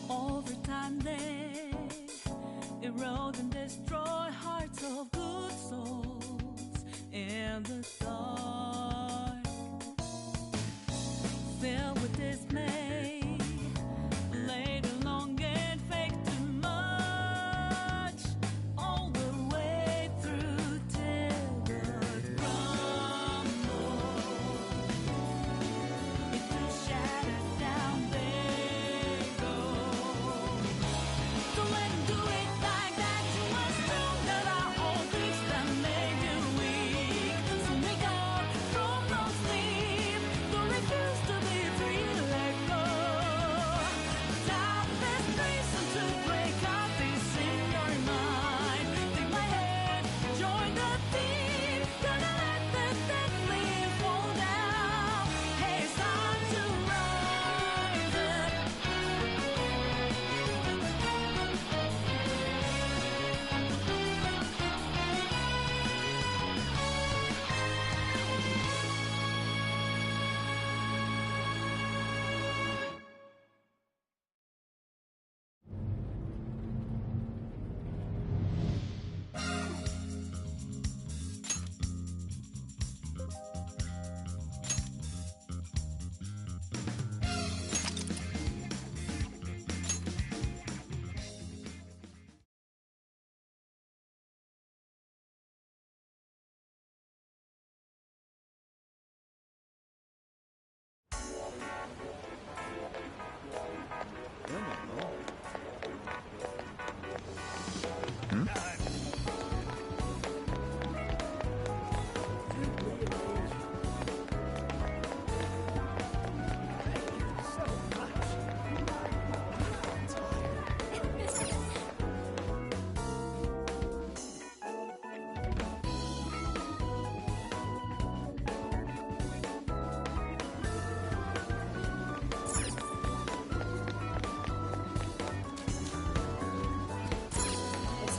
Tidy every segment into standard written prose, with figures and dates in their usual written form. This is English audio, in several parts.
Over time they erode and destroy hearts of good souls in the dark, filled with dismay, laid along and fake too much, all the way through till the crumble into shattered down they go. Don't let 'em do it like that. You must know that our own griefs that made you weak. So wake up from no sleep. Don't refuse to be free. Let go. Stop this reason to break out this in your mind. Take my hand, join the team. Gonna let the dead leaf fall down. Hey, it's time to rise up.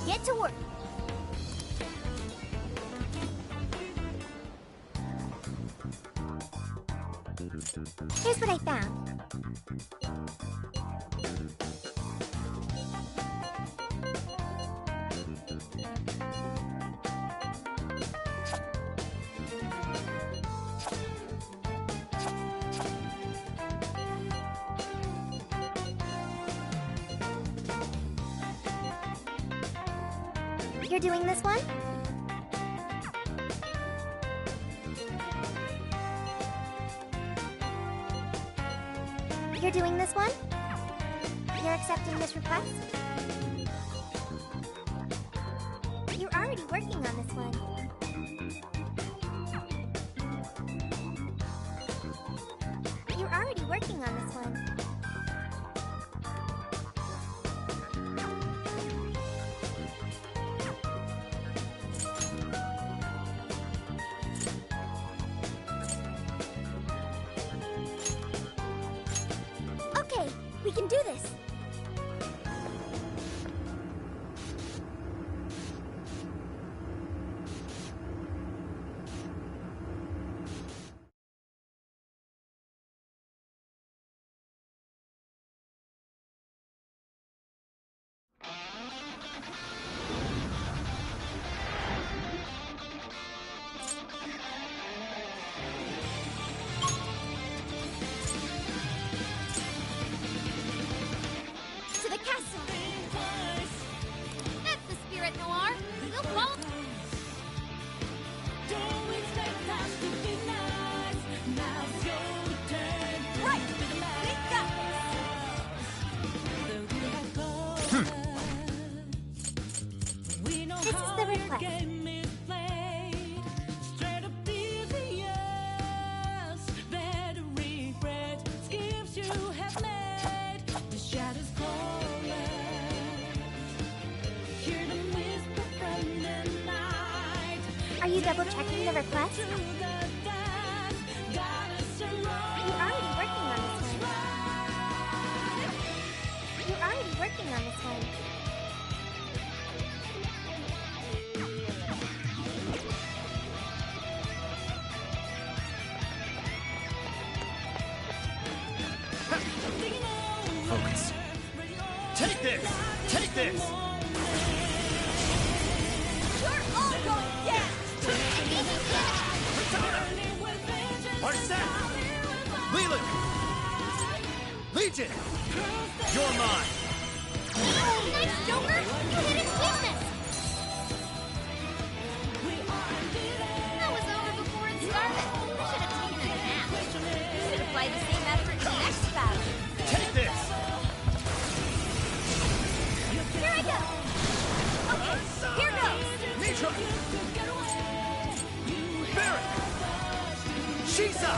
Get to work. Here's what I found. You're doing this one? You're doing this one? You're accepting this request? You're already working on this one. You're already working on this one. Okay, we can do this. To the castle! That's the spirit, Noir! We'll follow... Don't expect us to be nice. Now's your turn. Right! We got We know This is how the your request. game is played. Straight up devious. Better regret. Schemes you have made. The shadows calling. Hear them whisper from the night. Are you double checking the request? You're already working on this one. You're already working on this one. Focus. Take this! Take this! You're all going down! Arsene! Leland! Legion! You're mine! Nice, Joker! You didn't win this! That was over before it started. We should have taken a nap. We should apply the same effort in the next battle. Take this! Here I go! Okay, here goes! Mitra! Barret! Shisa!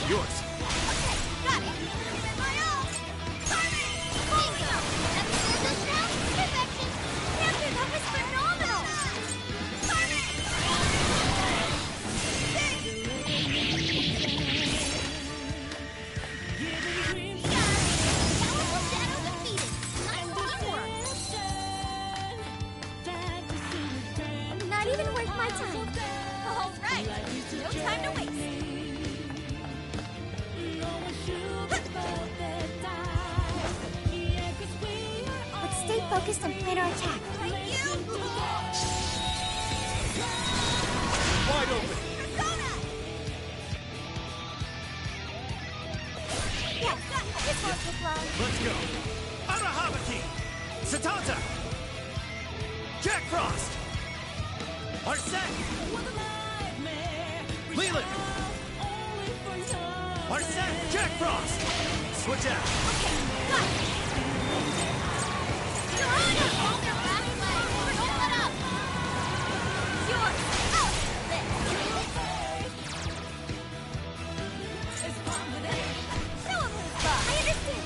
Yours! Okay, got it! Give it my all! Bingo! That serves us now? Perfection! Captain, that was phenomenal! Powerful Shadow defeated! Nice teamwork! Not even worth my time. All right, no time to waste. Let's stay focused and plan our attack. Wide open! Persona! Yes, this won't take long. Let's go! Arahabaki! Satanta! Jack Frost! Arsene! Leland! Arsene! Jack Frost! Switch out! Okay, got it. You're on it! Hold your last leg. Don't let up. It's yours. Out! No one moves by. I understand.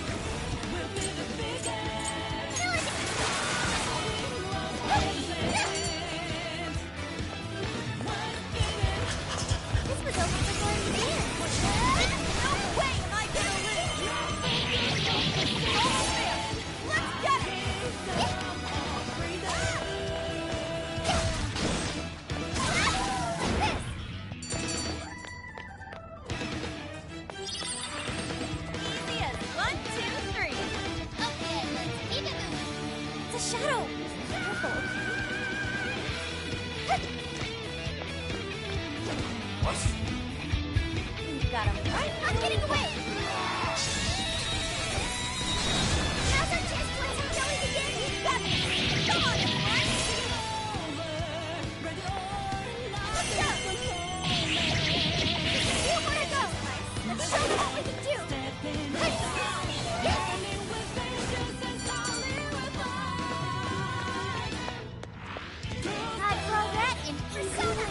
This was over for Glenn's band. No way am I gonna lose! Let's get it! Easy as 1, 2, 3. Okay, let's keep it moving. It's a shadow. Careful. What? You got him right. Not getting away. Now's our chance to attack Jellies again. You've got this. Come on, everyone. Let's go. Few more to go. Let's show them what we can do. I'd call that in Persona.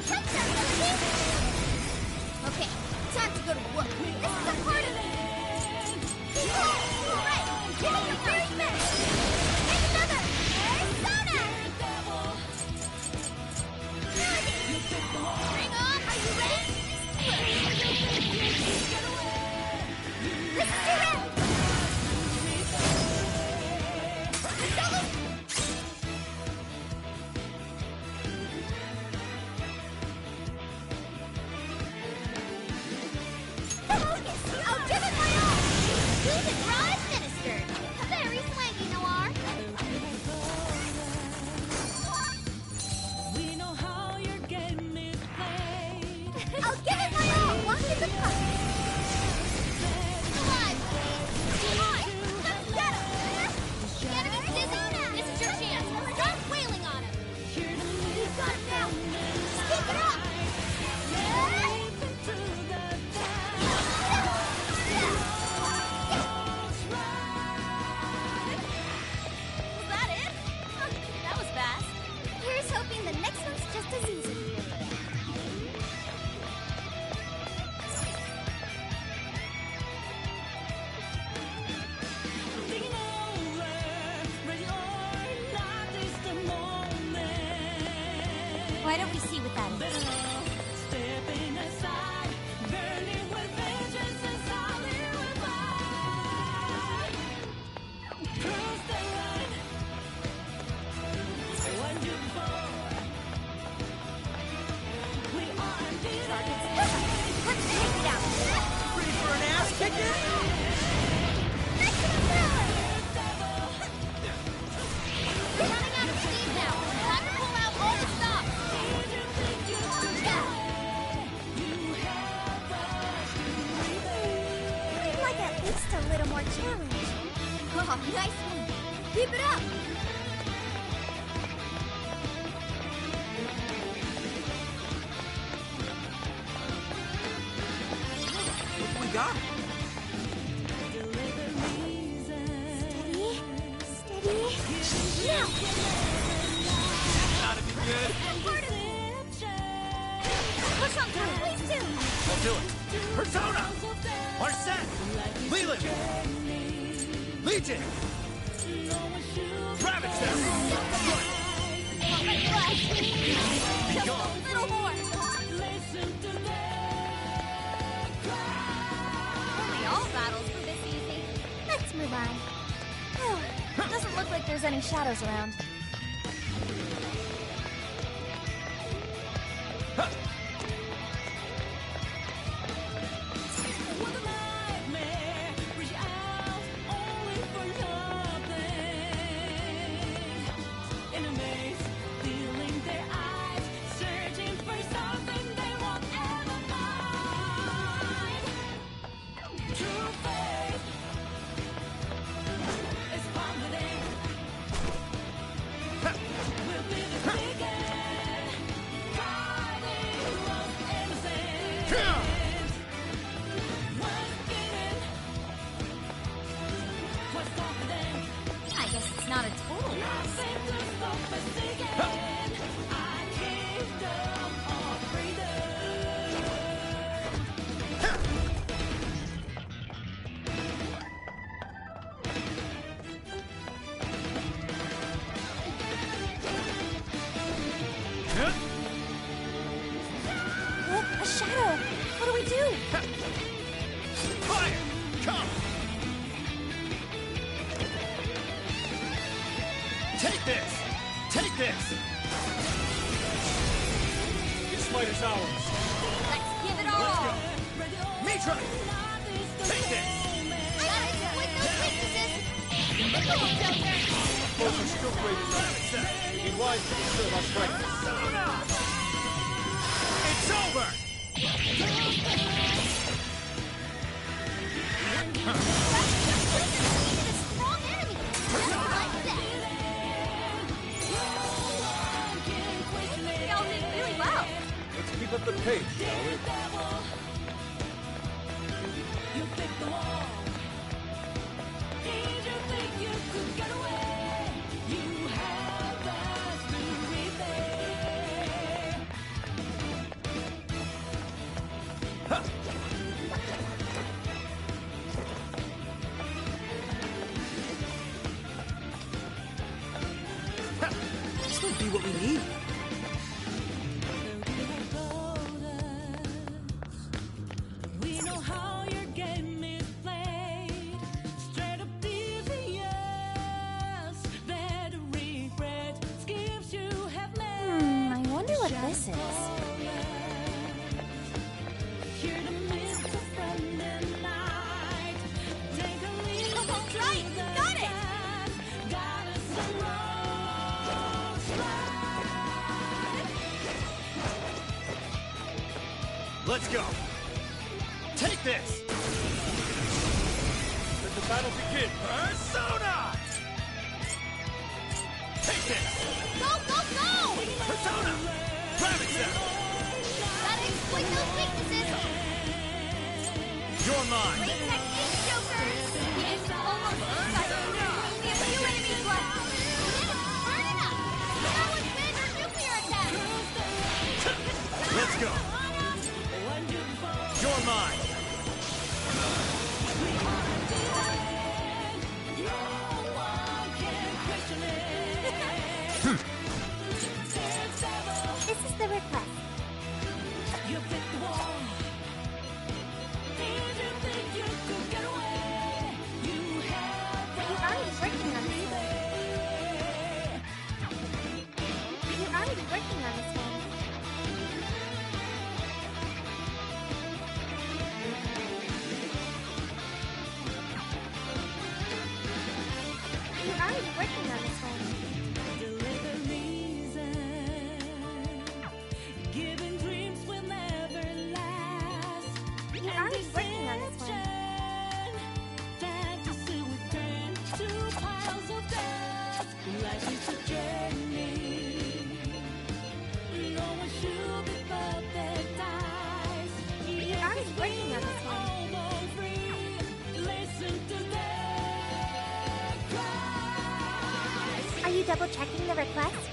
Touchdown, Jelly! Okay, time to go to work. This is a part of it. All right, give it your very best. And another. Persona! Bring on. Are you ready? Let's do it. Focus! I'll give it my all! Use it, Ron! little more challenge. Oh, nice one. Keep it up. What do we got? Steady. Steady. Now. Gotta be good. Push on through. Please do. I'll do it. Persona! Arsene! Leland! Legion! Ravage them! Good! Just a little more. Only all battles were this easy. Let's move on. Oh, doesn't look like there's any shadows around. I guess it's not a total loss. Look, a shadow. What do we do? Fire! Come! Take this! Take this! This fight is ours. Let's give it Let's all. go! Mitra! Take this! I gotta exploit those weaknesses. Go, Joker. Both are still great enough. Ravage them! Be wise to conserve our strength. Persona! It's over! Let's keep up the pace, shall we? This might be what we need. We know how your game is played. Straight up devious. That regret schemes you have made. I wonder what this is. Hear the mist of Sunday night. Take a leap That's right, into the got it. past. Got us a road slide. Let's go! Take this! Let the battle begin. Persona! Take this! Go, go, go! Persona! Ravage them! Gotta exploit those weaknesses. You're mine! Great technique, Jokers. It's almost done. Only a few enemies left. Burn it up. Now let's finish our nuclear attack. Let's go! You're mine! This is the request. You pick the wall. Did you think you could get away? You have You're already working on this one. You're already working on this one. You're already working on this one. deliver reason. Giving dreams will never last. You're already working on this one. That Life is a journey. No one should be paradise. You're already working on this one. Almost free. Listen to their cries. Are you double checking the request?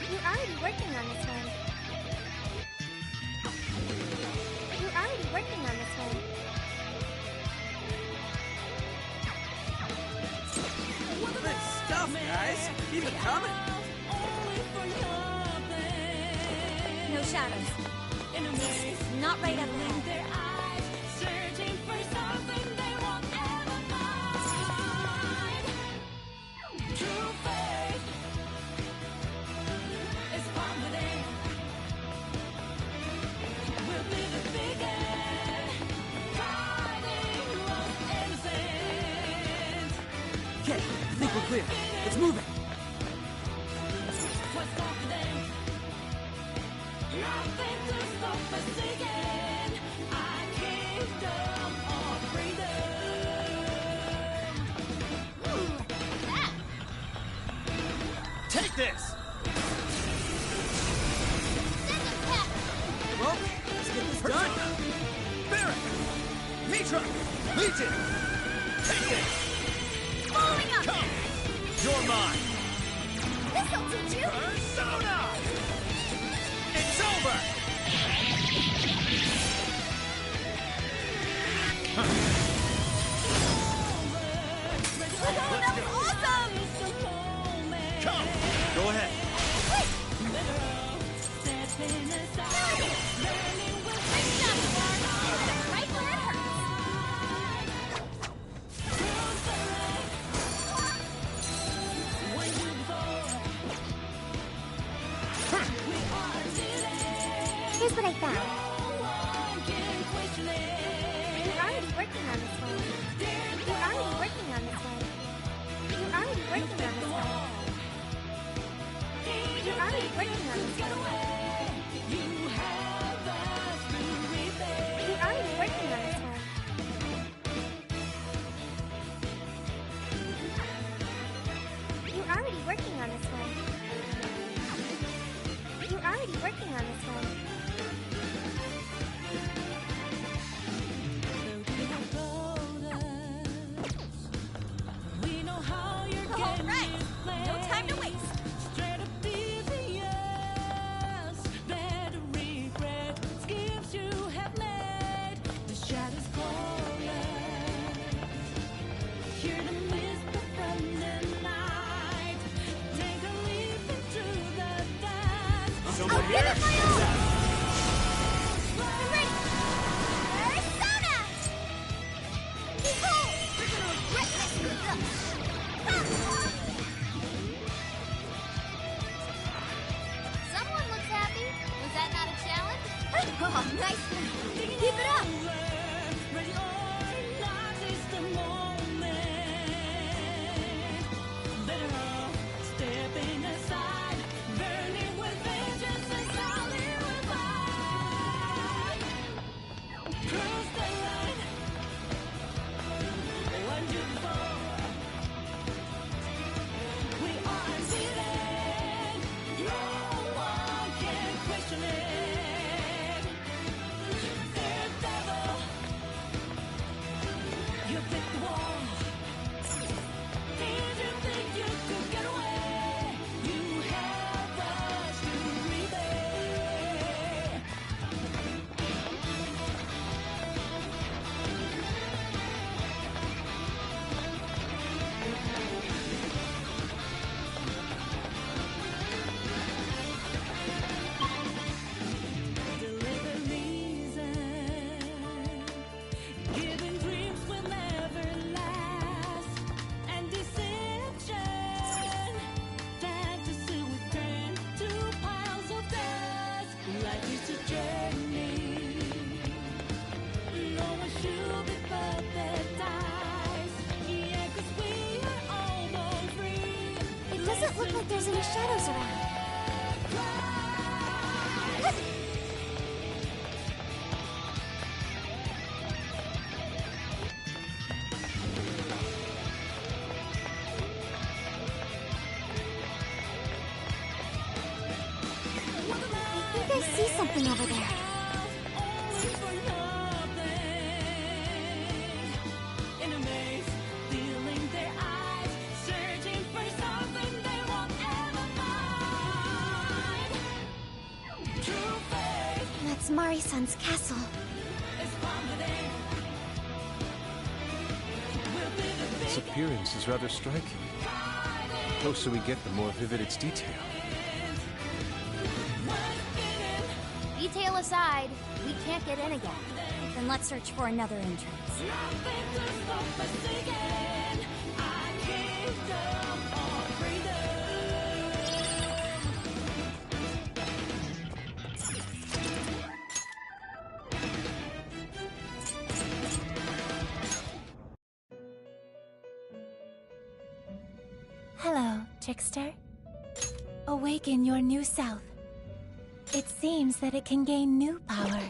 You're already working on this one. You're already working on this one. Good stuff, guys. Keep it coming. Only for nothing. No shadows. Not right up ahead. Their eyes searching for something they won't ever find. True faith is confident. We'll be the biggest, fighting lost innocence. Okay, I think we're clear. Let's move it. Was confident. Nothing to stop us again. Our kingdom of freedom. That. Take this. Send them back. Well, let's get this done. Barret! Mitra! Legion! Take this! Following up. Come! You're mine! This'll teach you. Persona! It's over! Oh, that was awesome. Come! Go ahead. Stepping aside, learning will Great job, Star. Right where it hurts. prove the right. When you fall, we are today. Here's what I found. No one can question it. You're already working on this one. You're already working on this one. You're already working on this one. You're already working on this one. You have us to repay. You're already working on this one. You're already working on this one. You're already working on this one. We know how you're All getting right. this No time to waste. Straight up devious. Better regret schemes you have made. The shadows call us. Hear the whisper from the night. Take a leap into the dance. Someone I'll give here? it my all. I'm ready. Persona! Behold, we're gonna regret messing with us. Someone looks happy. Was that not a challenge? Oh, nice one. Keep it up. Ready or not, it's the moment. Better off stepping aside, burning with vengeance and solid revive. Cross the line. When you fall, we are seated. No one can question it. Daredevil, you picked the wall. Did you think you could get away? You have us to repay. Deliver reason. Giving dreams will never last. And deception. Fantasy will turn to piles of dust. Life is a journey. No one should be paradise. Yeah, 'cause we are almost free. It doesn't look like there's any shadows around. something over there. Only for nothing. In a maze, feeling their eyes, searching for something they won't ever find. True faith That's Mari-san's castle. is plummeting. Will be the Its appearance is rather striking. The closer we get, the more vivid its detail. Detail aside, we can't get in again. Then let's search for another entrance. nothing to stop us again. I give them all freedom. Hello, trickster. Awaken your new self. It seems that it can gain new power.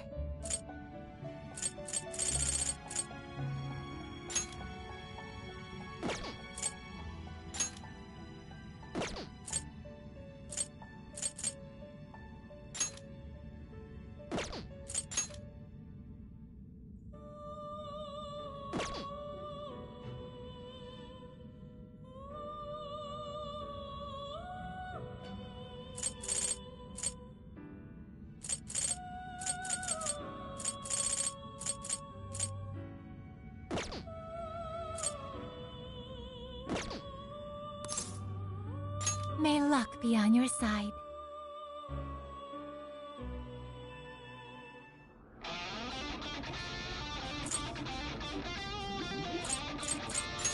May luck be on your side.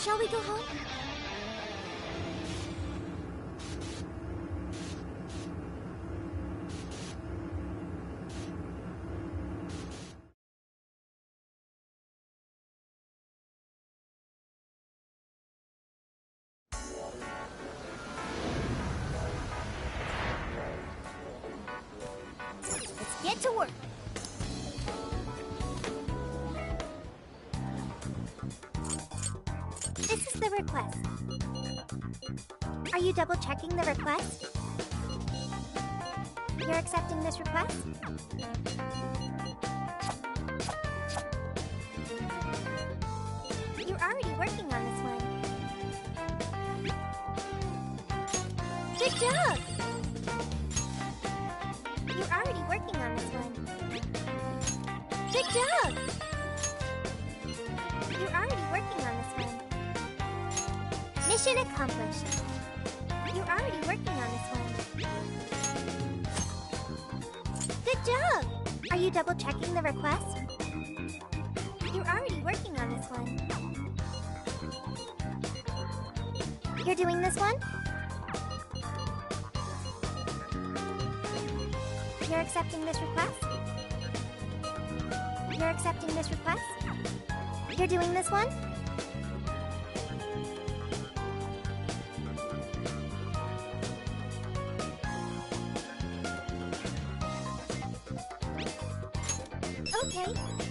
Shall we go home? Let's get to work. This is the request. Are you double checking the request? You're accepting this request? You're already working on this one. Good job! You're already working on this one. Good job! You're already working on this one. Mission accomplished. You're already working on this one. Good job! Are you double checking the request? You're already working on this one. You're doing this one? You're accepting this request? You're accepting this request? You're doing this one? Okay,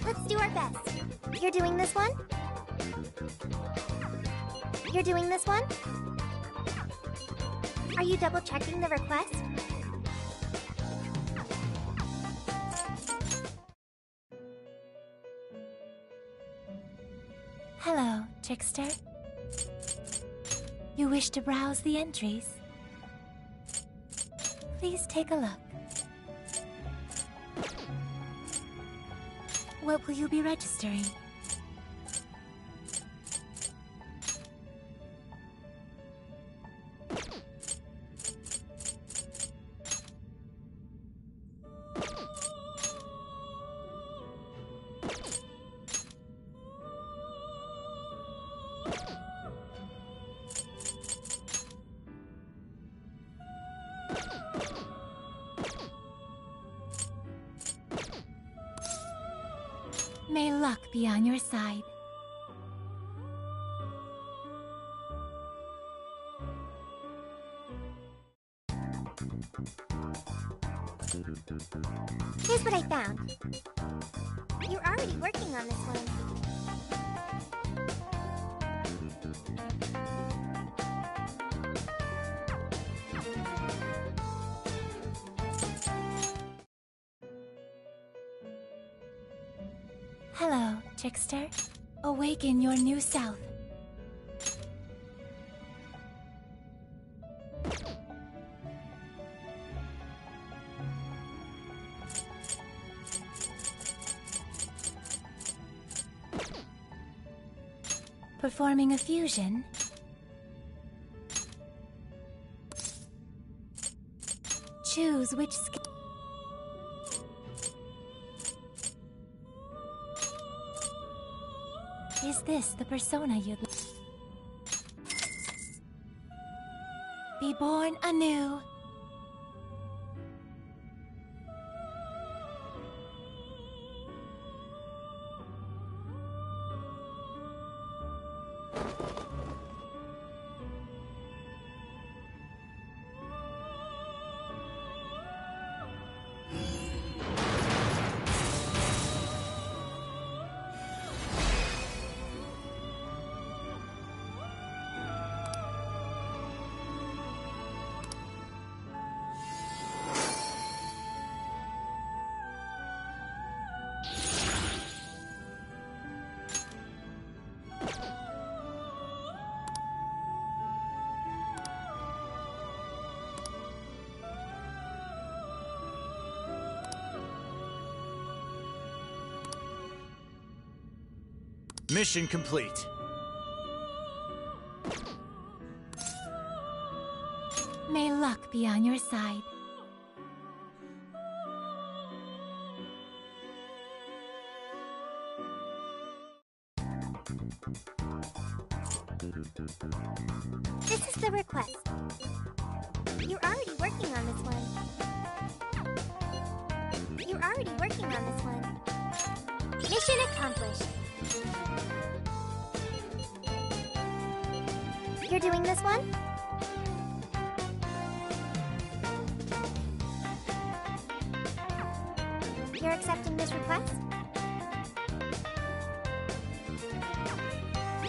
let's do our best. You're doing this one? You're doing this one? Are you double checking the request? Hello, trickster. You wish to browse the entries? Please take a look. What will you be registering? May luck be on your side. Here's what I found. You're already working on this one. Hello, Trickster. Awaken your new self. Performing a fusion. Choose which skill. Is this the persona you'd be born anew? Mission complete. May luck be on your side. This is the request. You're already working on this one. You're already working on this one. Mission accomplished. You're doing this one? You're accepting this request?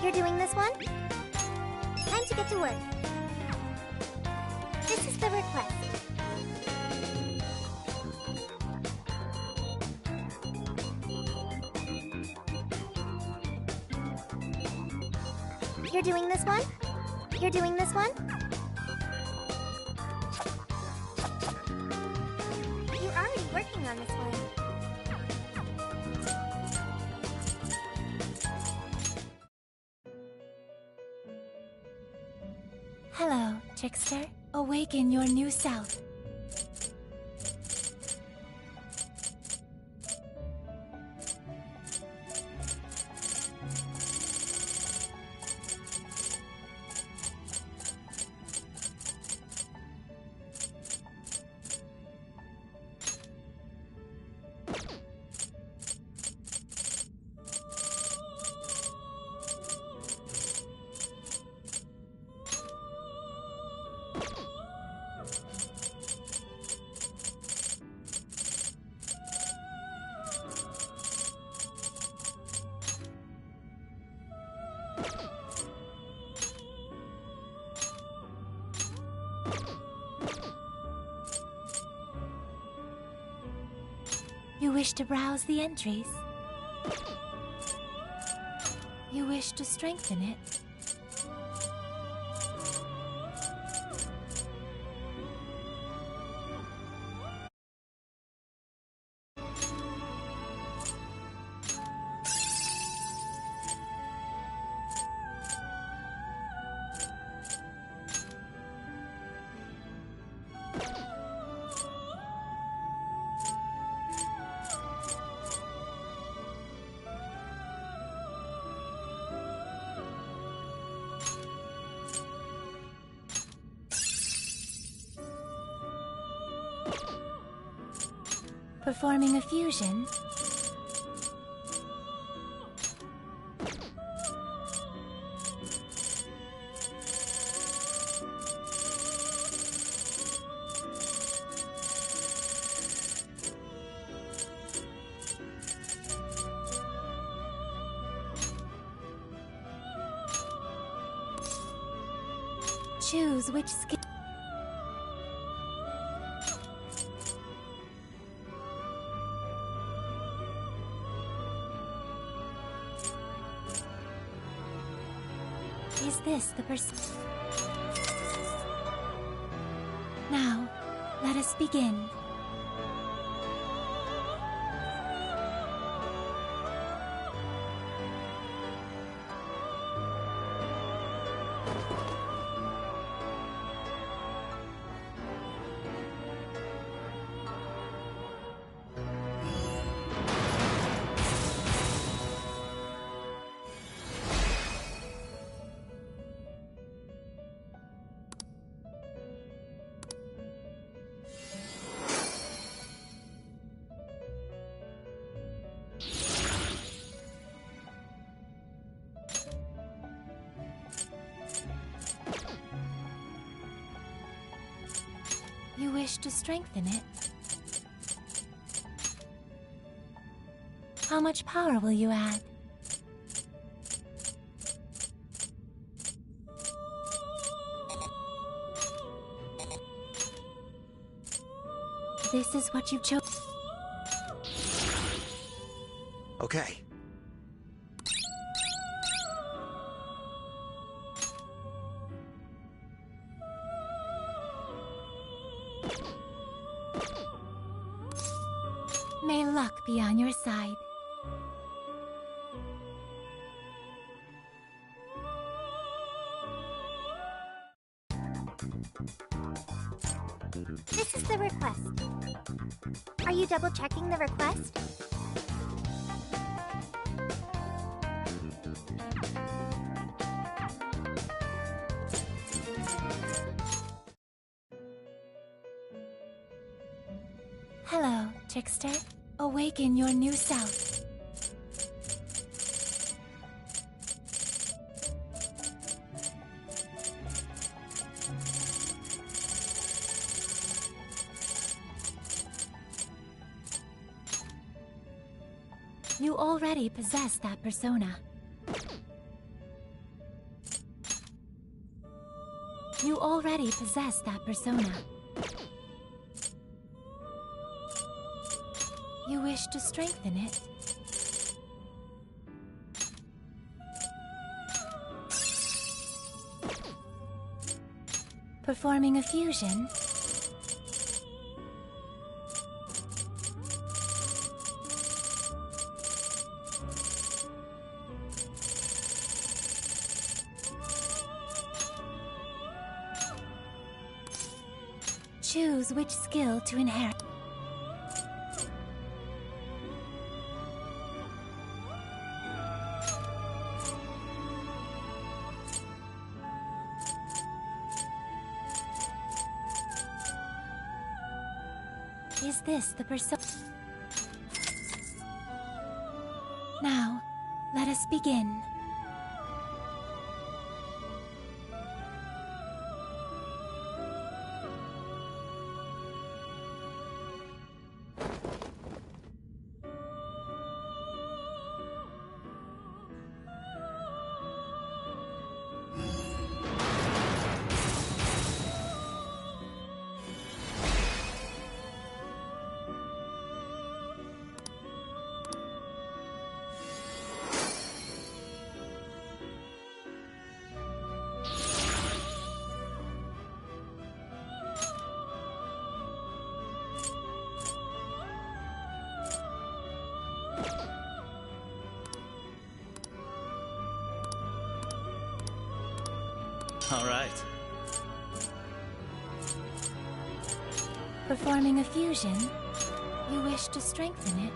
You're doing this one? Time to get to work. This is the request. You're doing this one? You're doing this one? You're already working on this one. Hello, Trickster. Awaken your new self. You wish to browse the entries. You wish to strengthen it. Performing a fusion. Choose which skill. Is this the person? Now, let us begin. You wish to strengthen it? How much power will you add? This is what you've chosen. Okay. May luck be on your side. This is the request. Are you double checking the request? Hello, Trickster. Awaken your new self. You already possess that persona. You already possess that persona. You wish to strengthen it? Performing a fusion? Choose which skill to inherit. Is this the persona? Now, let us begin. All right. Performing a fusion? You wish to strengthen it?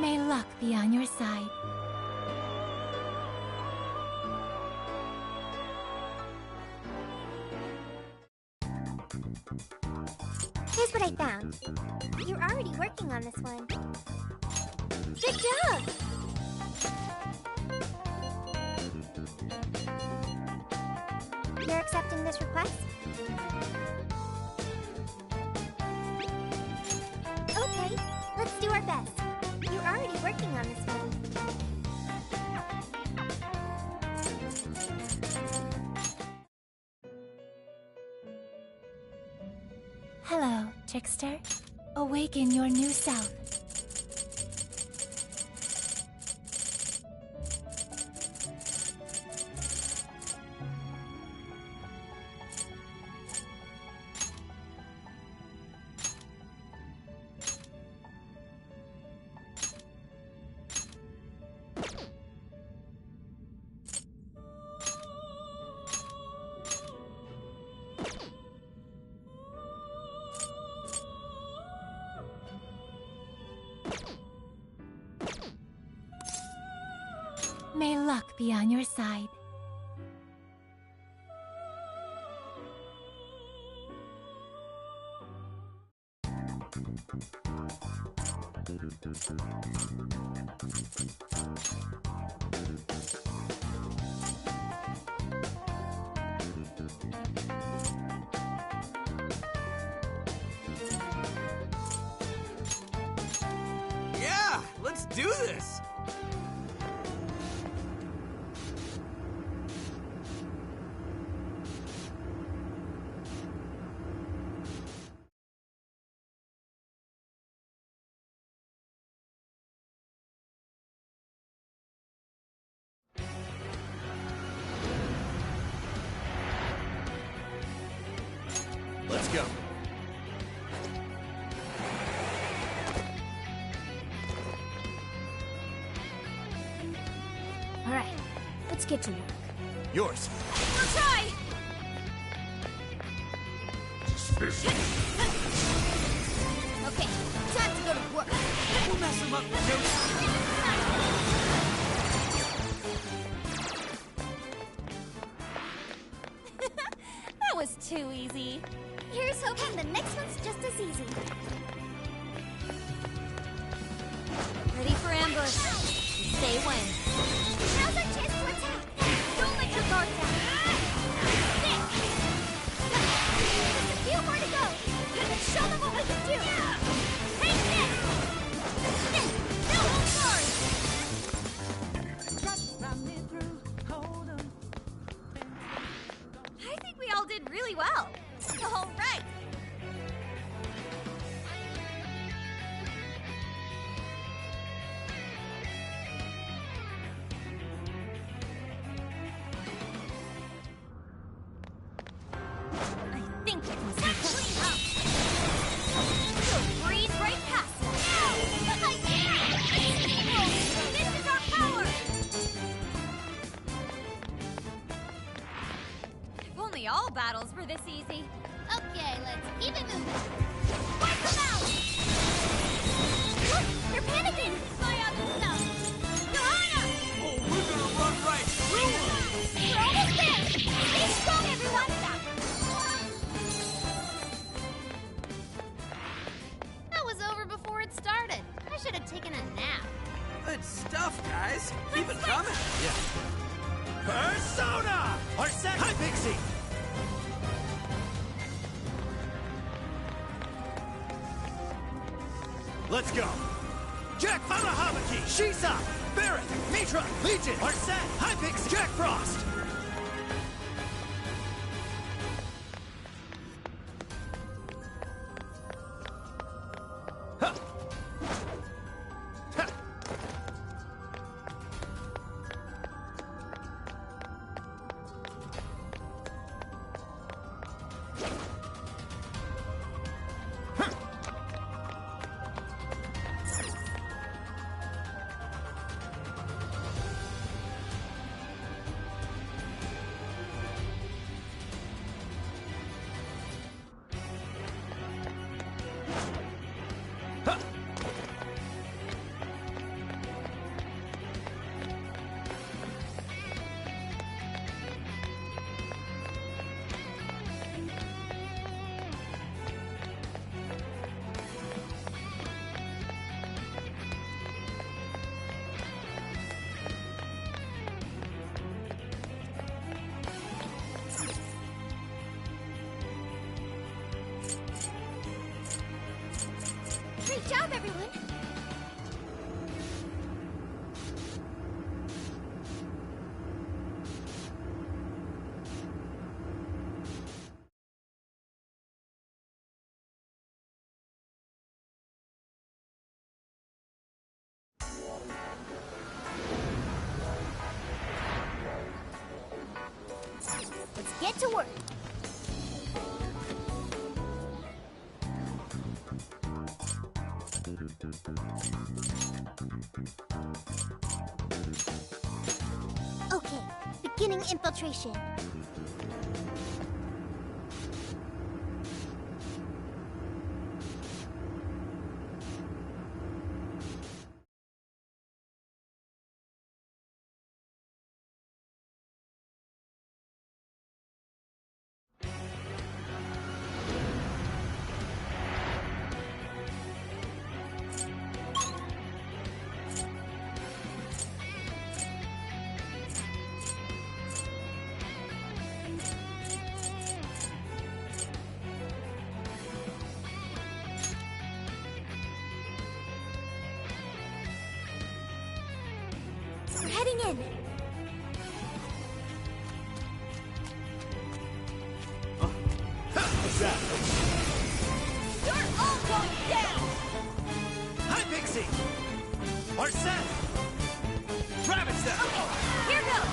May luck be on your side. Here's what I found. You're already working on this one. Good job! You're accepting this request? Okay, let's do our best. You're already working on this one. Hello, Trickster. Awaken your new self. May luck be on your side. Yeah, let's do this. Let's go. All right, let's get to work. Yours. We'll try! Okay, time to go to work. We'll mess him up in no time. That was too easy. Here's hoping the next one's just as easy. Ready for ambush. Stay when. Now's our chance to attack. Don't let your guard down. Stick. Just a few more to go. Let's show them what we can do. Take this. No hold guard. I think we all did really well. All right. I think it was clean up. You'll breeze right past us. This is our power. If only all battles were this easy. Okay, let's keep it moving. Wipe them out! Look, they're panicking! Fly out the snow! Johanna! Oh, we're gonna run right through him. We're almost there! Stay strong, everyone! That was over before it started. I should have taken a nap. Good stuff, guys. Keep it coming. Persona! Arsec! Hi, Pixie! Let's go. Jack Amahamaki! Shisa! Barret! Mitra! Legion! Arsec! Hypix! Jack Frost! Great job, everyone! Let's get to work. Okay, beginning infiltration. We're heading in. What's that? You're all going down! Hi, Pixie! Arsene! Ravage them! Okay, here goes!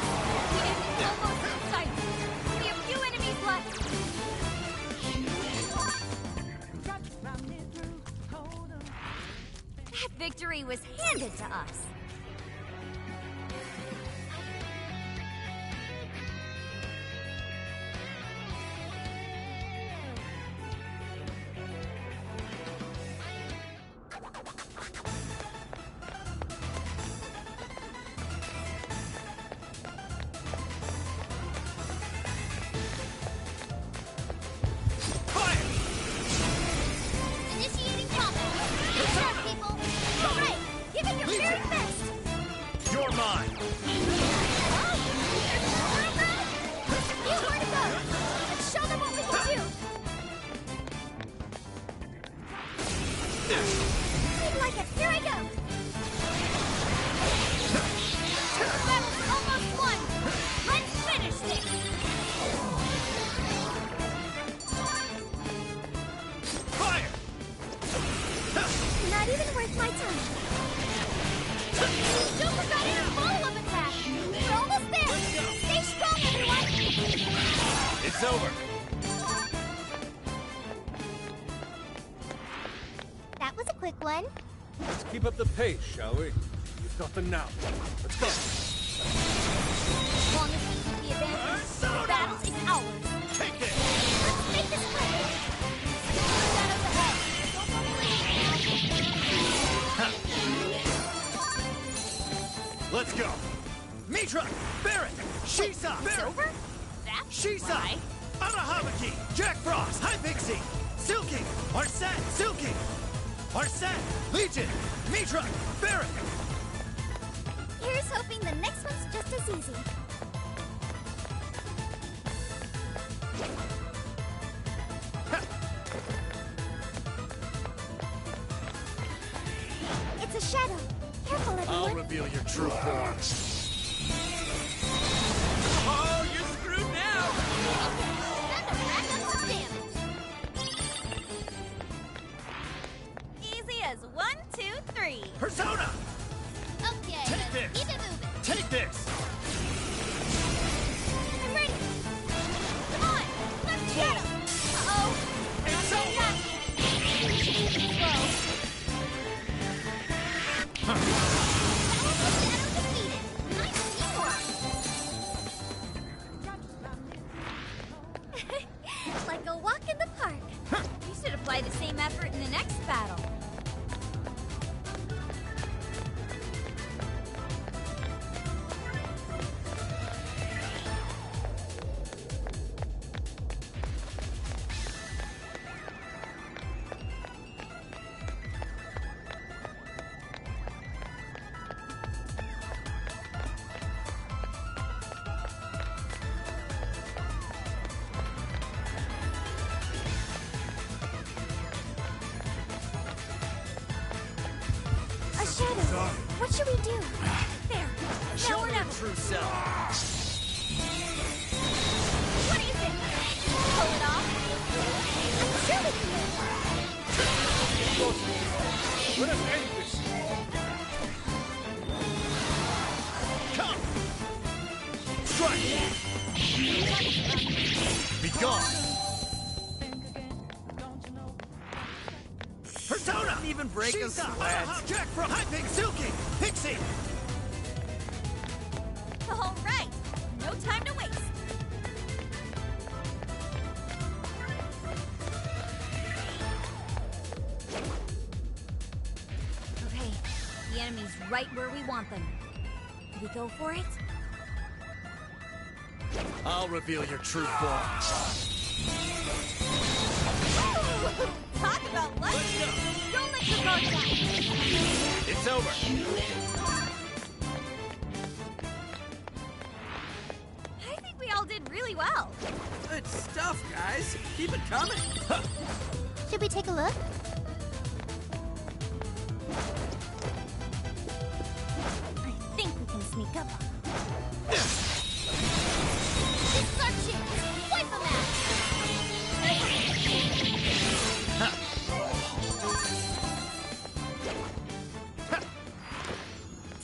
The enemy's almost in sight. Only a few enemies left. That victory was handed to us. Initiating combat. Good job, people. All right, give it your very best. You're mine! You where to go? Let's show them what we can do. Seemed like it. Here I go. Battle's almost won. Let's finish this. Fire! Not even worth my time. Super got in a follow-up attack. We're almost there. Stay strong, everyone. It's over! That was a quick one. Let's keep up the pace, shall we? You've got them now. Let's go. As long as we keep the advantage, the battle is ours. Take this! Let's make this quick. Shadows ahead. Let's go! Mitra! Barret! Shisa! Barret! Over? That's Shisa! right. Arahabaki! Jack Frost! Hi, Pixie! Silking! Arsene! Silking! Arsene! Legion! Mitra! Barret! Here's hoping the next one's just as easy. It's a shadow. Careful, I'll everyone. reveal your true form. Oh, you're screwed now! Time to rack up some damage. Easy as 1, 2, 3. Persona! Okay, Take let's this. keep it moving. Take this! I'm ready. Come on, let's shadow. Uh-oh. It's over! Whoa. Shadow defeated. Nice teamwork. Like a walk in the park. You should apply the same effort in the next battle. A shadow. What should we do? There. Show Now or me your never. true self! What do you think? Pull it off? I'm sure we can. Let us end this. Come! Strike! gone. Persona! Didn't even break a Shisa! sweat. Jack Frost! Hyping! Silky! Pixie! All right, no time to waste. Okay, the enemy's right where we want them. Do we go for it? I'll reveal your true form. Talk about lucky! Don't let your guard down! It's over. I think we all did really well. Good stuff, guys. Keep it coming. Should we take a look? I think we can sneak up on them. This is our chance! Wipe them out!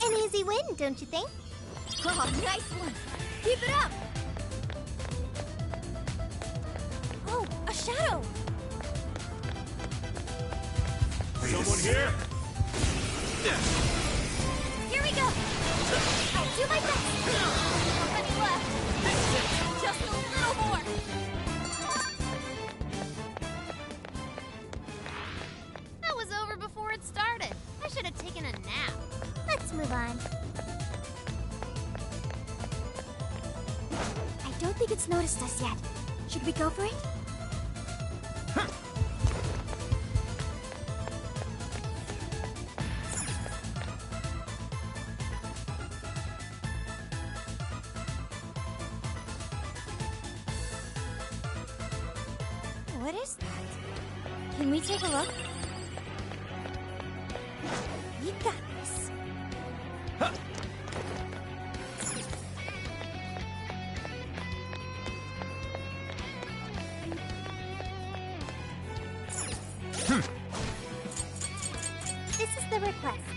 An easy win, don't you think? Oh, nice one! Keep it up! Oh, a shadow! Someone here? Here we go! I'll do my best! Not many left! Just a little more! That was over before it started. I should have taken a nap. Let's move on. I don't think it's noticed us yet. Should we go for it? What is that? Can we take a look? You got this. This is the request.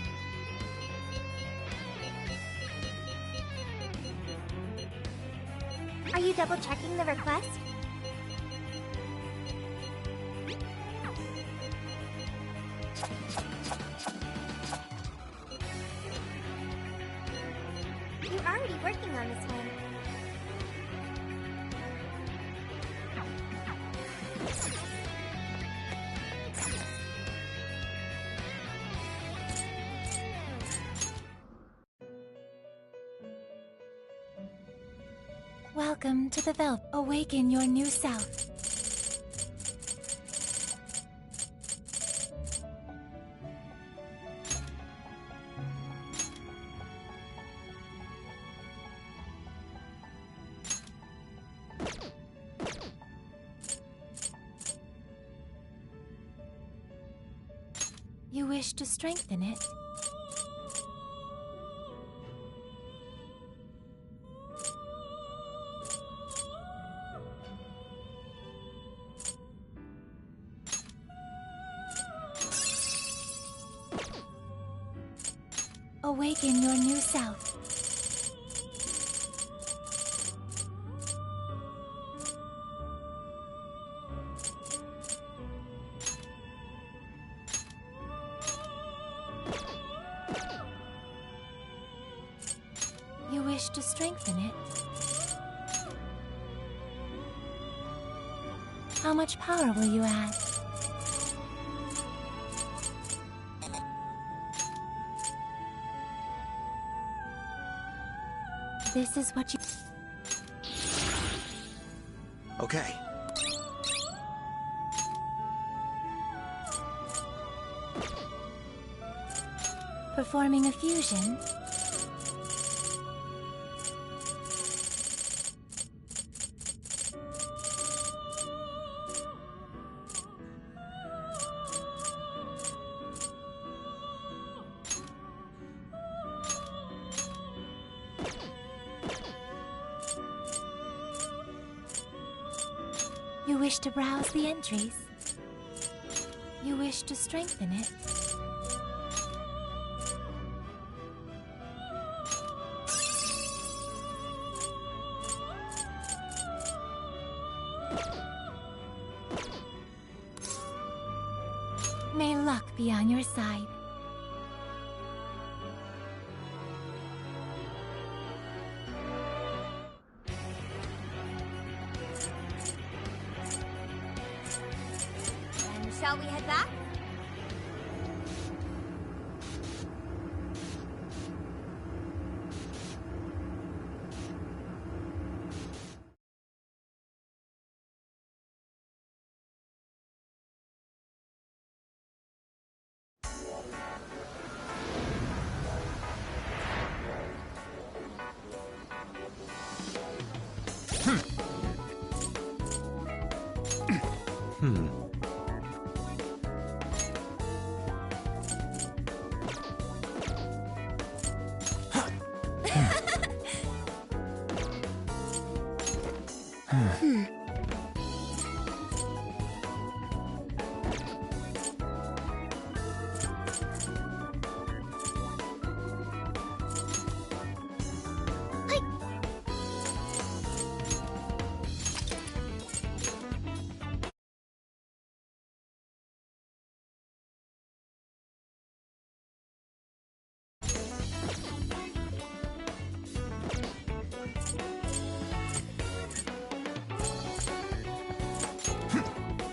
Are you double checking the request? You're already working on this one. Welcome to the Velp. Awaken your new self. You wish to strengthen it? Awaken your new self. You wish to strengthen it? How much power will you add? This is what you... Okay. Performing a fusion? You wish to browse the entries? You wish to strengthen it? May luck be on your side. And shall we head back?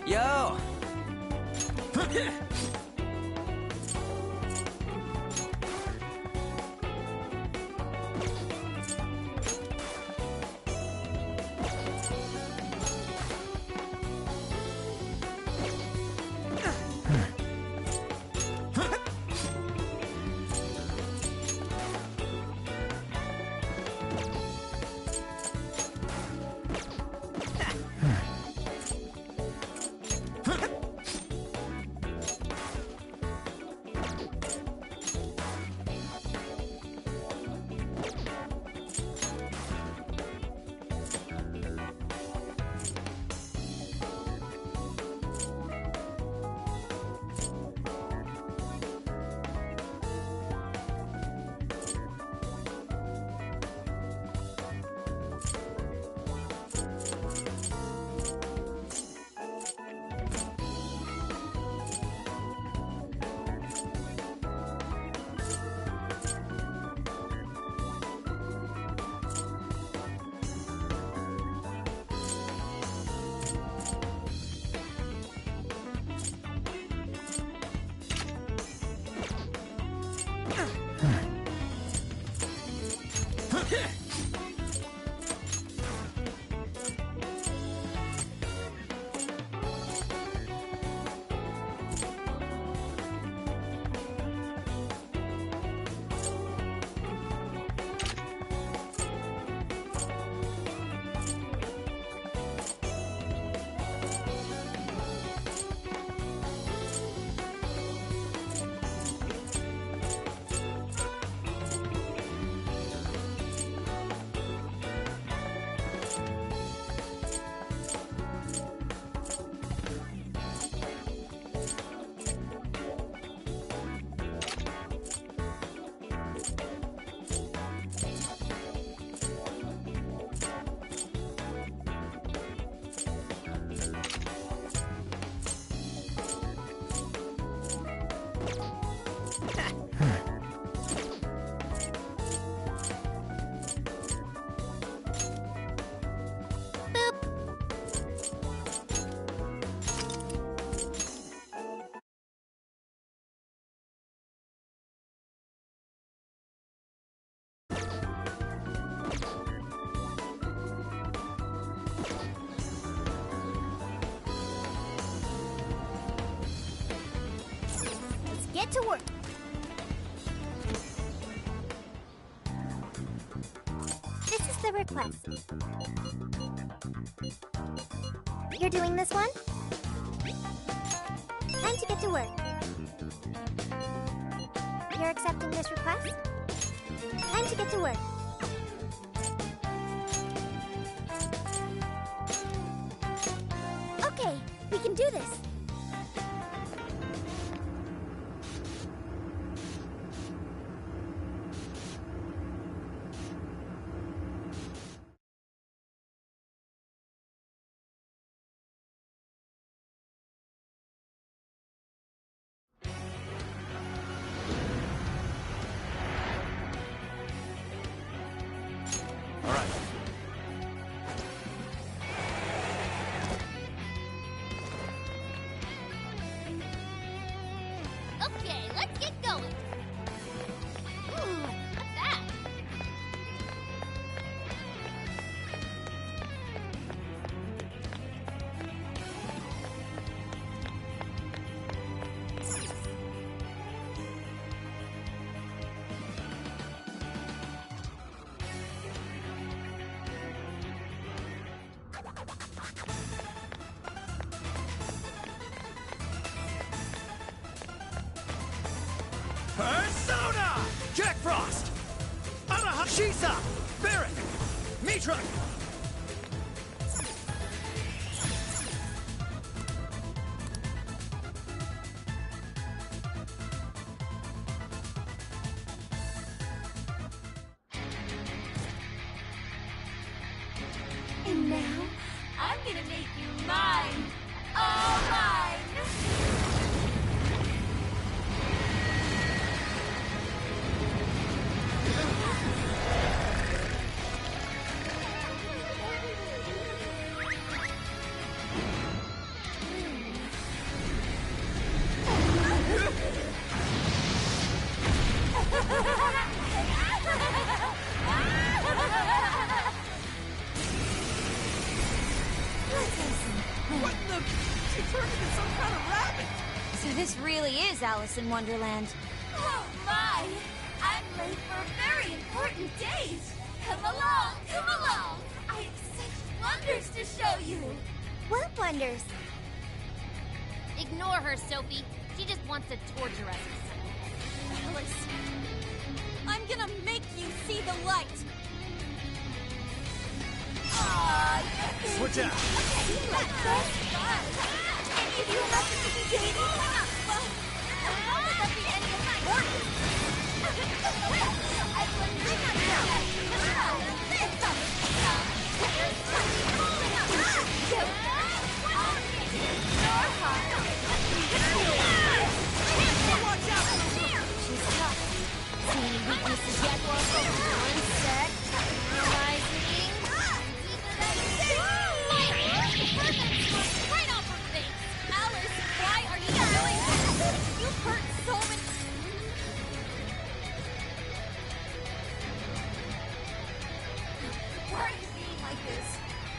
Yo! Get to work. This is the request. You're doing this one? Time to get to work. You're accepting this request? Time to get to work. Okay, we can do this. Shisa! Barret! Mitra! And now, I'm gonna make you mine! All mine! What in the... She turned into some kind of rabbit! So this really is Alice in Wonderland. Oh my! I'm late for a very important date! Come along, come along! I have such wonders to show you! What wonders? Ignore her, Sophie. She just wants to torture us or something. Alice, I'm gonna make you see the light. Switch out! Any of you happen to be dating? Well, how would that be any of my work? I've learned She's tough. See any weaknesses yet, Waffle? One sec. Realizing. Right off her face! Alice, why are you doing this? You hurt so many... Why are you being like this?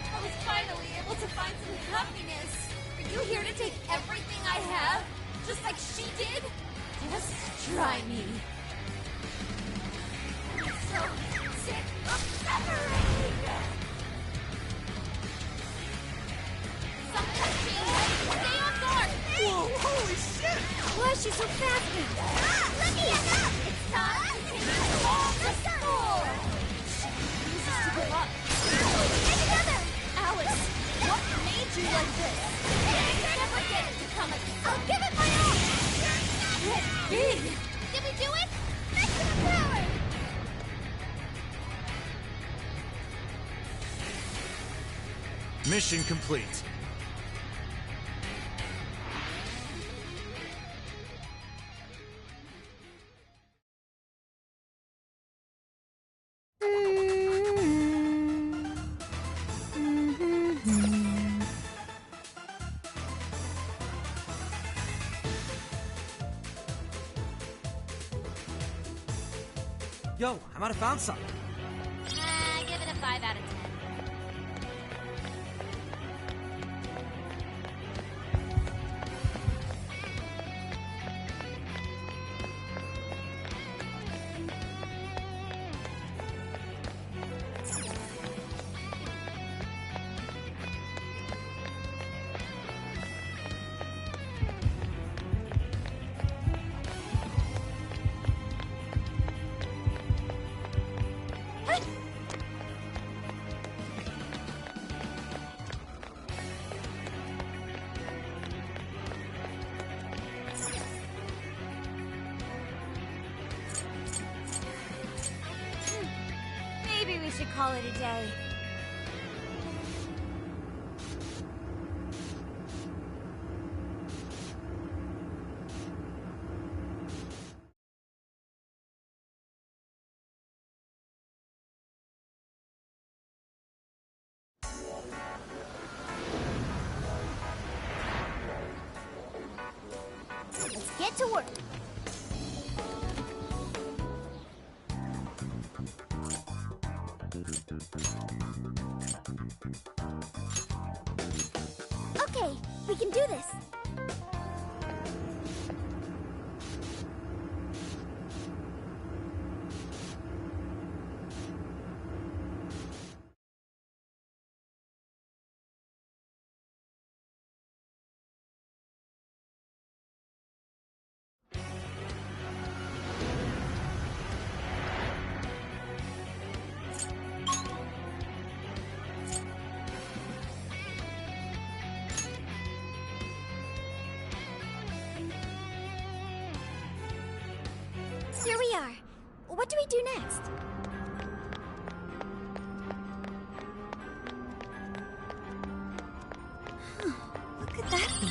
I was finally able to find some happiness. Are you here to take everything I have? Just like she did? Just try me. I'm so sick of separating. Something's changed! Stay on guard! Whoa, holy shit! Why is she so fast now? Let me up! It's time to take all the score. She refuses to give up. Take another! Alice, what made you like this? Never get to come at I'll give it my all! Let be. Did we do it? Maximum power! Mission complete. Yo, I might have found something. Give it a 5 out of 10. Maybe we should call it a day. Let's get to work. Okay, we can do this. Here we are. What do we do next? What could that be?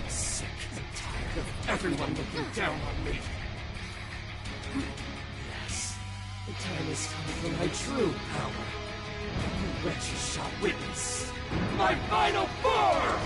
Sick and tired of everyone looking down on me. Yes, the time has come for my true power. You wretches shall witness my final form!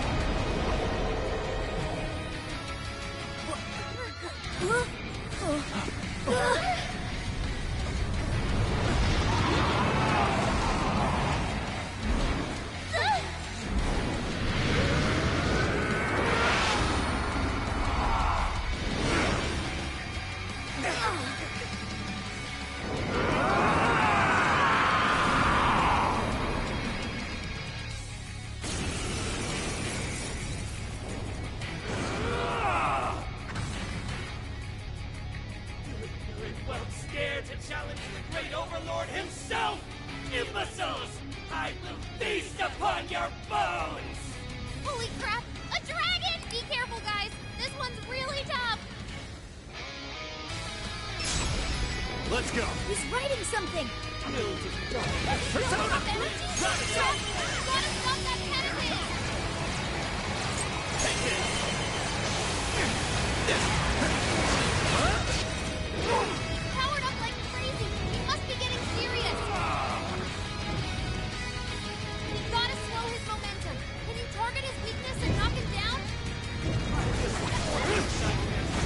Well scared to challenge the great overlord himself! Imbeciles! I will feast upon your bones! Holy crap! A dragon! Be careful, guys! This one's really tough! Let's go! He's writing something! Persona! Energy! Gotta stop that pen of his! Take it! Powered up like crazy! He must be getting serious! We gotta slow his momentum! Can you target his weakness and knock him down?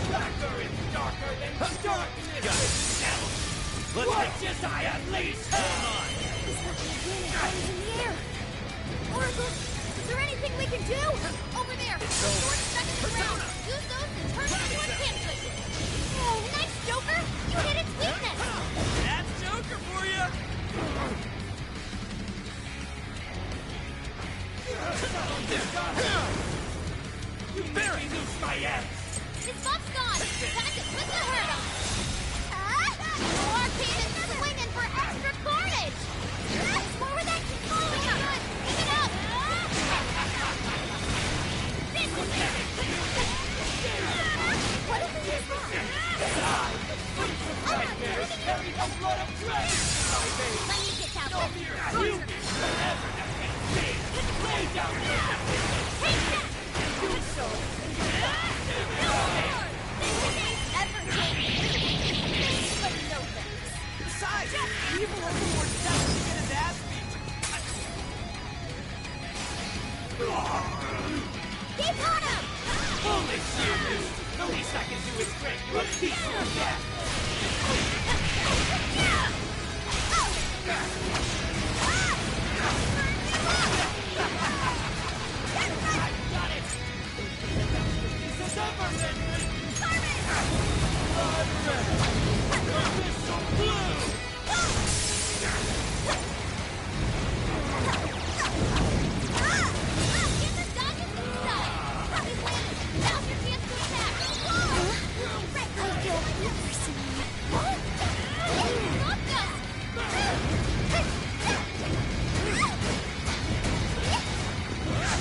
Blacker and darker than darkness itself! What just I unleash? Hold on! He's working again and hands in the air! Oracle, is there anything we can do? Over there! Sword stuck in the ground! Use those to turn it into a pin cushion! Oh, nice, Joker! You hit its weakness! That's Joker for you! You very loose my ends! His buff's gone! Time to put the hurt on! Our team is swinging for extra carnage! More where that keeps going! Keep it up! This will do! What if we use that? Nightmares carry the blood of dread! Let me get out there! You whatever that can be! Lay down your Take that! do so! Ever change? But no thanks. Besides, evil overlord's definitely get his ass beat. Keep on him! Holy shit! The least I can do is grant you a peaceful death! I got it! This is over, Blood red! Missile blue! Get the dodges inside! He's landed! Now's your chance to attack! I don't never see you. Stopped us!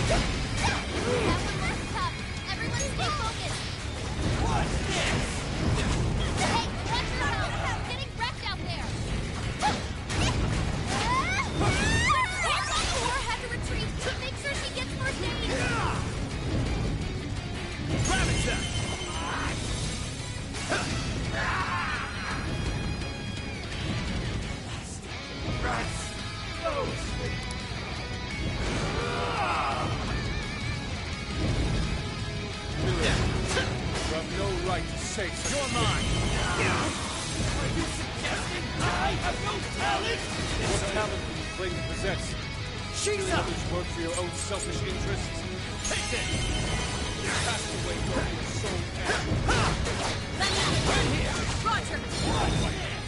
That one was tough. Everyone stay focused. What's this? Hey, watch yourself. Getting wrecked out there. Thor had to retreat. Make sure she gets first aid. Ravage them! Rats! Those! You have no right to say such You're mine! Are you suggesting I have no talent? What talent do you claim to possess? She's Doing up! others work for your own selfish interests? Take this! Cast away your soul and Right here! Roger. What's this?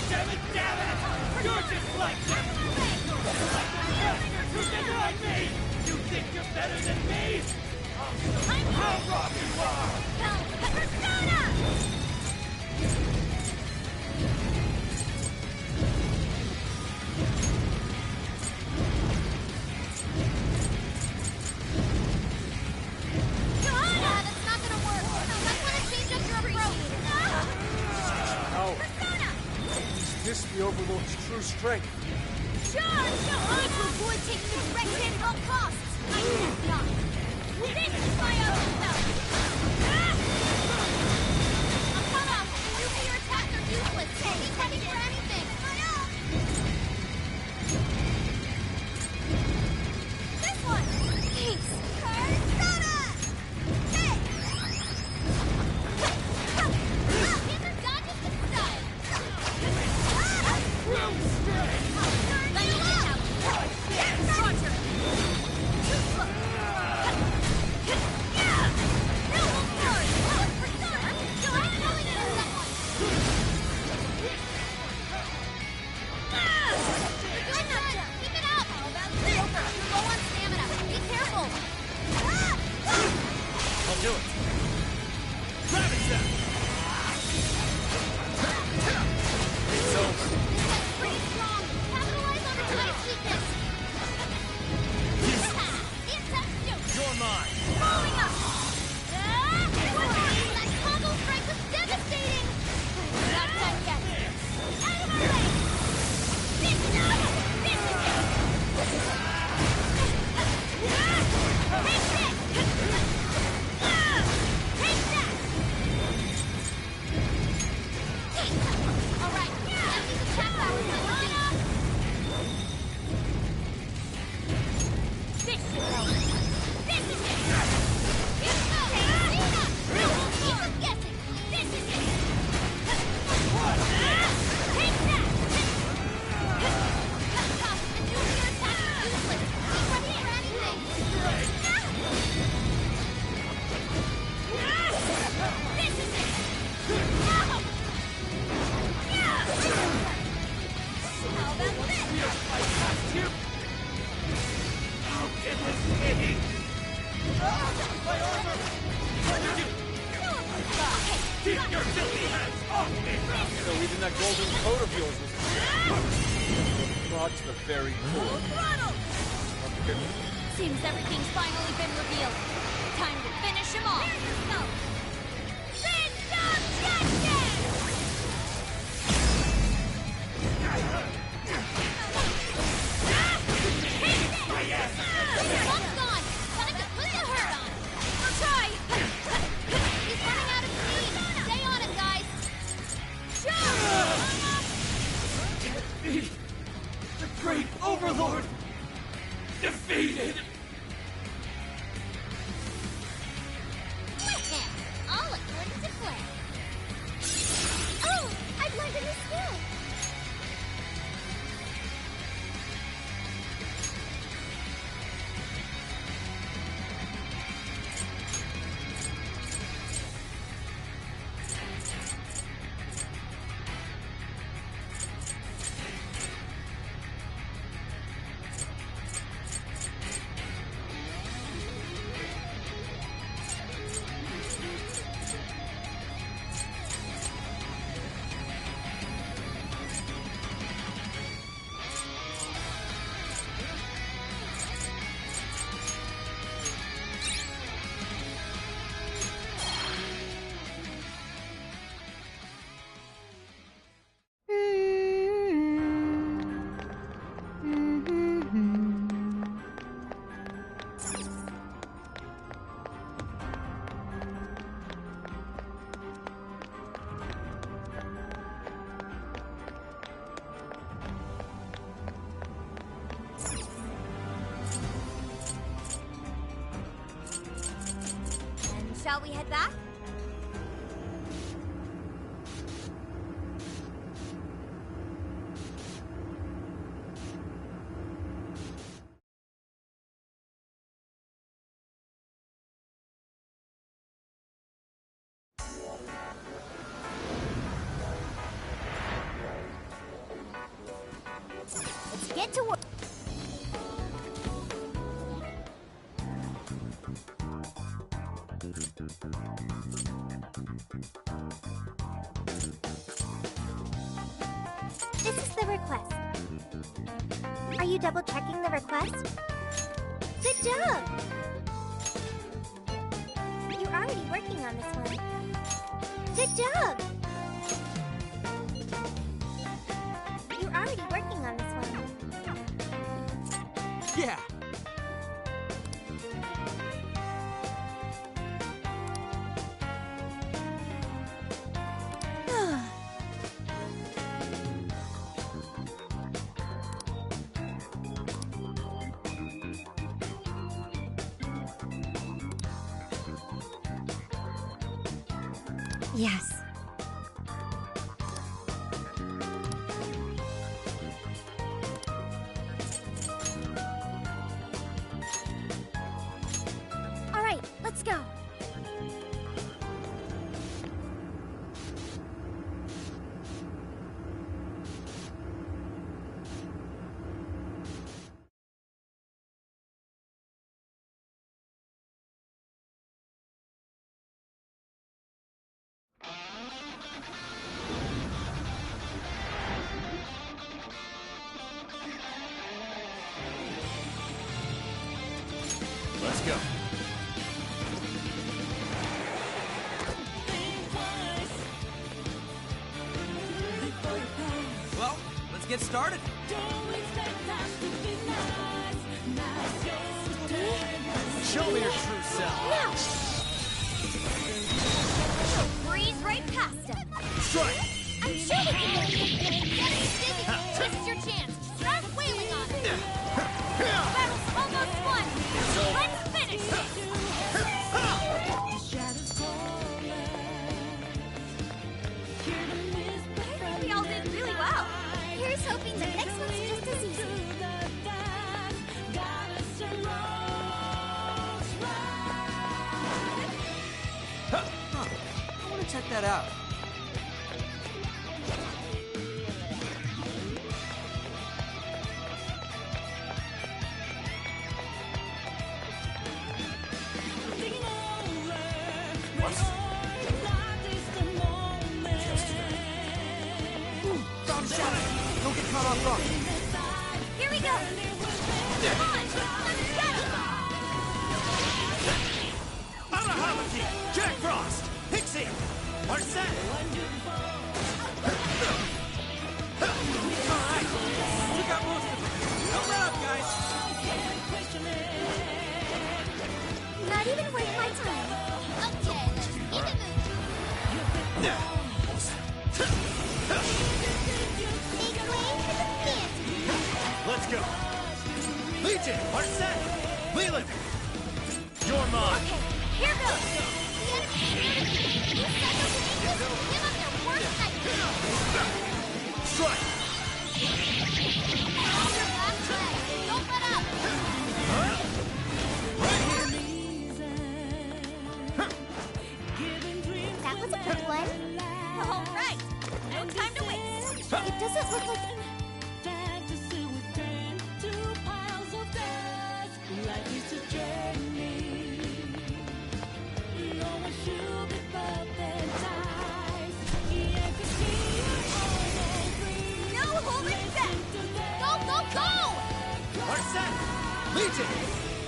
Damn it! You're just like them! Like the rest who denied me! You think you're better than me? I'll show you how! That's not gonna work. Might wanna change up your approach. How Persona! is this the Overlord's true strength? Sure! I need to avoid taking the direct hit at all costs. I can't not. This is my other self. I'm cut off. Nuclear attacks are useless. Can't be ready for anything. This one! Thanks. Persona! Hey! These are dodges with style. Let me get out. Roger. Too slow. No, we'll forward. Persona! You'll have to really do that one. Good enough. Keep it up. How about this? You're low on stamina. Be careful. I'll do it. Rabbit Zap! It's over. This guy's pretty strong. Capitalize on his life weakness. The attack's due. You're mine. Following up. That combo strike was devastating. Not done yet. Out of our way. This is it. Take this. Take that. All right. Let these attack powers line up. This should help. This is it. Here we go. Nina. Keep them guessing. This is it. Take that. Tough. The nuclear attack is useless. Keep ready for anything. This is it. Now. How about this? I'll get this hitting. My armor! Keep your filthy hands off me! So even that golden coat of yours was brought to the very core. Throttle! Seems everything's finally been revealed. Time to finish him off. There you go. System Justice! My ass! One's gone. Time to put the hurt on. I'll try. He's running out of steam. Stay on it, guys. Sure. The great Overlord! Defeated! All according to plan. Oh, I've learned a new skill. Shall we head back? Let's get to work. This is the request. Are you double checking the request? Good job! You're already working on this one. Good job! You're already working on this one. Yeah. Yes. All right, let's go. Let's go. Well, let's get started. Show me your true self. Now! Breeze right past him. Strike. I'm shooting you! Get it, Dizzy! This is your chance! Start wailing on it! Battle's almost won! Let's finish it! I think we all did really well. Here's hoping the next one's just as easy. I want to check that out. Found a shot. Don't get caught off guard. Here we go! Come on! Let's get him! Arahamaki! Jack Frost! Pixie! Arsene! Alright. You got most of it. Don't let up, guys. Not even worth my time. Okay, let's keep it moving. Make way for the phantom. Let's go! Legion! Arsene! Leland! You're mine! Here goes! The enemy's here. You psychos and English give up their worst nightmare. Strike! Hold your last breath. Don't let up. Right here! That was a quick one. All right. No time to waste. It doesn't look like... No holding back! Go, go, go! Arsene! Legion!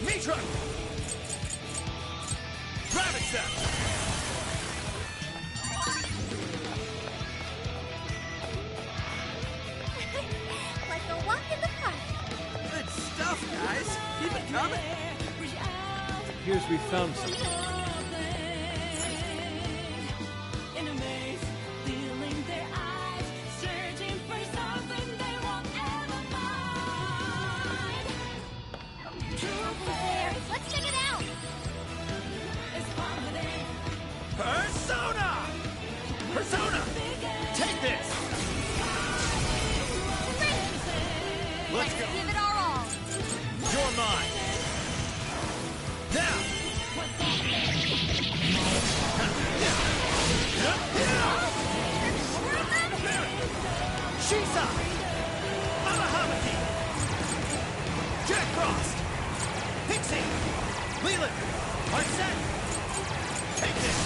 Mitra! Ravage Like a walk in the park. Good stuff, guys. Keep it coming. Appears we found something. Let's check it out. Persona! Persona! Take this! Let's go! Give it our all. You're mine! Now! Shisa! Arahamaki! Jack Frost! Pixie! Leland! Arsene! Take this!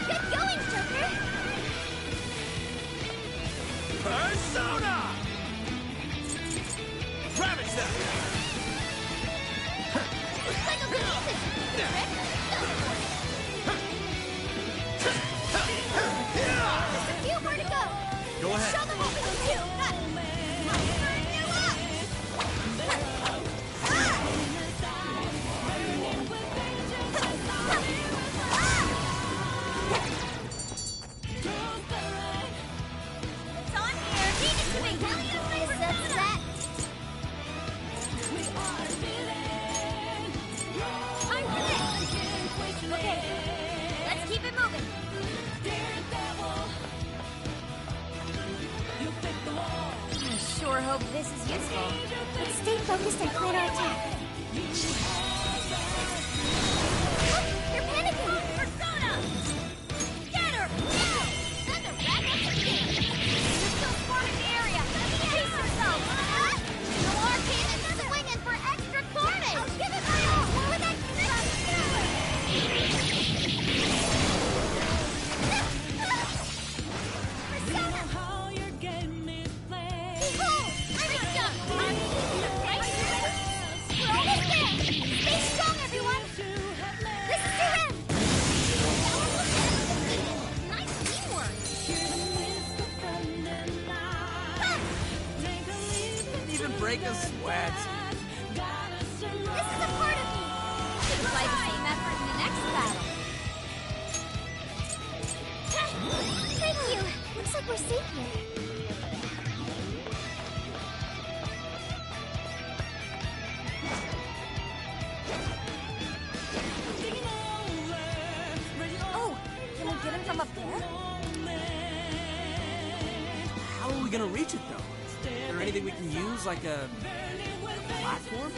Get going, Joker! Persona! Ravage them! Looks like a good usage, Rick. Just a few more to go. Go ahead. Show them what we can do. I'll burn you up. It's on here. Feed it to me. This is that. I'm ready. Okay, let's keep it moving. I sure hope this is useful. Let's stay focused and plan our attack. You're panicking! Persona! Get her! Now! Send a rat up the gate! You're still swarming the area! Pace yourself! No arcane is swinging for extra carnage! I'll give it my all! More with that Persona! How you're getting me played. Behold! I'm done! Right here! We're almost there! Stay strong, everyone! This is your end! Nice teamwork! Didn't even break a sweat. This is a part of me! Should apply the same effort in the next battle. Thank you. Looks like we're safe here. Oh, can we get him from up there? How are we gonna reach it, though? Is there anything we can use, like a platform?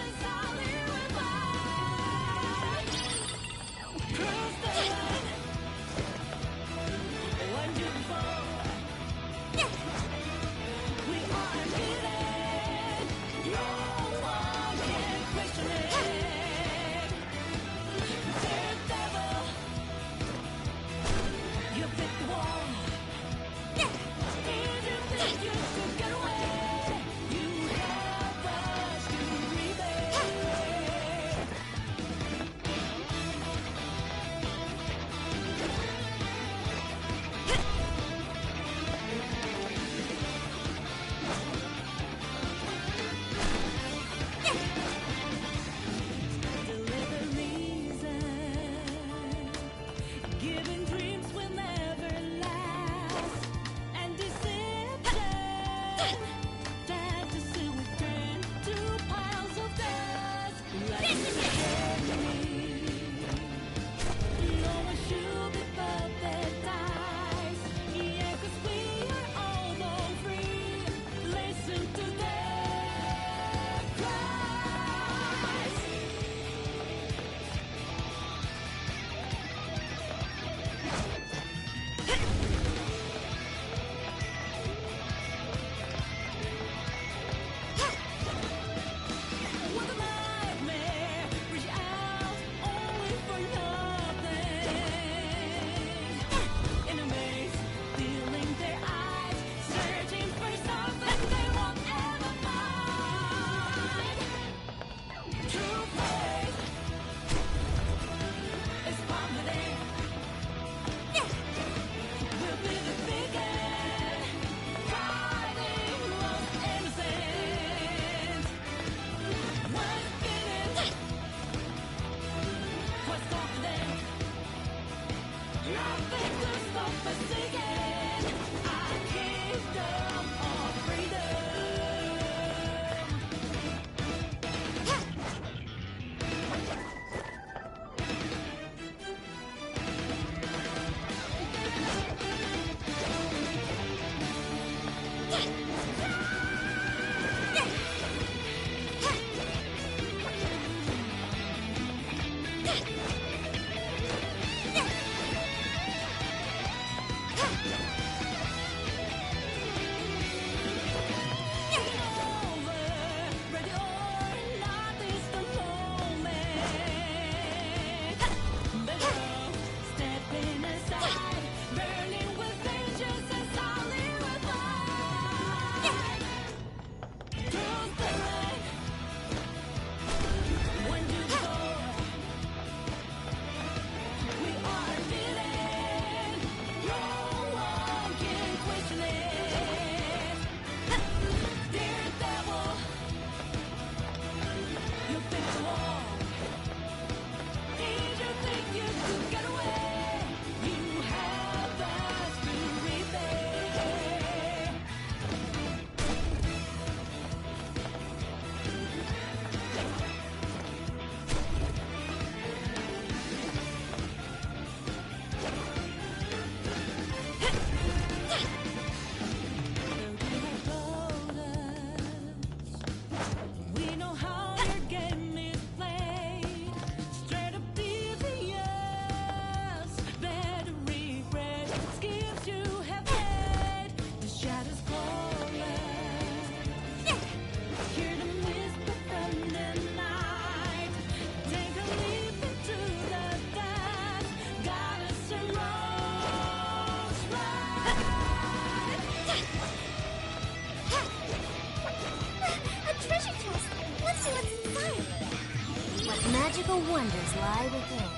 Magical wonders lie within.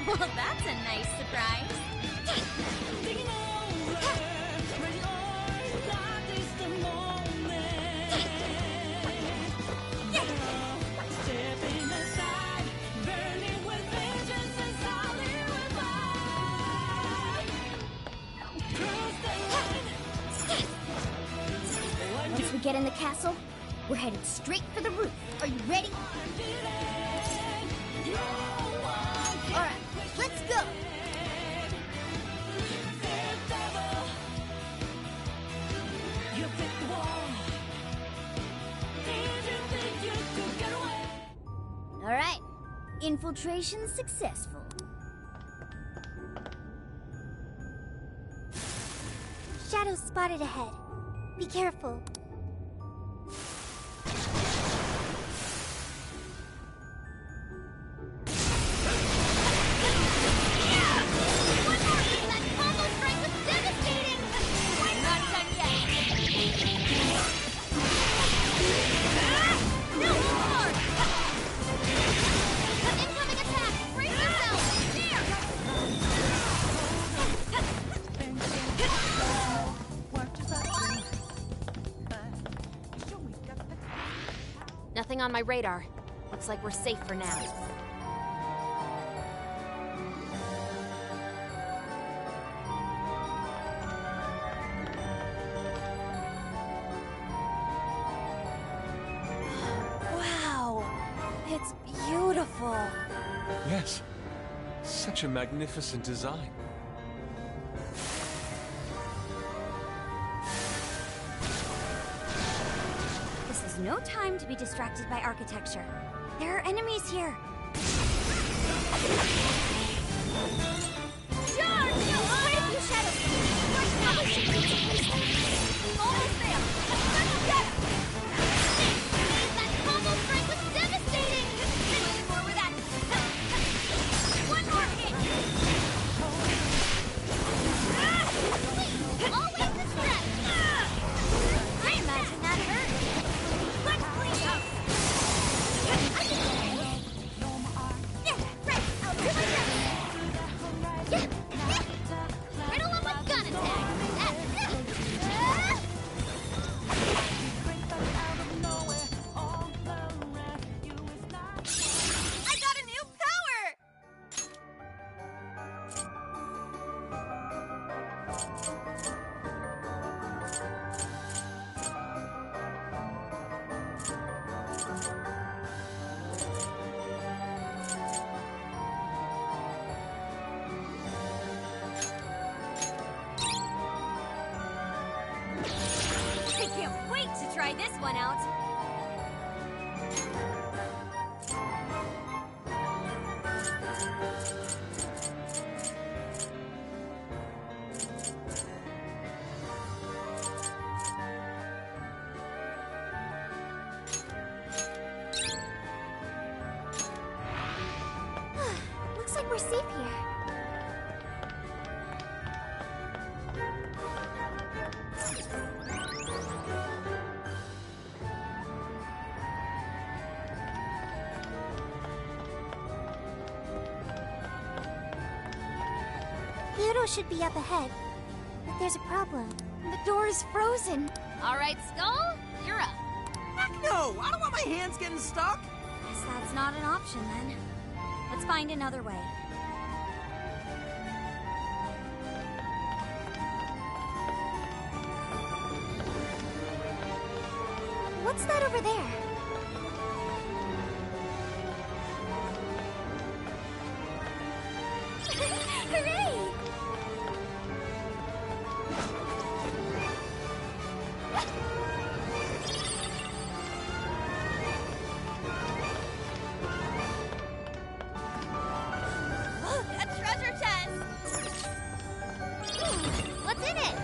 Well, that's a nice surprise. Once we get in the castle, we're headed straight for the roof. Are you ready? Alright, let's go! Alright, infiltration successful. Shadows spotted ahead. Be careful. Nothing on my radar. Looks like we're safe for now. Wow! It's beautiful. Yes. Such a magnificent design. This is no time to be distracted by architecture. There are enemies here. Charge! Quite a few shadows. First, probably should be almost there. Let's get him! That combo strike was devastating! Finish more with that. One more hit! Please, always the stretch! I imagine that hurt. Let's clean up! I can do this. Yeah, right, I'll do my best. Yeah, yeah. Riddle him with gun attack. I got a new power! I can't wait to try this one out. Looks like we're safe here. Pluto should be up ahead, but there's a problem. The door is frozen. All right, Skull, you're up. Heck no! I don't want my hands getting stuck! Guess that's not an option then. Let's find another way. What's that over there? Hooray! A treasure chest! What's in it?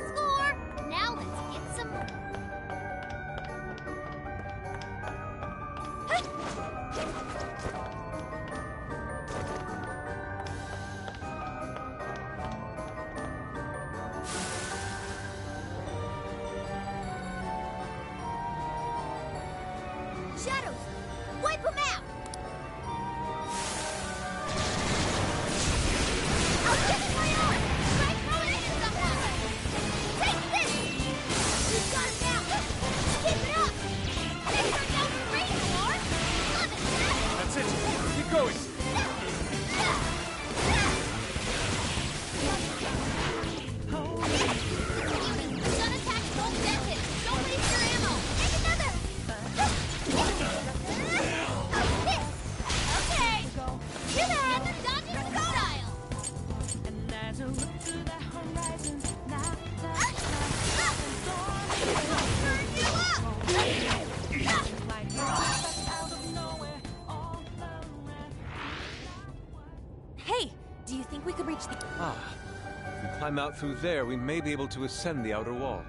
Score! Now let's get some... climb out through there, we may be able to ascend the outer wall.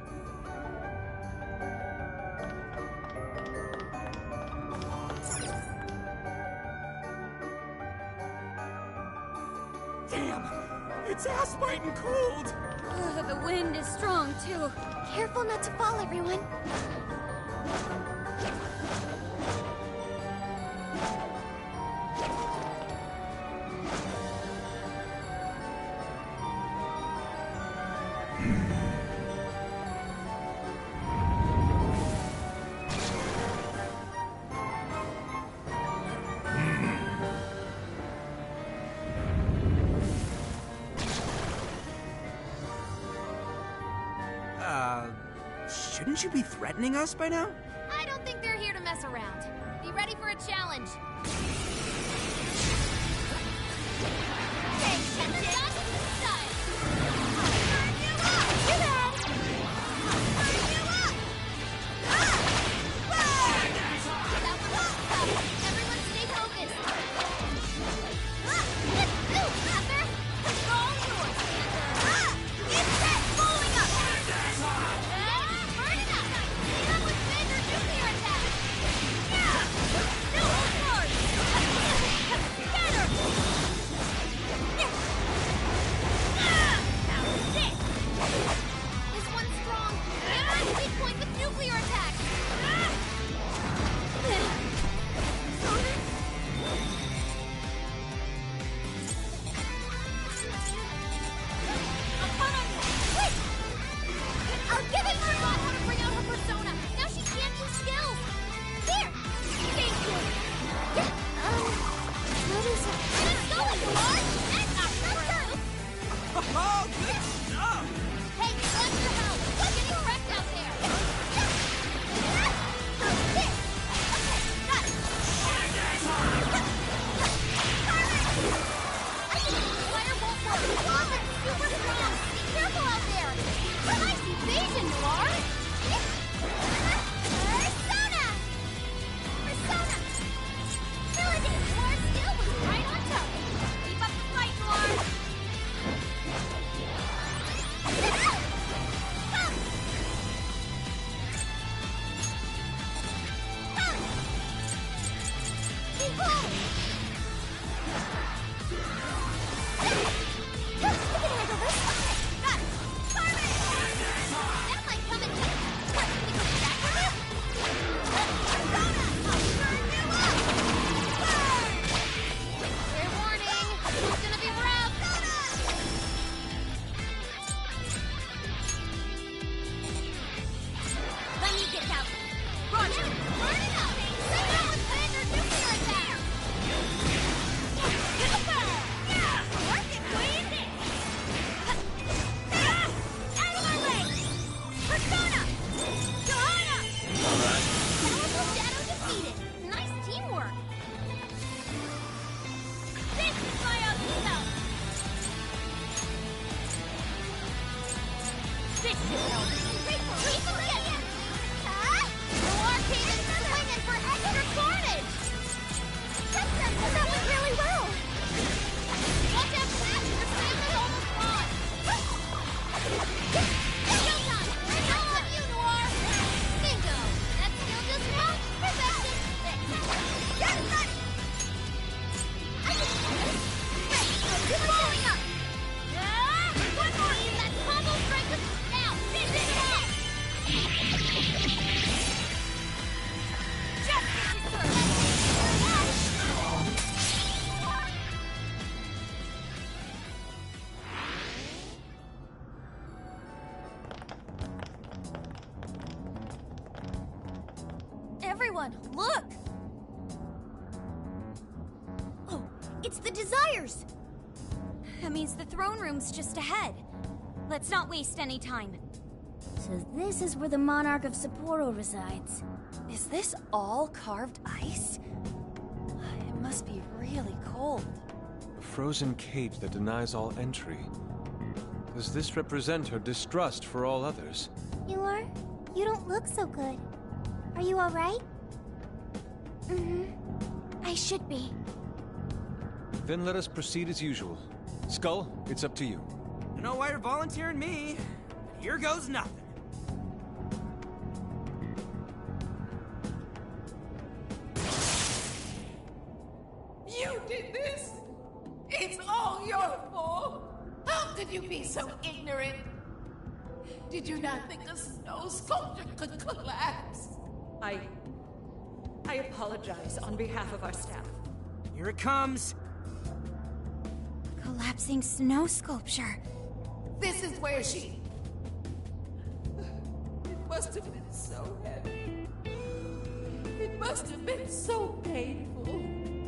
Damn! It's ass-biting cold! The wind is strong, too. Careful not to fall, everyone. Shouldn't you be threatening us by now? I don't think they're here to mess around. Be ready for a challenge. Hey, check this out. Style. Turn you up. Too bad. Turn you up. That one was tough. Everyone stay focused. Panther. It's all yours, Panther. It's set. Following up. Burn it up. Lead up with Vader nuclear attack. Yeah. No, hold hard. Better. Now this. This one's strong. And weak point with nuclear attack. I'll give it more thought how to bring out her persona. Now she can't use skills. There! Thank you. What is it? Let's go, Noir! That's not true! Oh, good stuff! Hey, watch your health. What's getting wrecked out there? There! Okay, got it. I think the fire won't work. It's super strong. Be careful out there. Nice evasion, Noir. Persona! Persona! Melody, Noir's skill was right on top. Keep up the fight, Noir. Behold! You can handle this. Got it. Carmen! That might come in handy. What, can we go back with it? Persona! I'll burn you up! Burn! Fair warning. It's gonna be rough. Let me get out. Roger. Burn it up! Bring out with Vander nuclear attack! Super! Yeah! Work it, queen! Out of my way! Persona! Johanna! Powerful Shadow defeated. Nice teamwork. This is my ugly self. This should help. Keep them getting. Noir came in swinging for extra carnage. That went really well. Watch out for that. Your family's almost gone. Showtime. It's all on you, Noir. Bingo. That skill just wrong. Perfection. Get ready. I can do this. Ready. Keep following up. One more. That combo strike is now. Finish it off. Justice is served. Everyone, look! Oh, it's the Desires! That means the throne room's just ahead. Let's not waste any time. So this is where the Monarch of Sapporo resides. Is this all carved ice? It must be really cold. A frozen cage that denies all entry. Does this represent her distrust for all others? Yor, you don't look so good. Are you alright? I should be. Then let us proceed as usual. Skull, it's up to you. know why you're volunteering me, but here goes nothing. You did this? It's all your fault. How could you be so ignorant? Did you not think a snow sculpture could collapse? I apologize on behalf of our staff. Here it comes. Collapsing snow sculpture. This is where she... It must have been so heavy. It must have been so painful.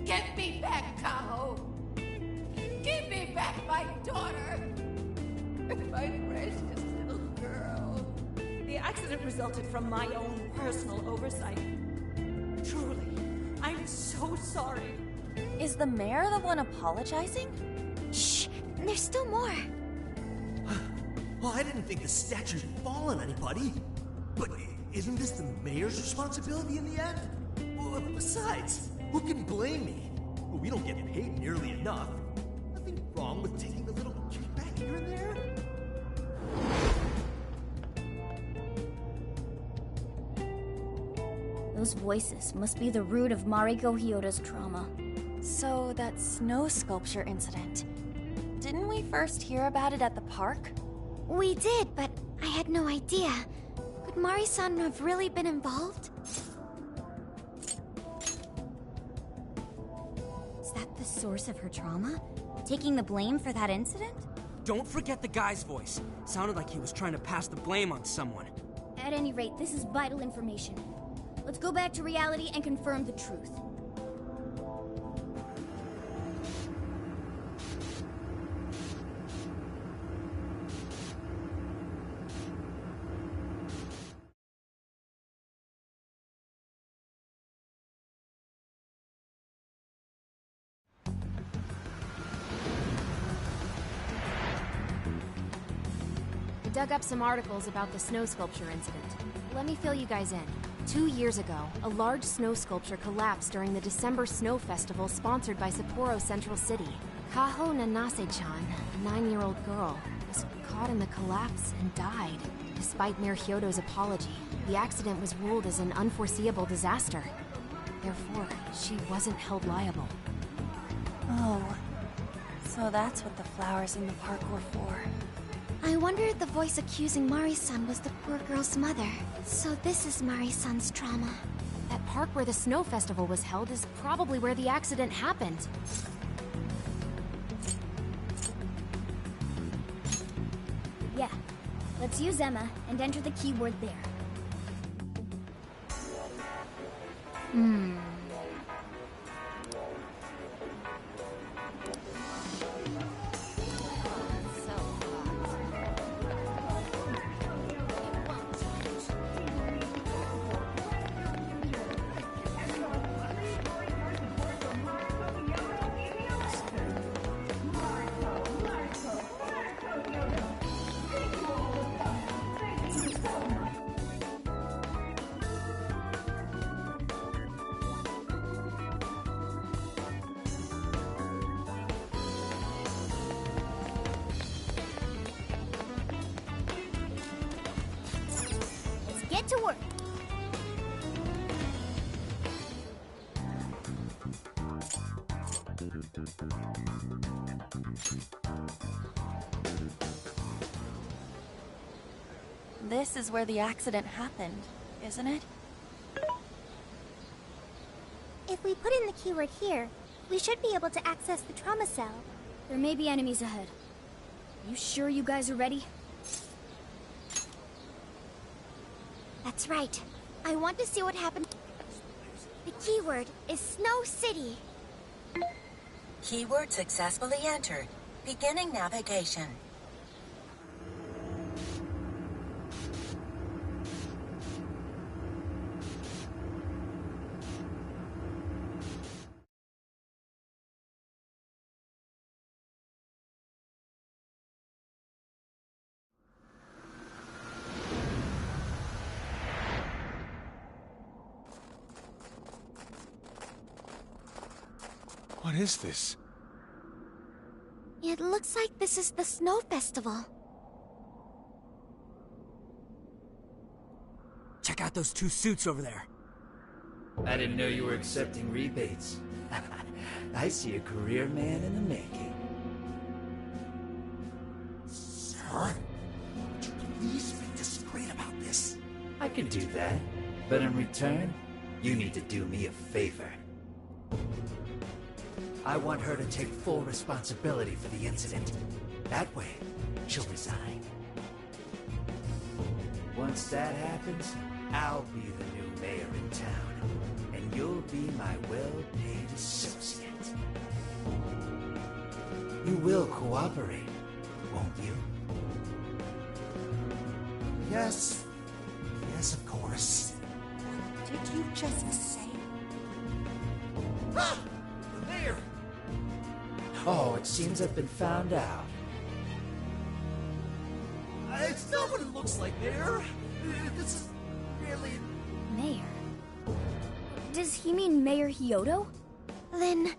Get me back, Kaho. Give me back my daughter. My precious little girl. The accident resulted from my own personal oversight. Truly, I'm so sorry. Is the mayor the one apologizing? Shh, there's still more. Well, I didn't think the statue'd fall on anybody. But isn't this the mayor's responsibility in the end? Well, besides, who can blame me? Well, we don't get paid nearly enough. Nothing wrong with taking a little kickback here and there. Those voices must be the root of Mariko Hyodo's trauma. So, that snow sculpture incident. Didn't we first hear about it at the park? We did, but I had no idea. Could Mari-san have really been involved? Is that the source of her trauma? Taking the blame for that incident? Don't forget the guy's voice. Sounded like he was trying to pass the blame on someone. At any rate, this is vital information. Let's go back to reality and confirm the truth. I dug up some articles about the snow sculpture incident. Let me fill you guys in. 2 years ago, a large snow sculpture collapsed during the December Snow Festival sponsored by Sapporo Central City. Kaho Nanase-chan, a 9-year-old girl, was caught in the collapse and died. Despite Mayor Hyodo's apology, the accident was ruled as an unforeseeable disaster. Therefore, she wasn't held liable. Oh, so that's what the flowers in the park were for. I wonder if the voice accusing Mari-san was the poor girl's mother. So this is Mari-san's trauma. That park where the snow festival was held is probably where the accident happened. Yeah. Let's use Emma and enter the keyword there. Get to work. This is where the accident happened, isn't it? If we put in the keyword here, we should be able to access the trauma cell. There may be enemies ahead. You sure you guys are ready? That's right. I want to see what happened. The keyword is Snow City. Keyword successfully entered. Beginning navigation. What is this? It looks like this is the Snow Festival. Check out those two suits over there. I didn't know you were accepting rebates. I see a career man in the making. Sir? Would you please be discreet about this? I can do that, but in return, you need to do me a favor. I want her to take full responsibility for the incident. That way, she'll resign. Once that happens, I'll be the new mayor in town, and you'll be my well-paid associate. You will cooperate, won't you? Yes. Yes, of course. Did you just say? Ah! The mayor! Oh, it seems I've been found out. It's not what it looks like, Mayor. This is really... Mayor? Does he mean Mayor Hyodo? Then,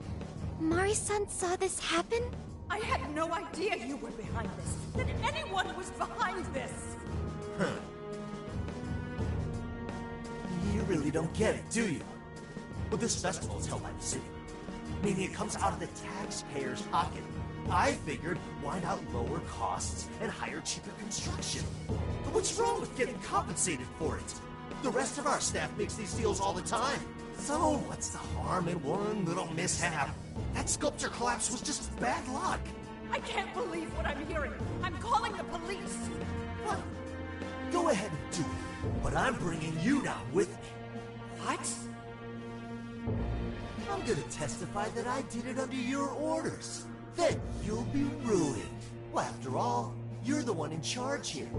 Mari-san saw this happen? I had no idea you were behind this. That anyone was behind this. Huh. You really don't get it, do you? Well, this festival is held by the city, meaning it comes out of the taxpayer's pocket. I figured, why not lower costs and hire cheaper construction? But what's wrong with getting compensated for it? The rest of our staff makes these deals all the time. So what's the harm in one little mishap? That sculpture collapse was just bad luck. I can't believe what I'm hearing. I'm calling the police. What? Go ahead and do it, but I'm bringing you down with me. What? I'm gonna testify that I did it under your orders. Then you'll be ruined. Well, after all, you're the one in charge here.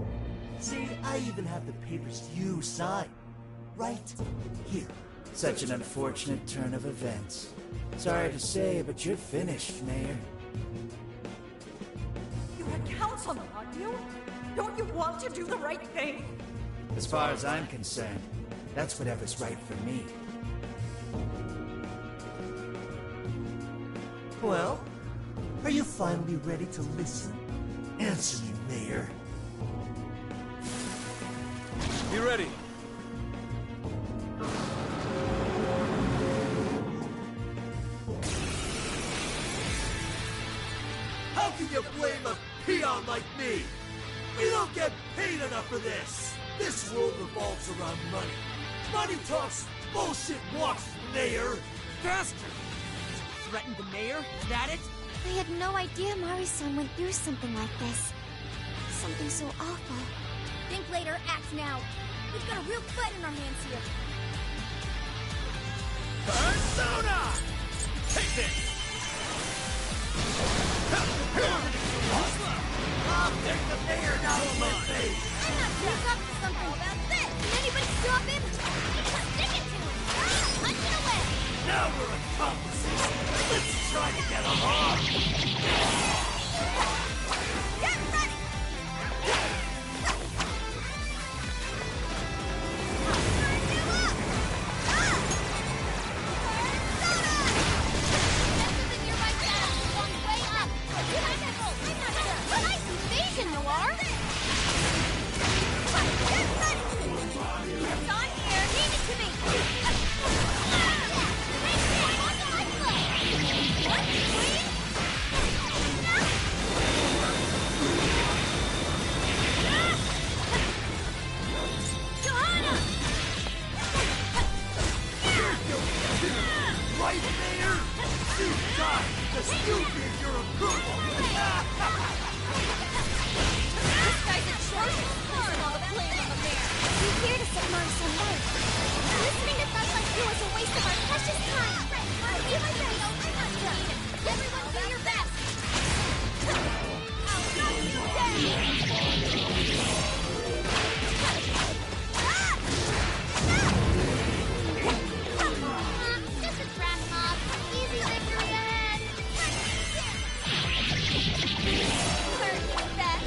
See, I even have the papers you signed. Right here. Such an unfortunate turn of events. Sorry to say, but you're finished, Mayor. You're a councilman, aren't you? Don't you want to do the right thing? As far as I'm concerned, that's whatever's right for me. Well, are you finally ready to listen? Answer me, Mayor. Be ready. How can you blame a peon like me? We don't get paid enough for this. This world revolves around money. Money talks, bullshit walks, Mayor. Faster! Threatened the mayor? Is that it? I had no idea Mari-san went through something like this. Something so awful. Think later, act now. We've got a real fight in our hands here. Persona! Take this! I'll take the mayor down with me! I'm not sure up to something about this. Can anybody stop him? Stick it to him! Punch it away! Now we're accomplices! Let's try to get along! Get ready! Noir? It's on here. Leave it to me. What? Please? Johanna! Right, Mayor? You got the stupid your approval! This guy's atrocious. Putting all the blame on the mayor. We're here to set Mari-san right. Listening to thugs like you is a waste of our precious time. Even though I'm not done. Everyone do your best. I'll knock you down. Just a trap mob. Easy victory ahead. Hurt you best.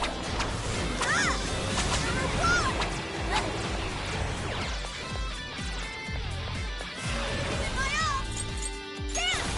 Give it my all. Dance,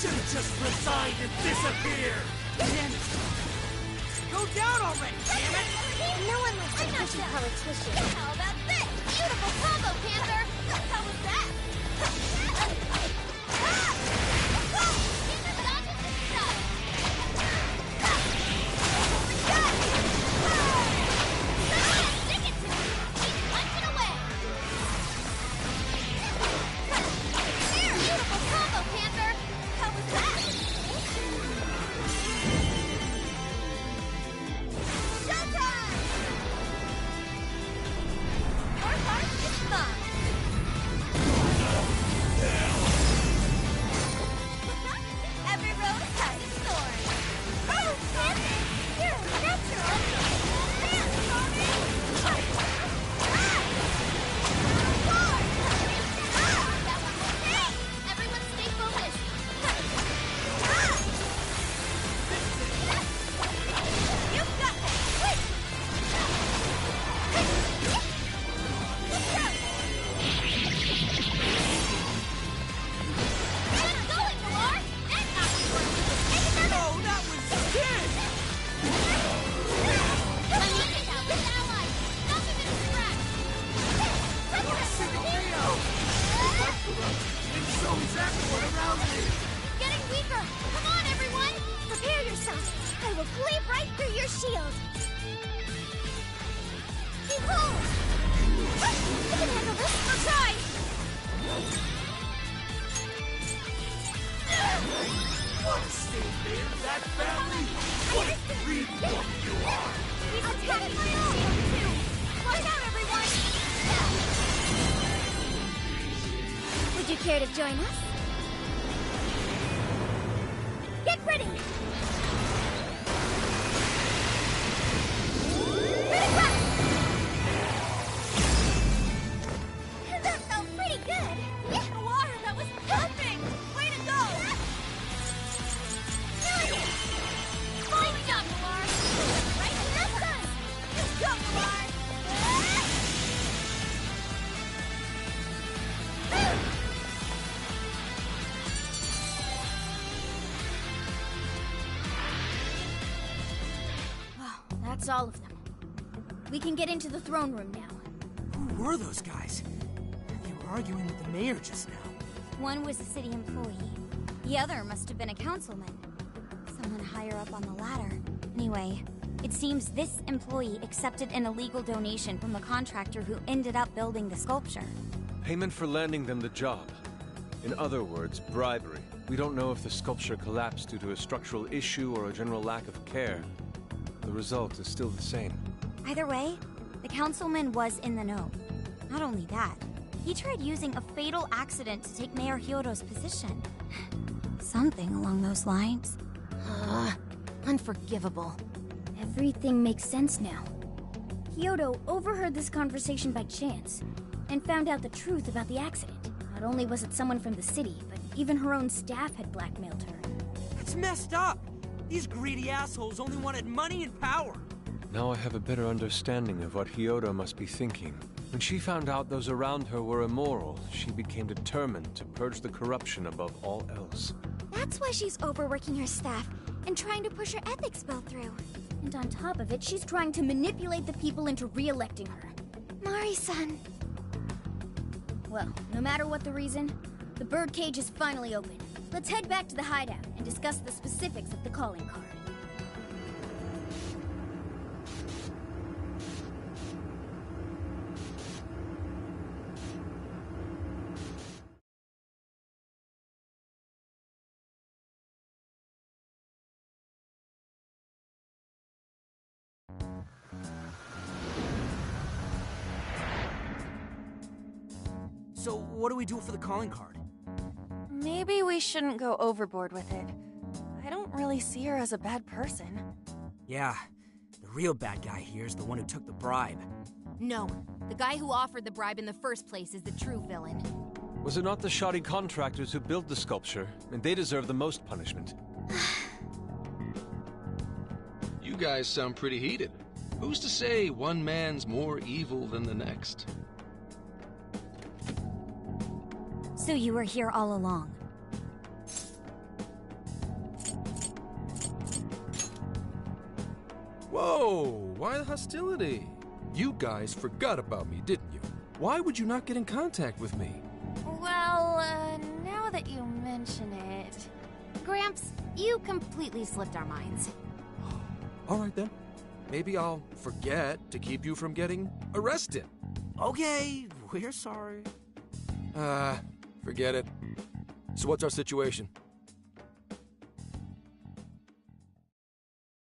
Should have just resigned and disappeared! Damn it! Go down already, damn it! No one likes a pushy politician. How about this? Beautiful combo, Panther! How was that? Stick it to him! Keep punching away! There! Beautiful combo, Panther! How was that? Showtime! Your heart is mine! Every road has its thorn. Oh, Panther! You're a natural! Dance, Tommy! Everyone stay focused! You've got this! Wait! Get going, Noir! And not Oh, that was sick! I'm looking out with allies! Not even a scratch! And so is everyone around me! Getting weaker! Come on, everyone! Prepare yourselves! I will cleave right through your shield! Behold! You can handle this! I'll try! What a state there, that family! What a great woman you are! He's attacking my own shield, too! Watch out, everyone! Would you care to join us? Get ready! Critical! That felt pretty good! Yeah, Noir, that was perfect! Way to go! Doing it! Great job, Noir! Right in the sun! Good job, Noir! That's all of them. We can get into the throne room now. Who were those guys? They were arguing with the mayor just now. One was a city employee. The other must have been a councilman. Someone higher up on the ladder. Anyway, it seems this employee accepted an illegal donation from the contractor who ended up building the sculpture. Payment for landing them the job. In other words, bribery. We don't know if the sculpture collapsed due to a structural issue or a general lack of care. The result is still the same. Either way, the councilman was in the know. Not only that, he tried using a fatal accident to take Mayor Hyodo's position. Something along those lines. Unforgivable. Everything makes sense now. Hyodo overheard this conversation by chance, and found out the truth about the accident. Not only was it someone from the city, but even her own staff had blackmailed her. That's messed up! These greedy assholes only wanted money and power! Now I have a better understanding of what Hyodo must be thinking. When she found out those around her were immoral, she became determined to purge the corruption above all else. That's why she's overworking her staff and trying to push her ethics bill through. And on top of it, she's trying to manipulate the people into re-electing her. Mari-san. Well, no matter what the reason, the birdcage is finally open. Let's head back to the hideout and discuss the specifics of the calling card. So, what do we do for the calling card? Maybe we shouldn't go overboard with it. I don't really see her as a bad person. Yeah, the real bad guy here is the one who took the bribe. No, the guy who offered the bribe in the first place is the true villain. Was it not the shoddy contractors who built the sculpture? And they deserve the most punishment. You guys sound pretty heated. Who's to say one man's more evil than the next? So you were here all along? Whoa, why the hostility? You guys forgot about me, didn't you? Why would you not get in contact with me? Well, now that you mention it... Gramps, you completely slipped our minds. All right then. Maybe I'll forget to keep you from getting arrested. Okay, we're sorry. Forget it. So what's our situation?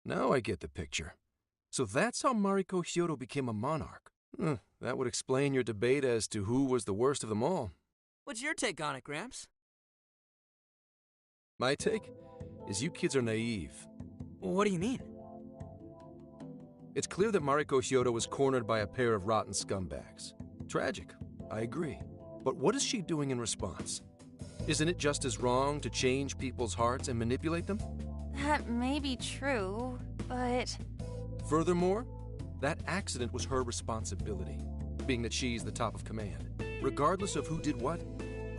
Now I get the picture. So that's how Mariko Hyodo became a monarch. That would explain your debate as to who was the worst of them all. What's your take on it, Gramps? My take is you kids are naive. What do you mean? It's clear that Mariko Hyodo was cornered by a pair of rotten scumbags. Tragic, I agree. But what is she doing in response? Isn't it just as wrong to change people's hearts and manipulate them? That may be true, but... Furthermore, that accident was her responsibility, being that she's the top of command. Regardless of who did what,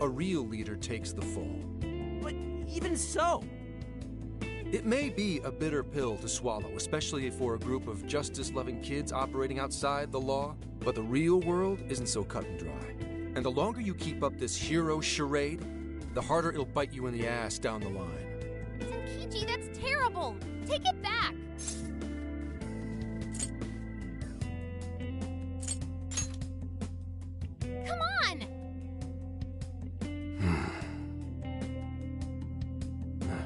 a real leader takes the fall. But even so... It may be a bitter pill to swallow, especially for a group of justice-loving kids operating outside the law, but the real world isn't so cut and dry. And the longer you keep up this hero charade, the harder it'll bite you in the ass down the line. Senkichi, that's terrible! Take it back! Come on!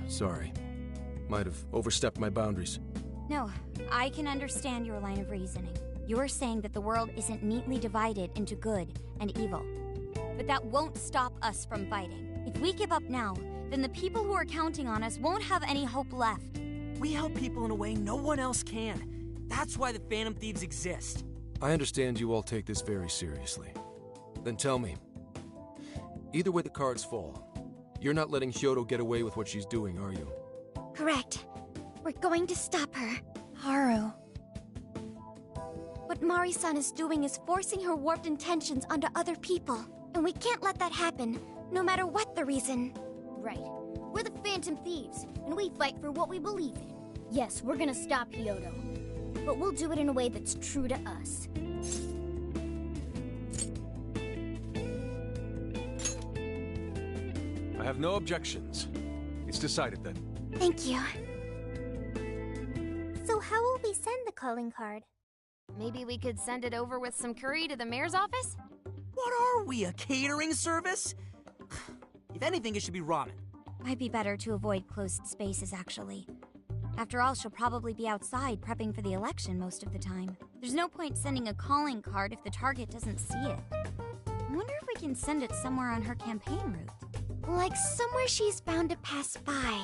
Sorry. Might have overstepped my boundaries. No, I can understand your line of reasoning. You're saying that the world isn't neatly divided into good and evil. But that won't stop us from fighting. If we give up now, then the people who are counting on us won't have any hope left. We help people in a way no one else can. That's why the Phantom Thieves exist. I understand you all take this very seriously. Then tell me, either way the cards fall, you're not letting Hyodo get away with what she's doing, are you? Correct. We're going to stop her. Haru. What Mari-san is doing is forcing her warped intentions onto other people. And we can't let that happen, no matter what the reason. Right. We're the Phantom Thieves, and we fight for what we believe in. Yes, we're gonna stop Hyodo. But we'll do it in a way that's true to us. I have no objections. It's decided then. Thank you. So how will we send the calling card? Maybe we could send it over with some curry to the mayor's office? What are we, a catering service? If anything, it should be ramen. Might be better to avoid closed spaces, actually. After all, she'll probably be outside prepping for the election most of the time. There's no point sending a calling card if the target doesn't see it. I wonder if we can send it somewhere on her campaign route. Like somewhere she's bound to pass by.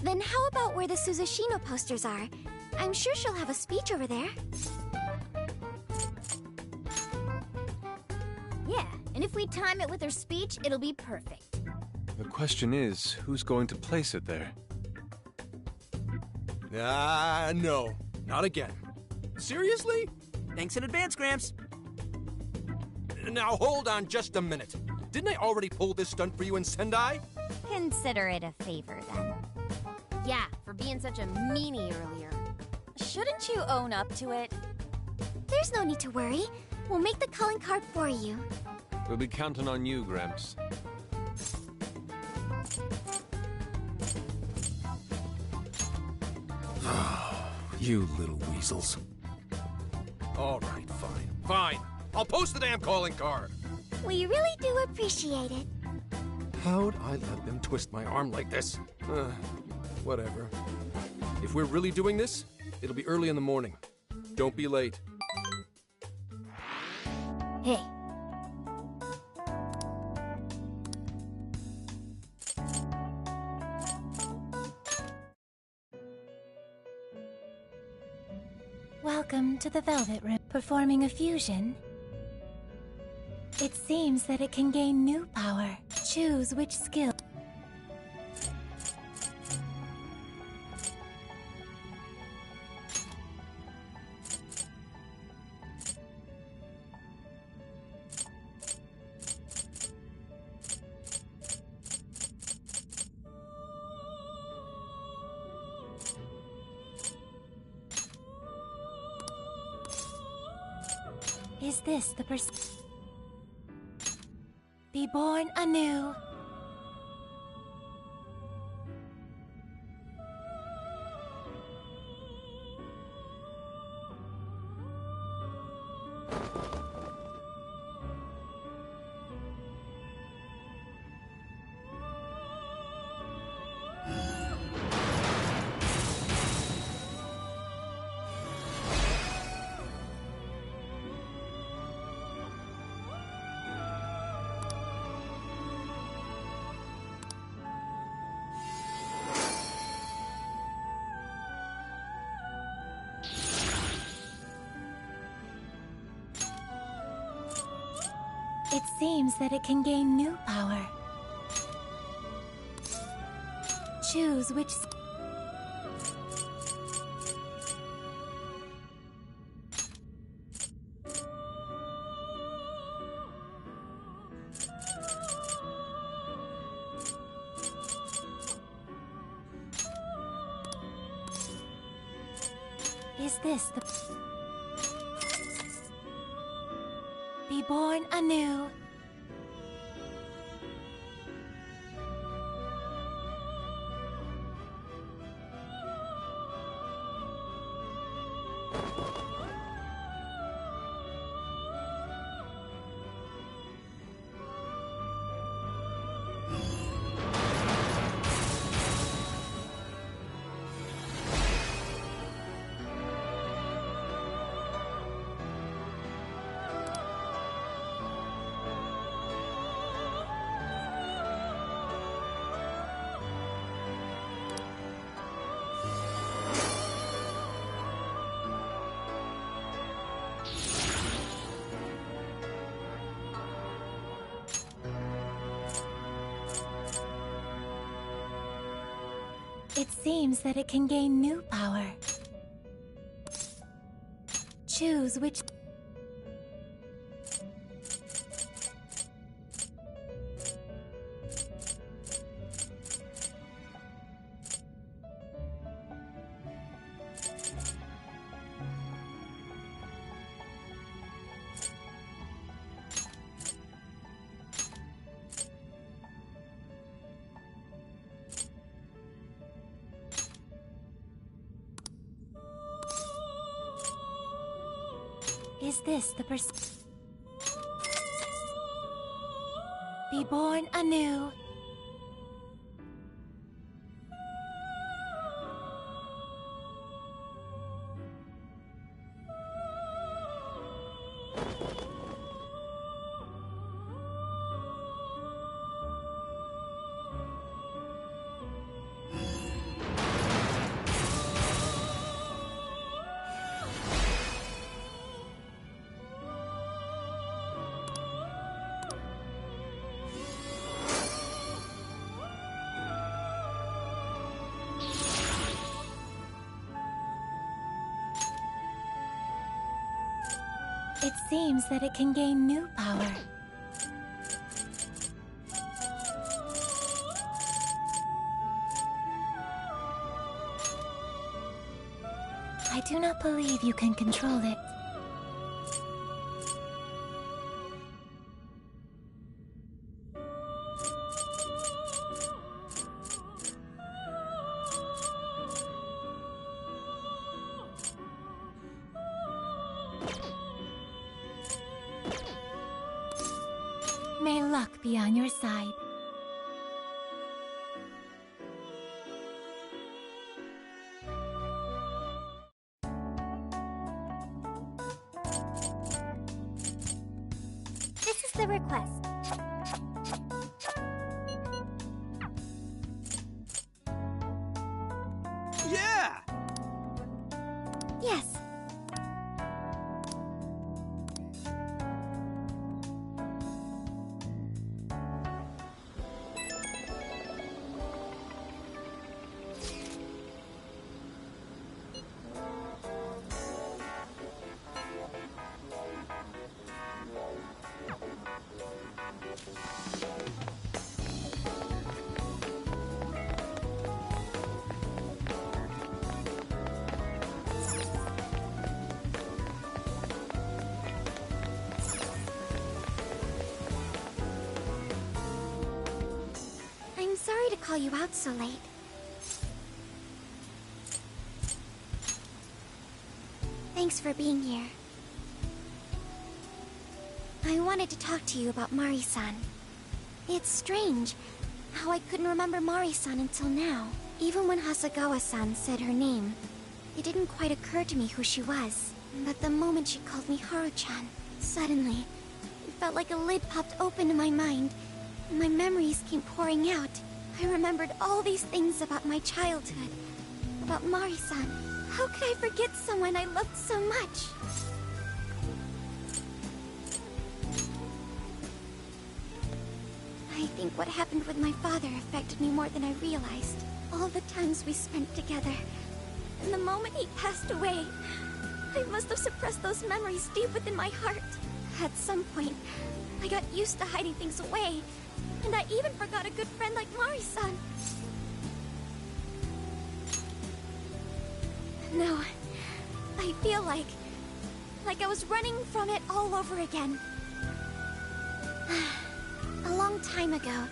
Then how about where the Suzushino posters are? I'm sure she'll have a speech over there. Yeah, and if we time it with her speech, it'll be perfect. The question is, who's going to place it there? No. Not again. Seriously? Thanks in advance, Gramps. Now hold on just a minute. Didn't I already pull this stunt for you in Sendai? Consider it a favor, then. Yeah, for being such a meanie earlier. Shouldn't you own up to it? There's no need to worry. We'll make the calling card for you. We'll be counting on you, Gramps. You little weasels. All right, fine. I'll post the damn calling card. We really do appreciate it. How'd I let them twist my arm like this? Whatever. If we're really doing this, it'll be early in the morning. Don't be late. Hey. Welcome to the Velvet Room. Performing a fusion. It seems that it can gain new power. Choose which skill. Is this the Be born anew. It seems that it can gain new power. Choose which... Is this the... Be born anew. It seems that it can gain new power. Choose which... Is this the Be born anew. It seems that it can gain new power. I do not believe you can control it. May luck be on your side. This is the request. Yeah! Yes. call you out so late. Thanks for being here. I wanted to talk to you about Mari-san. It's strange how I couldn't remember Mari-san until now. Even when Hasagawa-san said her name, it didn't quite occur to me who she was. But the moment she called me Haru-chan, suddenly, it felt like a lid popped open in my mind, and my memories came pouring out. I remembered all these things about my childhood, about Mari-san. How could I forget someone I loved so much? I think what happened with my father affected me more than I realized. All the times we spent together, and the moment he passed away, I must have suppressed those memories deep within my heart. At some point, I got used to hiding things away, and I even forgot a good friend like Mari-san. No, I feel like I was running from it all over again. A long time ago,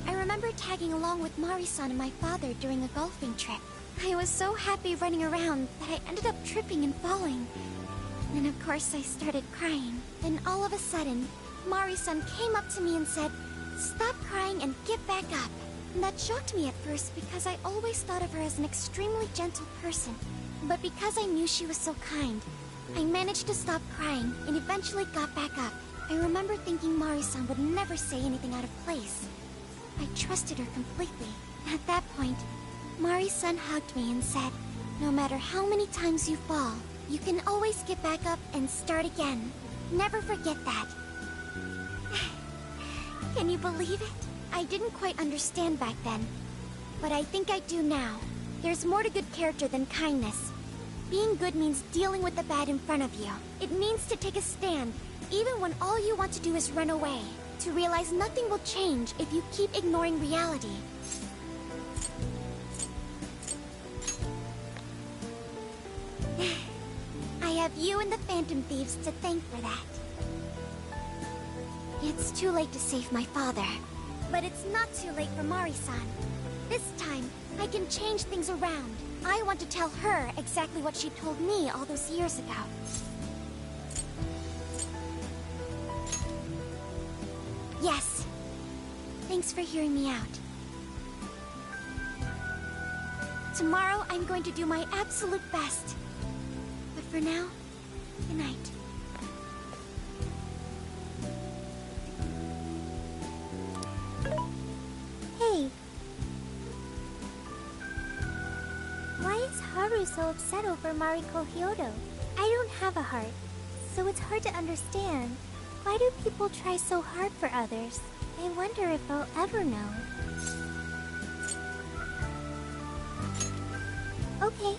I remember tagging along with Mari-san and my father during a golfing trip. I was so happy running around that I ended up tripping and falling. And of course I started crying. Then all of a sudden, Mari-san came up to me and said, "Stop crying and get back up." And that shocked me at first because I always thought of her as an extremely gentle person. But because I knew she was so kind, I managed to stop crying and eventually got back up. I remember thinking Mari-san would never say anything out of place. I trusted her completely. At that point, Mari-san hugged me and said, "No matter how many times you fall, you can always get back up and start again. Never forget that." Can you believe it? I didn't quite understand back then, but I think I do now. There's more to good character than kindness. Being good means dealing with the bad in front of you. It means to take a stand, even when all you want to do is run away. To realize nothing will change if you keep ignoring reality. I have you and the Phantom Thieves to thank for that. It's too late to save my father, but it's not too late for Mari-san. This time, I can change things around. I want to tell her exactly what she told me all those years ago. Yes. Thanks for hearing me out. Tomorrow, I'm going to do my absolute best. But for now, good night. Hey. Why is Haru so upset over Mariko Hyodo? I don't have a heart, so it's hard to understand. Why do people try so hard for others? I wonder if I'll ever know. Okay.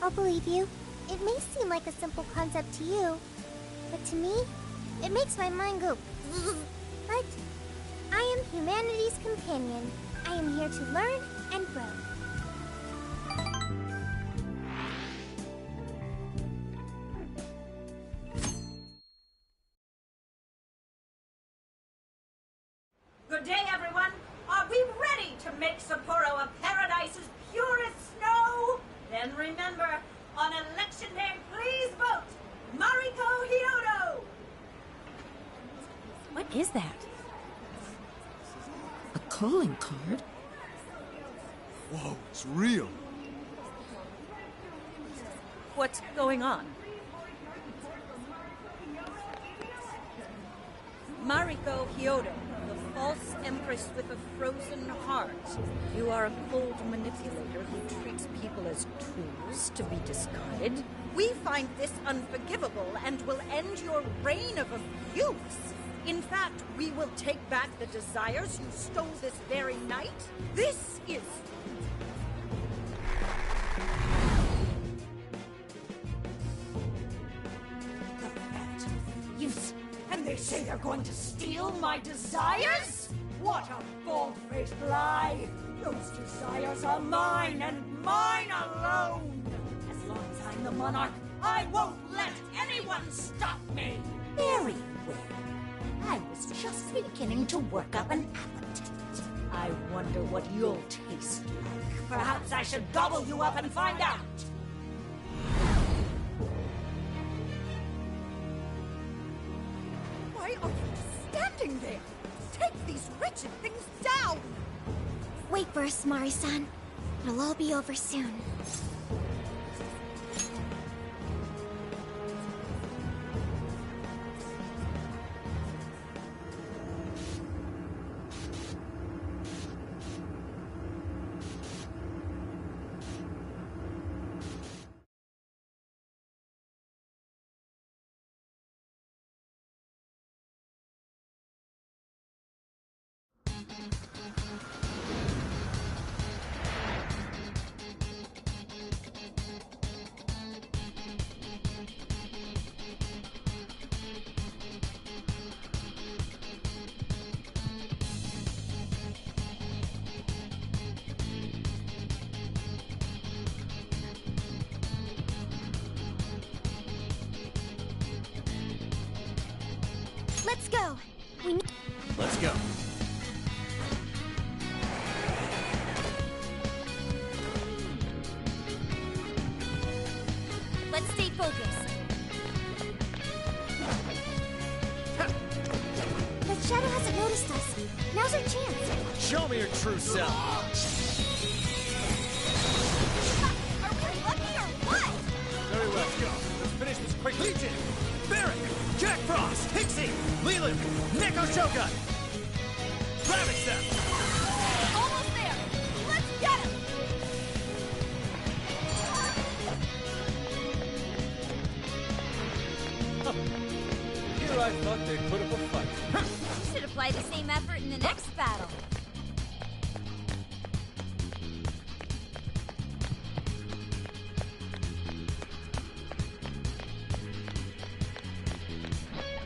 I'll believe you. It may seem like a simple concept to you, but to me, it makes my mind go. But I am humanity's companion. I am here to learn and grow. Good day, everyone. Are we ready to make Sapporo a paradise as pure as snow? Then remember, on election day, please vote Mariko Hyodo! What is that? A calling card? Whoa, it's real. What's going on? Mariko Hyodo, the false empress with a frozen heart. You are a cold manipulator who treats people as tools to be discarded. We find this unforgivable and will end your reign of abuse. In fact, we will take back the desires you stole this very night. This is... the Phantom Thieves. And they say they're going to steal my desires? What a bald-faced lie! Those desires are mine and mine alone! As long as I'm the monarch, I won't let anyone stop me! Very well. I was just beginning to work up an appetite. I wonder what you'll taste like. Perhaps I should gobble you up and find out. Why are you standing there? Take these wretched things down! Wait for us, Mari-san. It'll all be over soon. Let's go. Let's go. Let's stay focused. The shadow hasn't noticed us. Now's our chance. Show me your true self. Are we lucky or what? Very well. Let's go. Let's finish this quick. Legion, Barrick, Jack Frost, Pixie, Leland, Neko Shogun. Ravage them. Almost there. Let's get him. Here I thought they'd put up a fight. You should apply the same effort in the next battle.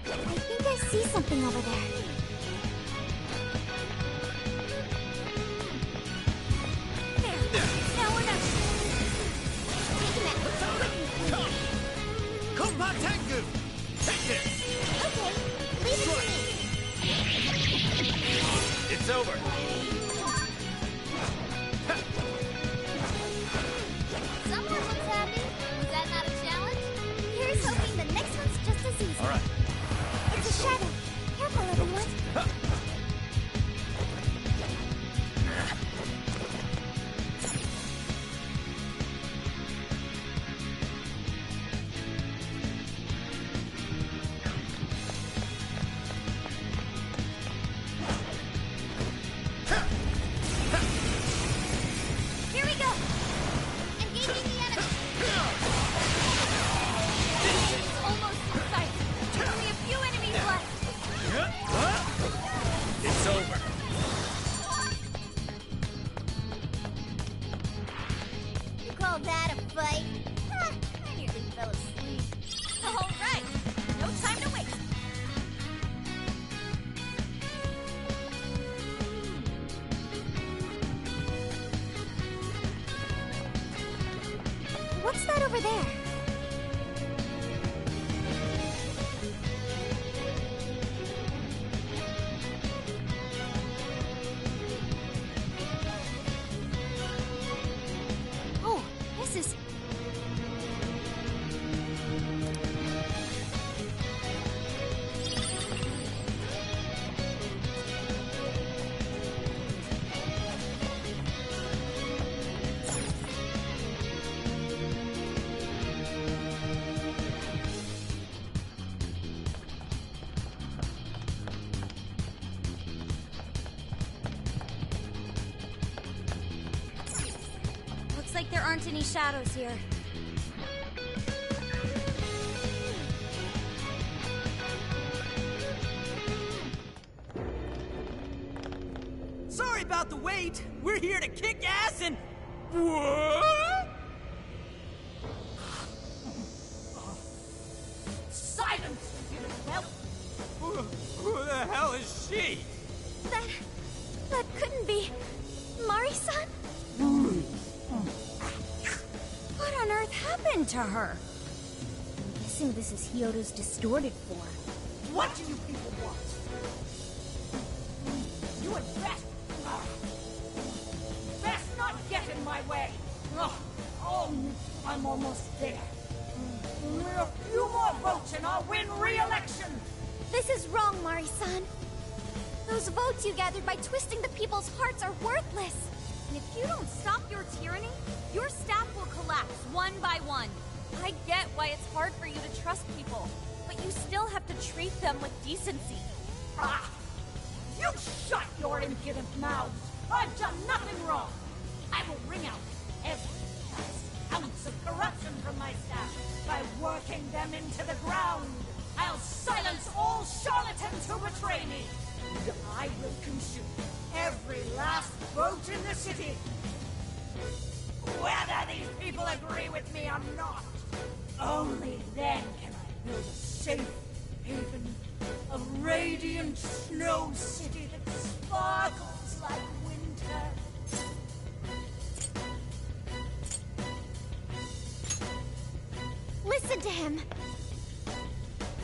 I think I see something over there. There. Now we're not. Taking that. Kompa Tengu. Take this. Okay, leave it to me. It's over. Someone looks happy. Was that not a challenge? Here's hoping the next one's just as easy. All right. It's a shadow. Careful, everyone. Here we go. Engaging the enemy. It's almost in sight. Only a few enemies left. It's over. You call that a fight? I nearly fell asleep. All right. No time to waste. What's that over there? Oh, this is... Looks like there aren't any shadows here. Sorry about the wait. We're here to kick ass and... What? Silence! Well, Who the hell is she? That couldn't be... Mari-san? What on earth happened to her? I'm guessing this is Hyodo's distorted form. what do you people want? You and Beth! way. Oh, I'm almost there. A few more votes and I'll win re-election. This is wrong, Mari-san. Those votes you gathered by twisting the people's hearts are worthless. And if you don't stop your tyranny, your staff will collapse one by one. I get why it's hard for you to trust people, but you still have to treat them with decency. Ah! You shut your impudent mouths! I've done nothing wrong! I will wring out every last ounce of corruption from my staff by working them into the ground! I'll silence all charlatans who betray me! And I will consume every last vote in the city! Whether these people agree with me or not, only then can I build a safe haven, a radiant snow city that sparkles like winter. Listen to him.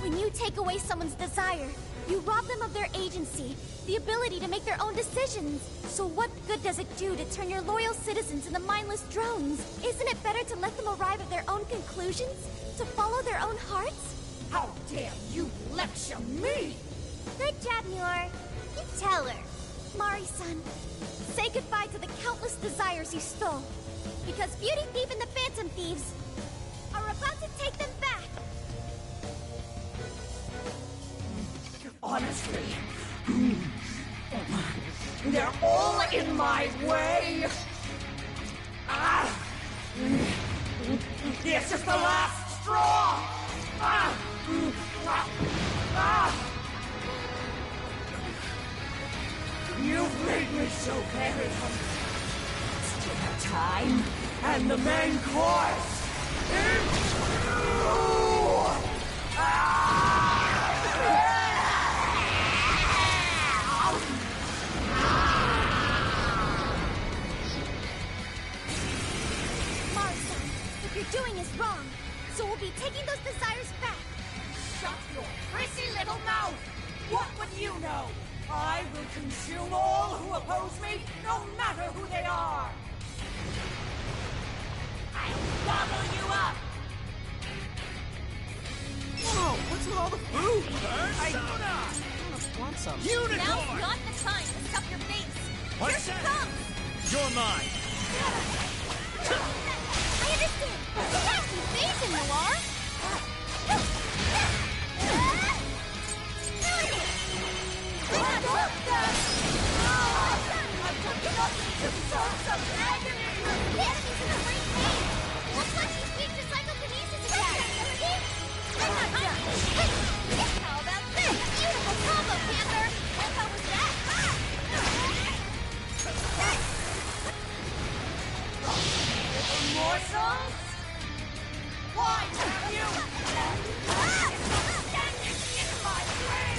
When you take away someone's desire, you rob them of their agency, the ability to make their own decisions. So what good does it do to turn your loyal citizens into mindless drones? Isn't it better to let them arrive at their own conclusions? To follow their own hearts? How dare you lecture me! Good job, Muir. You tell her. Mari-san, say goodbye to the countless desires you stole. Because Beauty Thief and the Phantom Thieves are about to take them back. Honestly, they're all in my way. Ah! This is the last straw. Ah! Ah! You've made me so very hungry. It's dinner time, and the main course is you! Mari-san, what you're doing is wrong. So we'll be taking those desires back. Shut your prissy little mouth! What would you know? I will consume all who oppose me, no matter who they are! I'll gobble you up! Whoa, what's with all the food? Persona! I want some. Unicorn! Now's not the time to stuff your face. What's Here she that? comes! You're mine! I understand. That's evasion, Noir. How about this? Beautiful combo, Panther! How was that? Morsels? Why don't you stand in my way?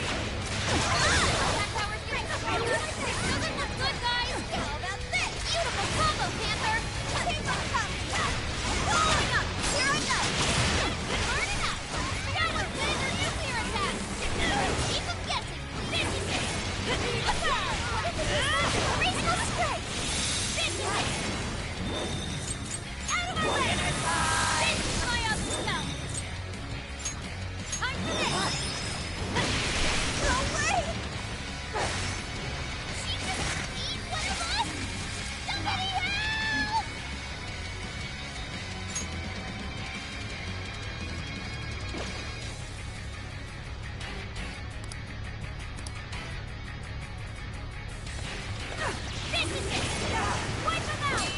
Doesn't look good, guys! How about this? Beautiful combo, Panther! Going up! Here I go! Burning up! Shower laser nuclear attack! Keep them guessing! This is it! Look out! What is this? Regional strike! This is it! Out of my way! This is my other self! Time for this! No way! She just eat one of us! Somebody help! This is it! Wipe them out!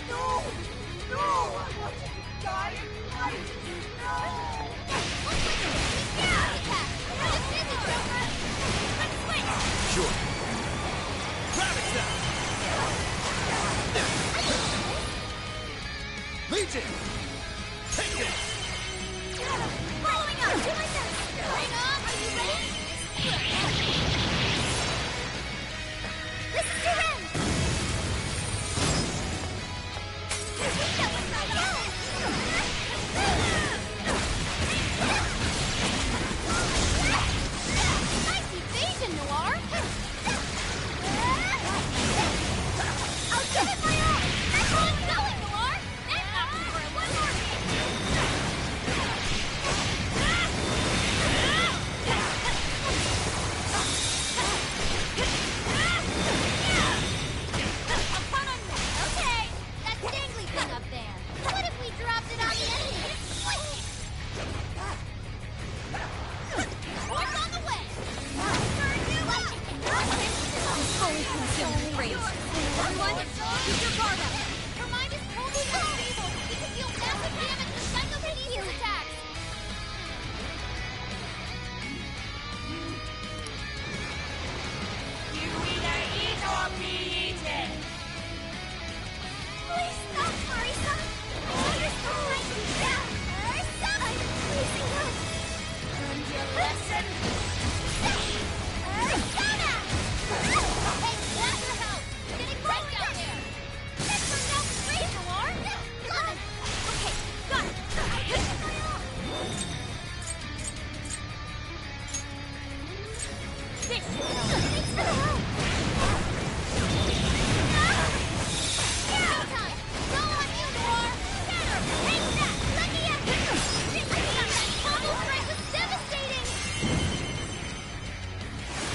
No! No! I want to die in light! No! Sure. Rabbit Step! Legion! Take this! Following up! Do my best! Bring on! Are you ready? This is your end! Nice evasion, Noir! I'll give it Everyone, keep your guard up. Her mind is totally unstable. We can deal massive damage to Sendo Beneath's attacks. You either eat or be eaten! Please stop, Marisa! Understand! Yeah! Marisa! I'm freezing up! Learned your lesson? Persona! Hey, that's your help! Getting right down there! That's from now freeze alarm! Love it! Okay, got it! This should help! Thanks for the help!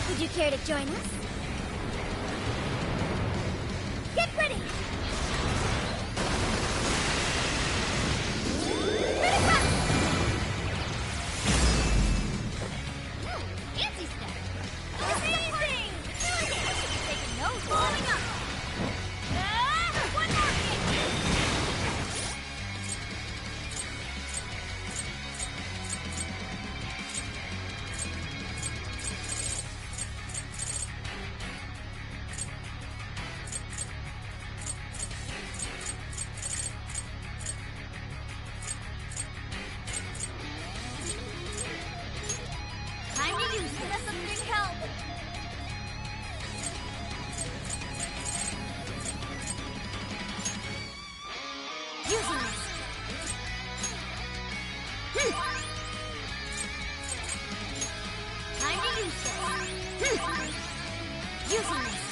Would you care to join us? Get ready! Fancy stuff! Amazing! Doing it! I should be taking notes. Blowing up! One more hit! Time to use it. That's some big help. Using this. Time to use this. Using this.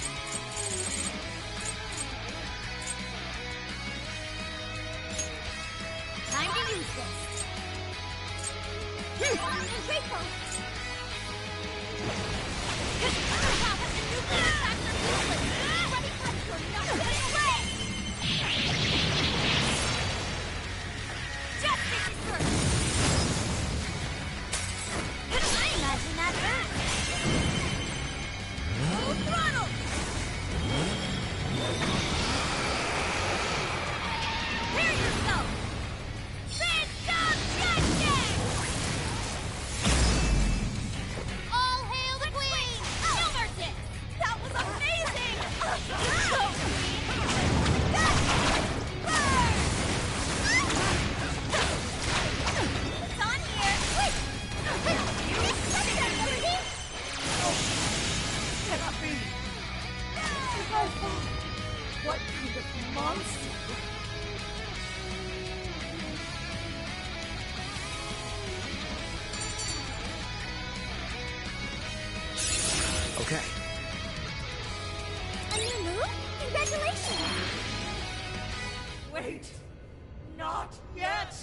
Time to use this. Grateful. All hail the queen! No mercy! That was amazing! So it's on here! Cannot be! What kind of monster? Okay. A new move? Congratulations! Wait! Not yet!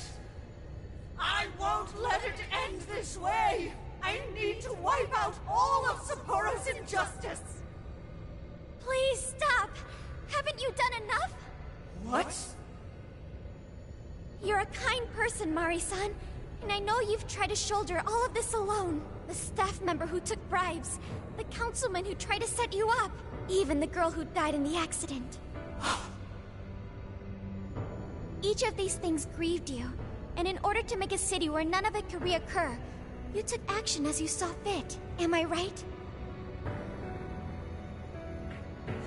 I won't let it end this way! I need to wipe out all of Sapporo's injustice! Please stop! Haven't you done enough? What? You're a kind person, Mari-san, and I know you've tried to shoulder all of this alone. The staff member who took bribes, the councilman who tried to set you up, even the girl who died in the accident. Each of these things grieved you, and in order to make a city where none of it could reoccur, you took action as you saw fit. Am I right?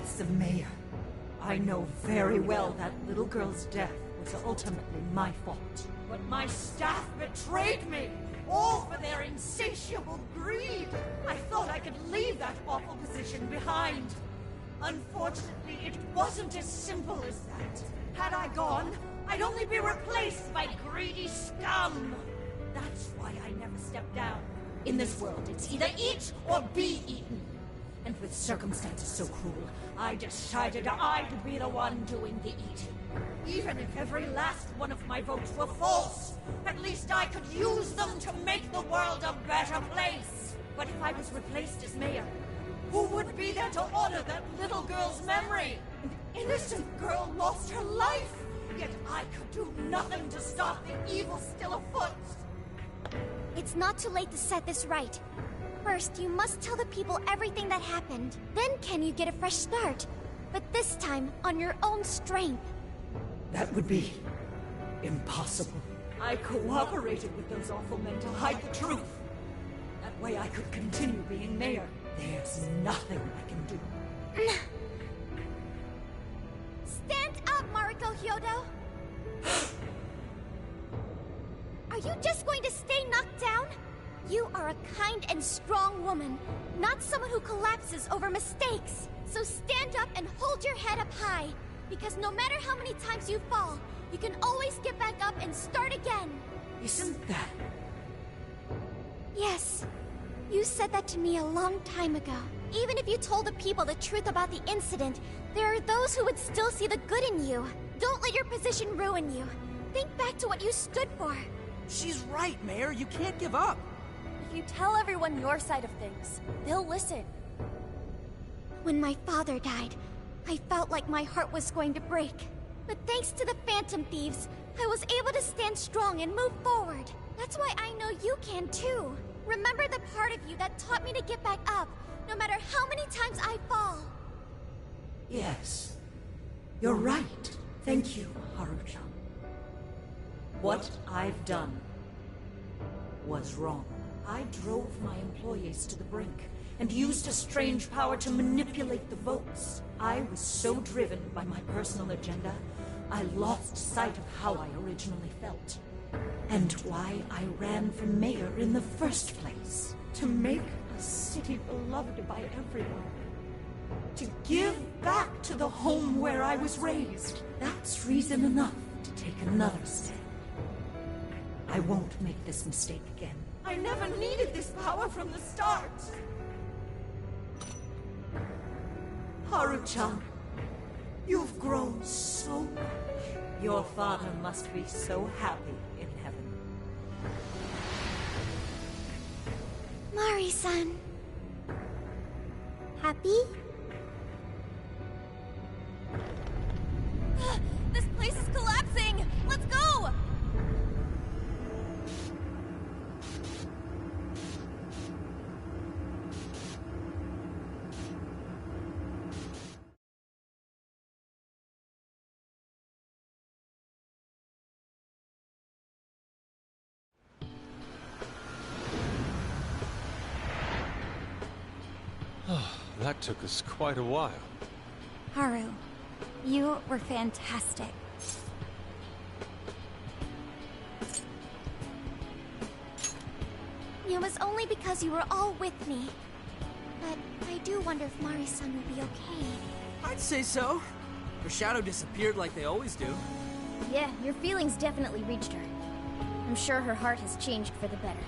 As the mayor, I know very well that little girl's death was ultimately my fault. But my staff betrayed me, all for their insatiable greed. I thought I could leave that awful position behind. Unfortunately, it wasn't as simple as that. Had I gone, I'd only be replaced by greedy scum. That's why I never stepped down. In this world, it's either eat or be eaten. And with circumstances so cruel, I decided I'd be the one doing the eating. Even if every last one of my votes were false, at least I could use them to make the world a better place. But if I was replaced as mayor, who would be there to honor that little girl's memory? An innocent girl lost her life, yet I could do nothing to stop the evil still afoot. It's not too late to set this right. First, you must tell the people everything that happened. Then can you get a fresh start? but this time on your own strength. That would be impossible. I cooperated with those awful men to hide the truth. That way I could continue being mayor. There's nothing I can do. Stand up, Mariko Hyodo! Are you just going to stay knocked down? You are a kind and strong woman, not someone who collapses over mistakes. So stand up and hold your head up high, because no matter how many times you fall, you can always get back up and start again. Isn't that... Yes. You said that to me a long time ago. Even if you told the people the truth about the incident, there are those who would still see the good in you. Don't let your position ruin you. Think back to what you stood for. She's right, Mayor. You can't give up. If you tell everyone your side of things, they'll listen. When my father died, I felt like my heart was going to break. But thanks to the Phantom Thieves, I was able to stand strong and move forward. That's why I know you can too. Remember the part of you that taught me to get back up, no matter how many times I fall. Yes. You're right. Thank you, Haruchan. What I've done was wrong. I drove my employees to the brink and used a strange power to manipulate the votes. I was so driven by my personal agenda, I lost sight of how I originally felt. And why I ran for mayor in the first place. To make a city beloved by everyone. To give back to the home where I was raised. That's reason enough to take another step. I won't make this mistake again. I never needed this power from the start. Haruchan, you've grown so much. Your father must be so happy in heaven. Mari-san. Happy? This place is collapsing! Let's go! That took us quite a while. Haru, you were fantastic. It was only because you were all with me. But I do wonder if Mari-san will be okay. I'd say so. Her shadow disappeared like they always do. Yeah, your feelings definitely reached her. I'm sure her heart has changed for the better.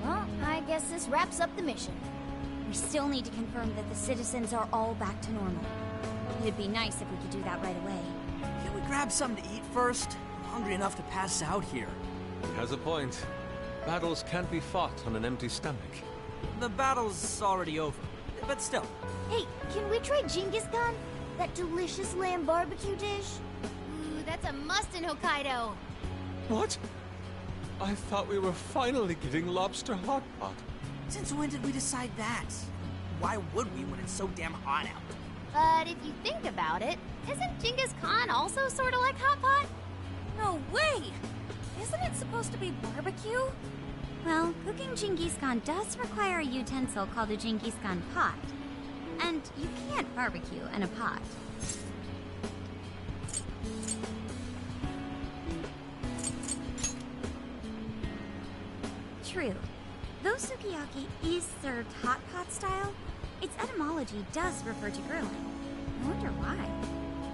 Well, I guess this wraps up the mission. We still need to confirm that the citizens are all back to normal. It'd be nice if we could do that right away. Can we grab something to eat first? I'm hungry enough to pass out here. He has a point. Battles can't be fought on an empty stomach. The battle's already over, but still. Hey, can we try Genghis Khan? That delicious lamb barbecue dish? Ooh, that's a must in Hokkaido. What? I thought we were finally getting lobster hot pot. Since when did we decide that? Why would we when it's so damn hot out? But if you think about it, isn't Genghis Khan also sort of like hot pot? No way! Isn't it supposed to be barbecue? Well, cooking Genghis Khan does require a utensil called a Genghis Khan pot. And you can't barbecue in a pot. True. Though sukiyaki is served hot pot style, its etymology does refer to grilling. I wonder why.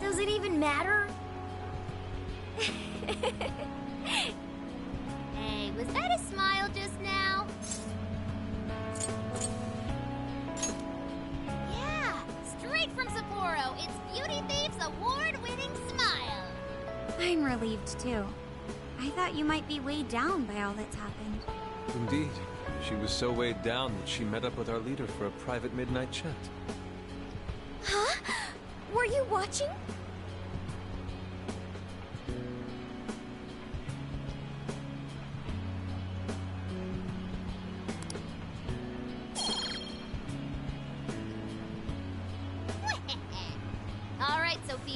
Does it even matter? Hey, was that a smile just now? Yeah, straight from Sapporo, it's Beauty Thief's award-winning smile. I'm relieved too. I thought you might be weighed down by all that's happened. Indeed. She was so weighed down that she met up with our leader for a private midnight chat. Huh? Were you watching?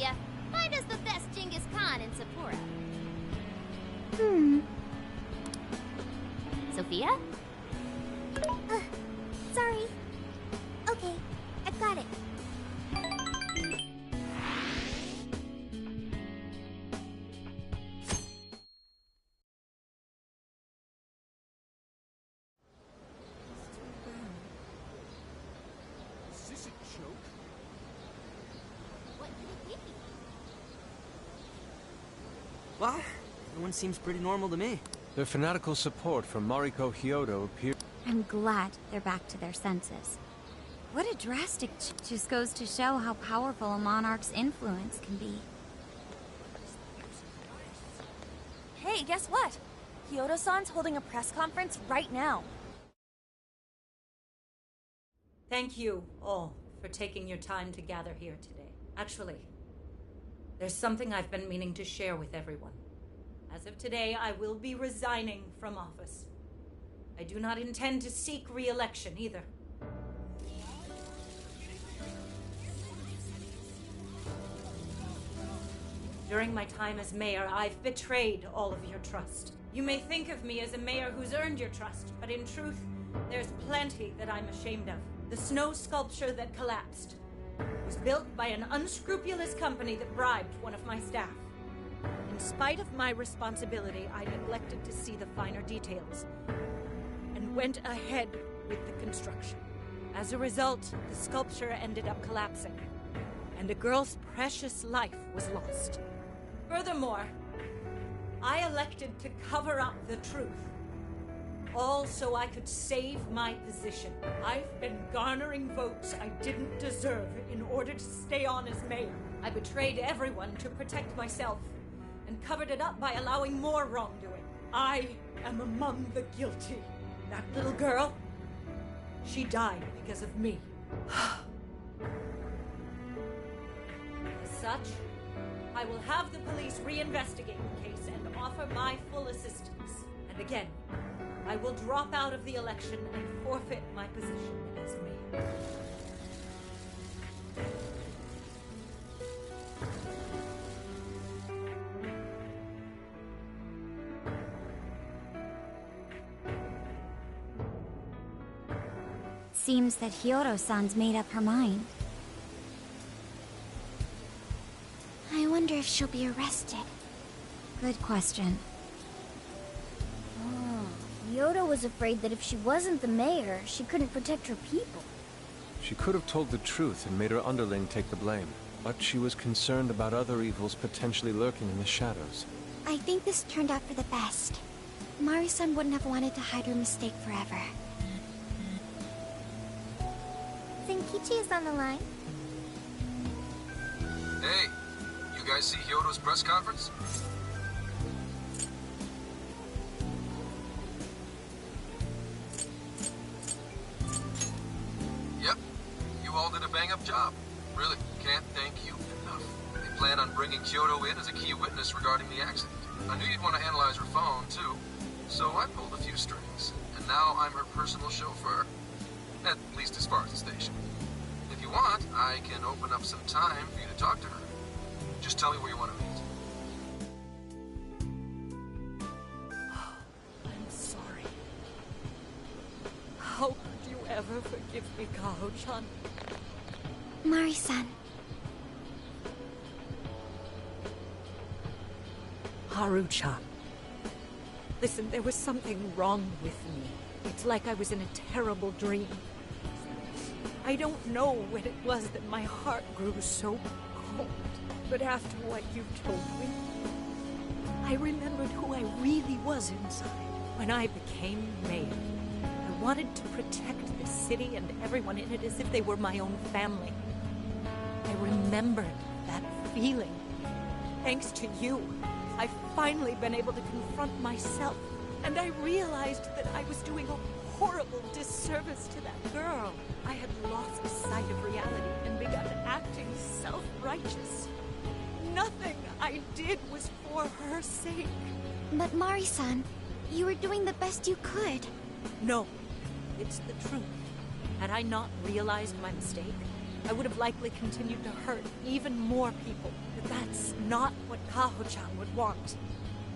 Sophia. Find us the best Genghis Khan in Sapporo. Sophia? Sorry. Okay, I've got it. Is this a joke? What could it be? Well, everyone seems pretty normal to me. Their fanatical support for Mariko Hyodo appears. I'm glad they're back to their senses. What a drastic just goes to show how powerful a monarch's influence can be. Hey, guess what? Kyoto-san's holding a press conference right now. Thank you all for taking your time to gather here today. Actually, there's something I've been meaning to share with everyone. As of today, I will be resigning from office. I do not intend to seek re-election either. During my time as mayor, I've betrayed all of your trust. You may think of me as a mayor who's earned your trust, but in truth, there's plenty that I'm ashamed of. The snow sculpture that collapsed was built by an unscrupulous company that bribed one of my staff. In spite of my responsibility, I neglected to see the finer details and went ahead with the construction. As a result, the sculpture ended up collapsing, and a girl's precious life was lost. Furthermore, I elected to cover up the truth, all so I could save my position. I've been garnering votes I didn't deserve in order to stay on as mayor. I betrayed everyone to protect myself and covered it up by allowing more wrongdoing. I am among the guilty. That little girl, she died because of me. As such, I will have the police reinvestigate the case and offer my full assistance. And again, I will drop out of the election and forfeit my position as mayor. Seems that Hyodo-san's made up her mind. I wonder if she'll be arrested. Good question. Hyodo was afraid that if she wasn't the mayor, she couldn't protect her people. She could have told the truth and made her underling take the blame, but she was concerned about other evils potentially lurking in the shadows. I think this turned out for the best. Mari-san wouldn't have wanted to hide her mistake forever. Zenkichi is on the line. Hey, you guys see Hyodo's press conference? Yep, you all did a bang-up job. Really, can't thank you enough. They plan on bringing Kyoto in as a key witness regarding the accident. I knew you'd want to analyze her phone, too, so I pulled a few strings. And now I'm her personal chauffeur. At least as far as the station. If you want, I can open up some time for you to talk to her. Just tell me where you want to meet. I'm sorry. How could you ever forgive me, Kaho-chan? Mari-san. Haru-chan. Listen, there was something wrong with me. It's like I was in a terrible dream. I don't know when it was that my heart grew so cold. But after what you've told me, I remembered who I really was inside. When I became mayor, I wanted to protect the city and everyone in it as if they were my own family. I remembered that feeling. Thanks to you, I've finally been able to confront myself. And I realized that I was doing a horrible disservice to that girl. I had lost sight of reality and begun acting self-righteous. Nothing I did was for her sake. But Mari-san, you were doing the best you could. No, it's the truth. Had I not realized my mistake, I would have likely continued to hurt even more people with That's not what Kaho-chan would want.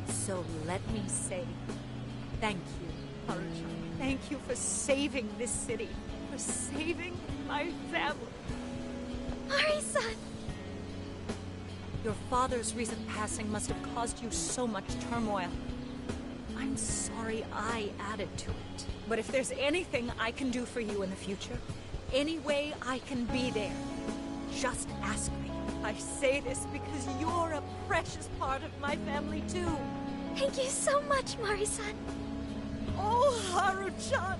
So let me say, thank you, Haru-chan. Thank you for saving this city, for saving my family. Mari-san! Your father's recent passing must have caused you so much turmoil. I'm sorry I added to it. But if there's anything I can do for you in the future, any way I can be there, just ask me. I say this because you're a precious part of my family, too. Thank you so much, Mari-san. Oh, Haru-chan!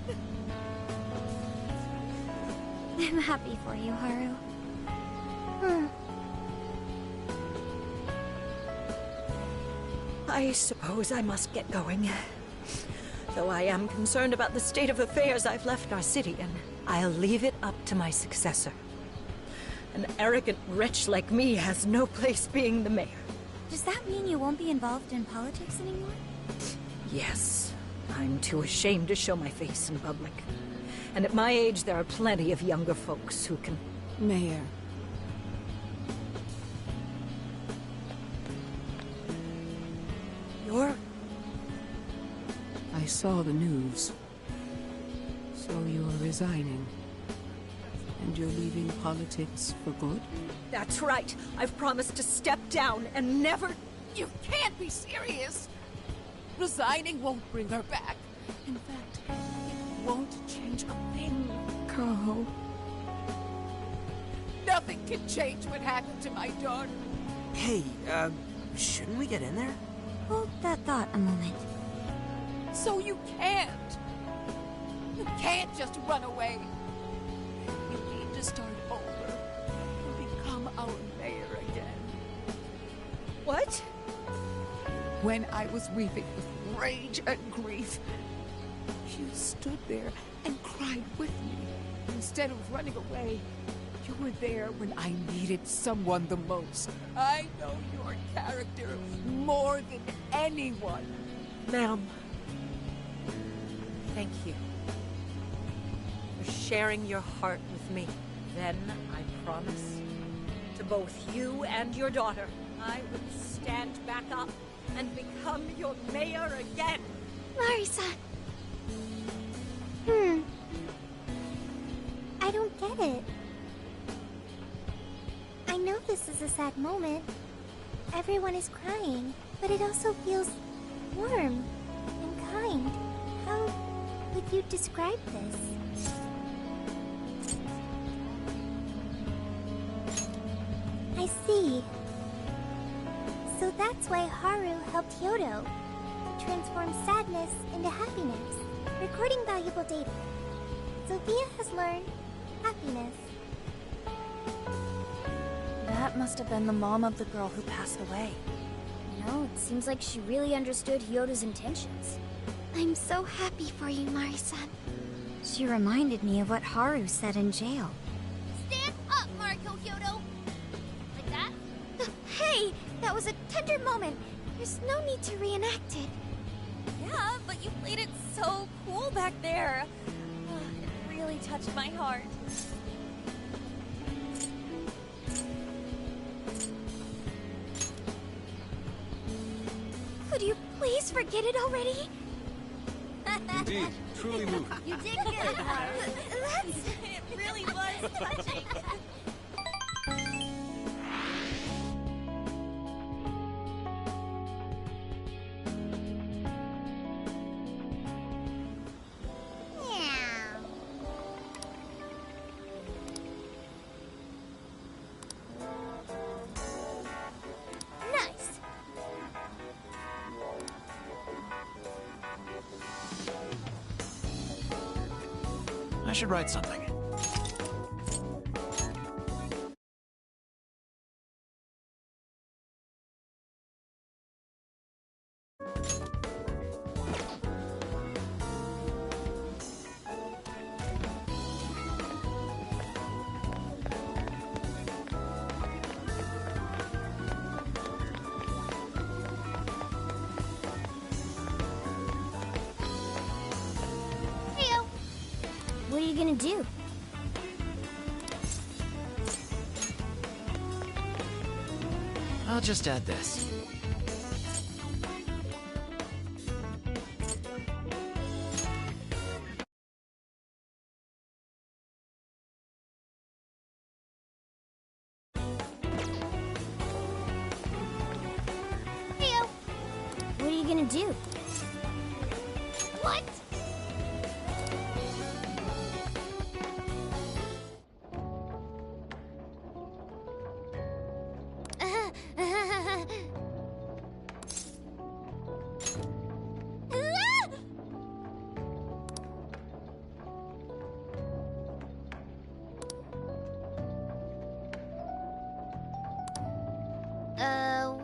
I'm happy for you, Haru. I suppose I must get going. Though I am concerned about the state of affairs I've left our city in, I'll leave it up to my successor. An arrogant wretch like me has no place being the mayor. Does that mean you won't be involved in politics anymore? Yes. I'm too ashamed to show my face in public. And at my age, there are plenty of younger folks who can... Mayor. You're... I saw the news. So you're resigning. And you're leaving politics for good? That's right. I've promised to step down and never... You can't be serious! Resigning won't bring her back. In fact, it won't change a thing. Kaho. Nothing can change what happened to my daughter. Hey, shouldn't we get in there? Hold that thought a moment. So you can't. You can't just run away. You need to start over and become our mayor again. What? When I was weeping with rage and grief, you stood there and cried with me. Instead of running away, you were there when I needed someone the most. I know your character more than anyone. Ma'am, thank you for sharing your heart with me. Then I promise to both you and your daughter, I would stand back up and become your mayor again. Mari-san. I don't get it. I know this is a sad moment. Everyone is crying, but it also feels warm and kind. How would you describe this? I see. So that's why Haru helped Hyodo to transform sadness into happiness, recording valuable data. Sophia has learned happiness. That must have been the mom of the girl who passed away. No, it seems like she really understood Hyodo's intentions. I'm so happy for you, Mari-san. She reminded me of what Haru said in jail. Stand up, Mariko Hyodo! Like that? Hey! That was a tender moment. There's no need to reenact it. Yeah, but you played it so cool back there. It really touched my heart. Could you please forget it already? Indeed, truly moving. You did good, Haru. It really was touching. Nice. I should write something. Heyo. What are you gonna do? I'll just add this. Theo, what are you gonna do? What?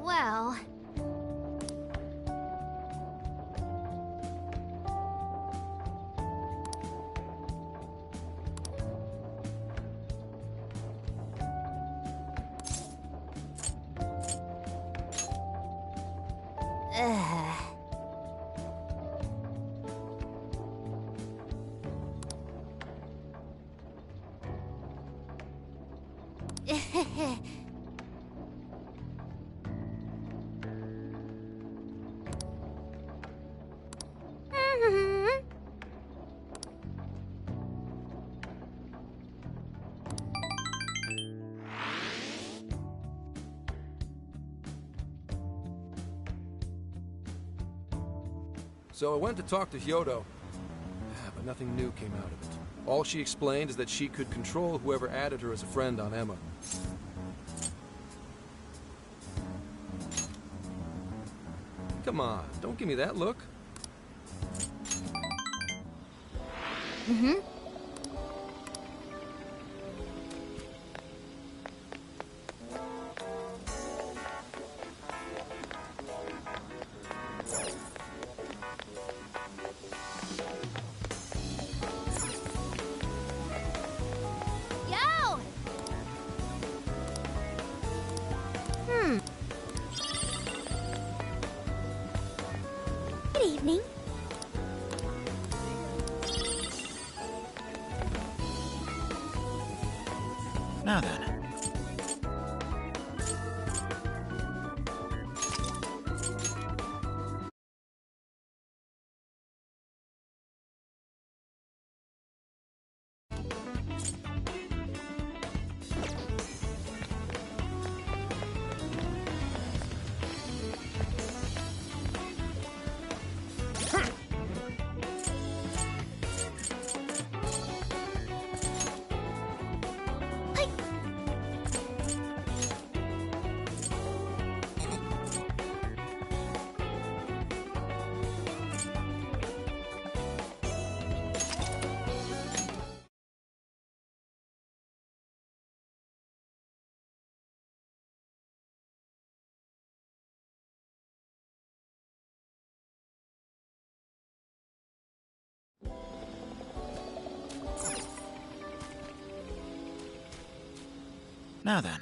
Well... So I went to talk to Hyodo, but nothing new came out of it. All she explained is that she could control whoever added her as a friend on Emma. Come on, don't give me that look. Mm-hmm. Yo! Good evening. Now then. Now then.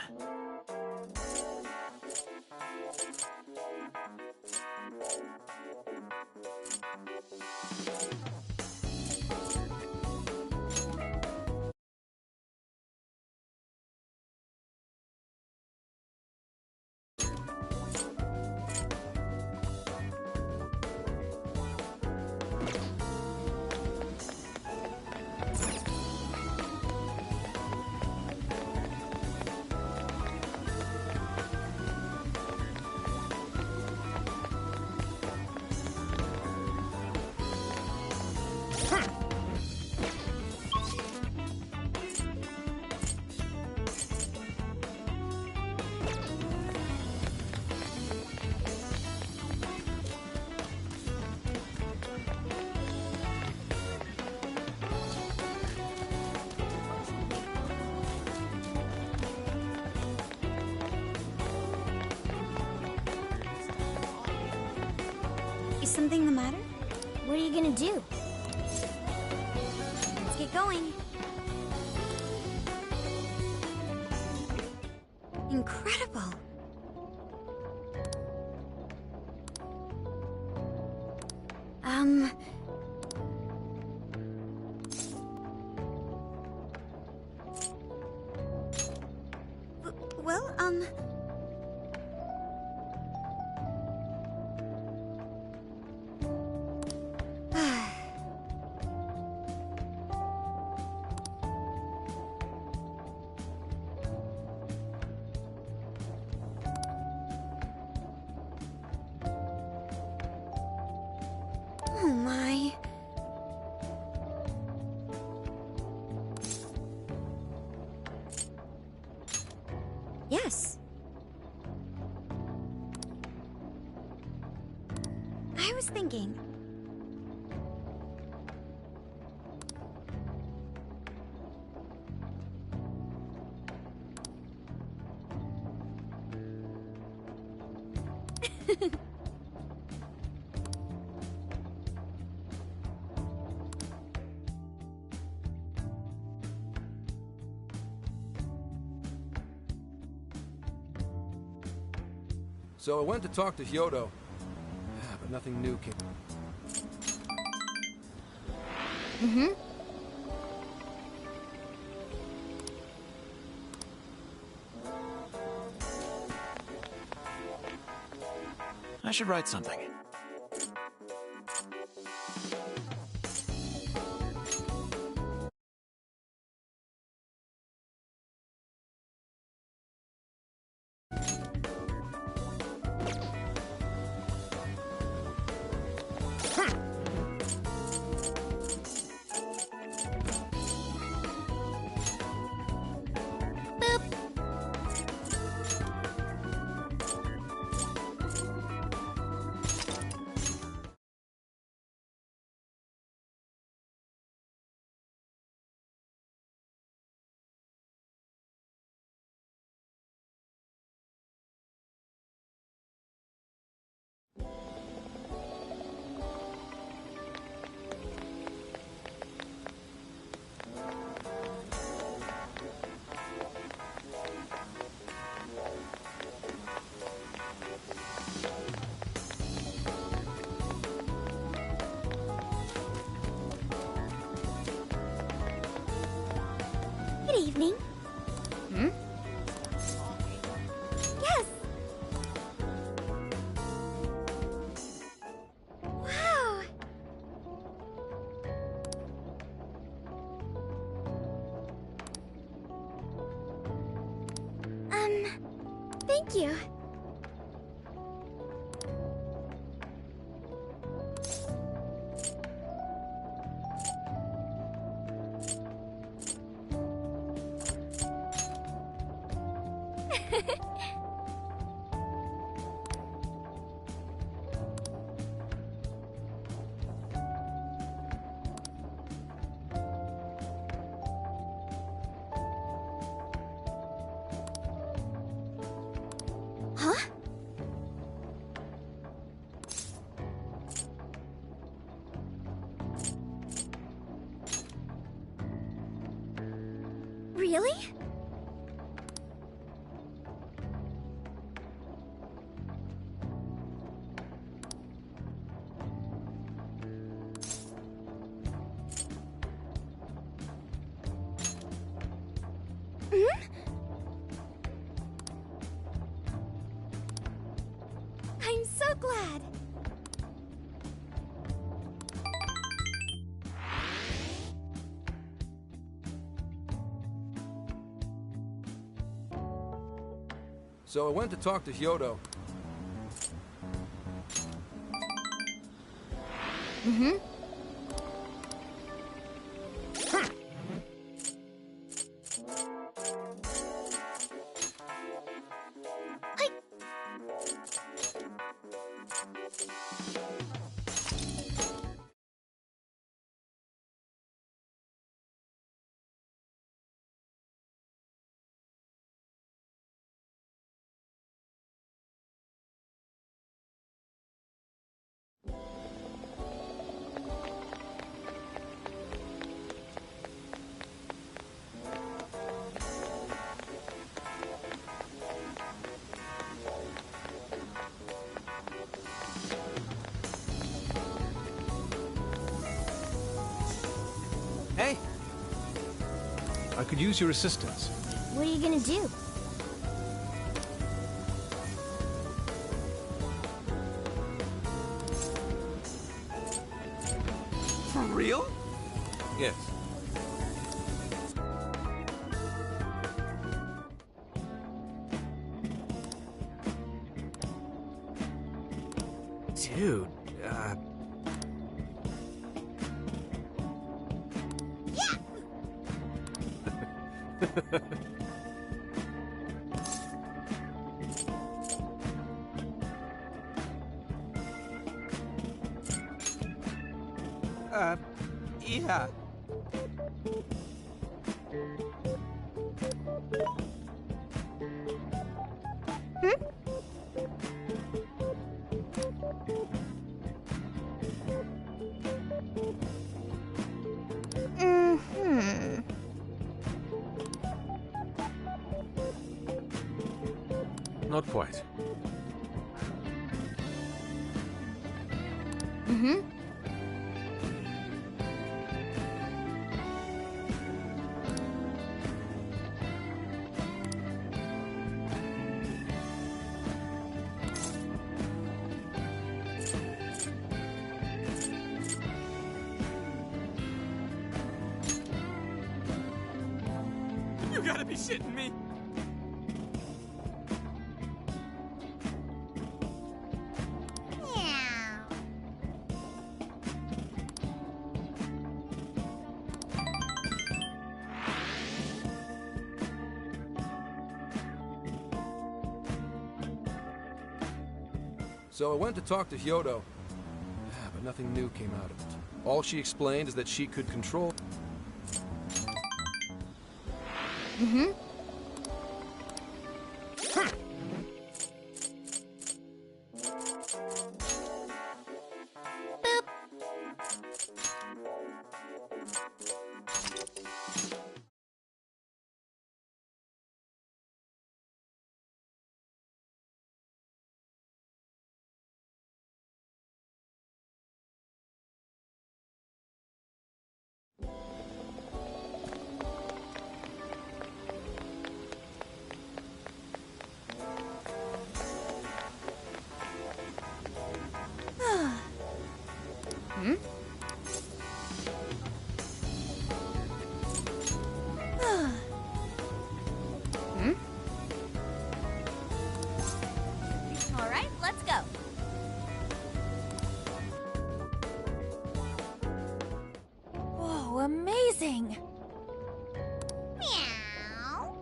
Is something the matter? What are you gonna do? Let's get going. Incredible. Well, Oh my. Yes. I was thinking. So I went to talk to Hyodo, but nothing new came. Mm-hmm. I should write something. Good evening. Hmm? Yes. Wow. Thank you. Huh? Really? Hmm? I'm so glad. So I went to talk to Hyodo. Mm-hmm. Hey! I could use your assistance. What are you gonna do? For real? Yes. Dude, Yeah. Not quite. You gotta be shitting me. So I went to talk to Hyodo, but nothing new came out of it. All she explained is that she could control... All right, let's go. Whoa, amazing! Meow.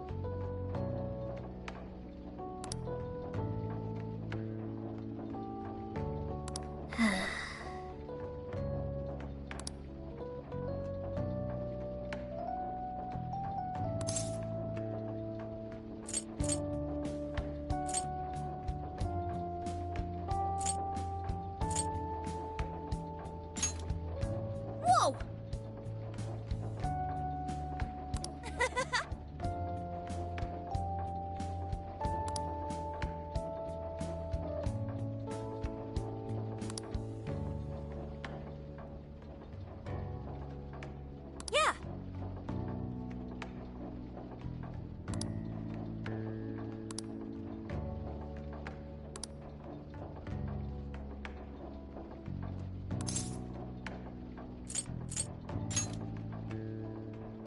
Whoa! Yeah.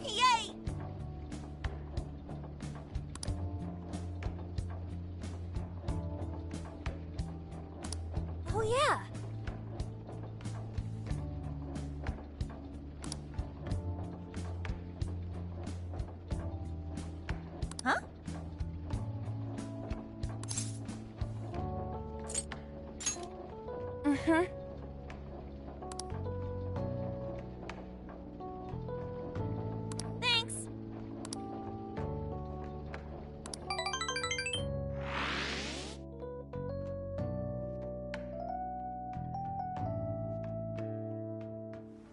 Yay! Oh yeah. Huh? Mm-hmm. Thanks.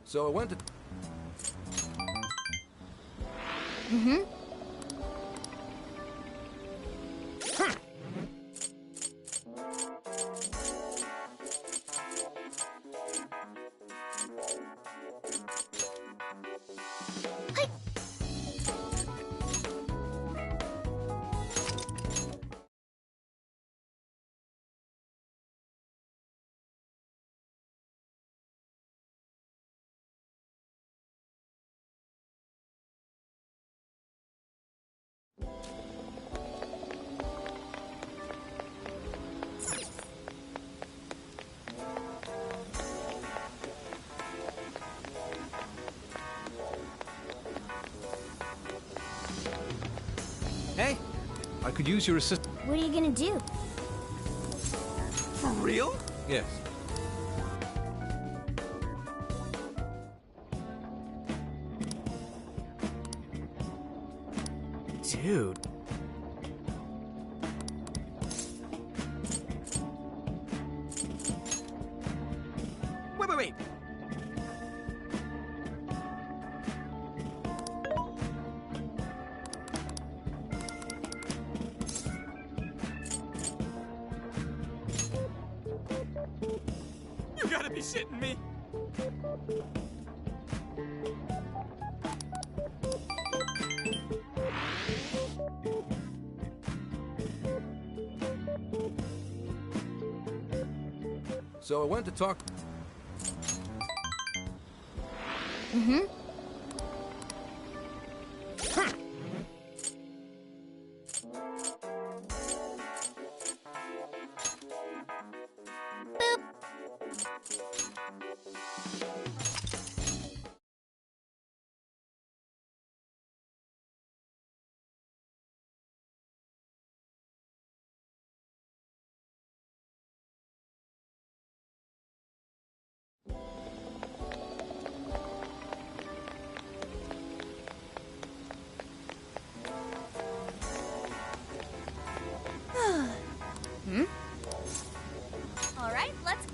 So I went to... could use your assistance. What are you gonna do? For real? Yes. Dude. Wait. You gotta be shitting me. So I went to talk. Mm-hmm. Hmm? All right, let's...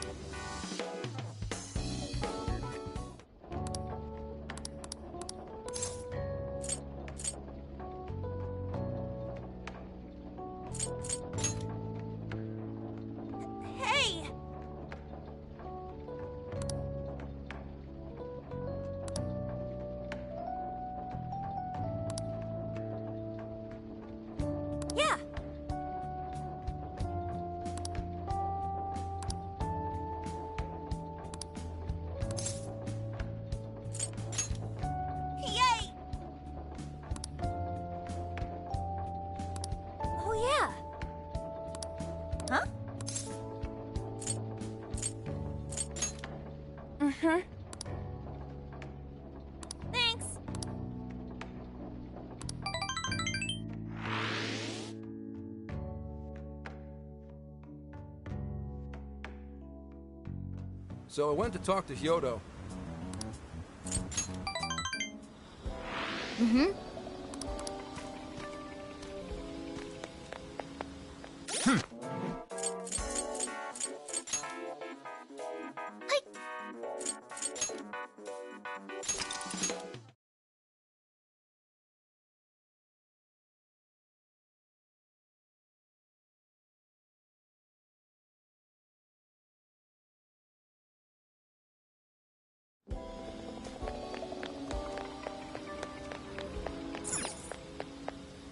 Hey! Yeah. Yay! Oh, yeah. Huh? Mm-hmm. Thanks. So I went to talk to Hyodo. Mm-hmm.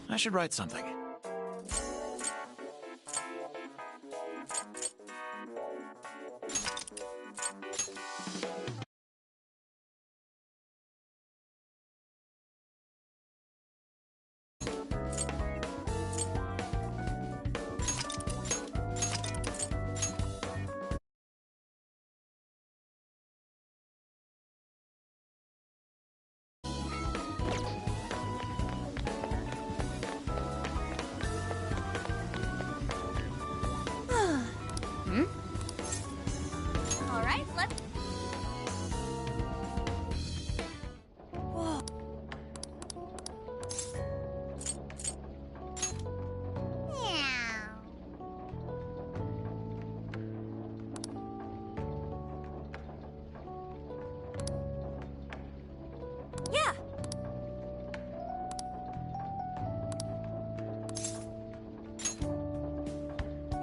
I should write something. Hmm? All right, let's... Whoa. Yeah.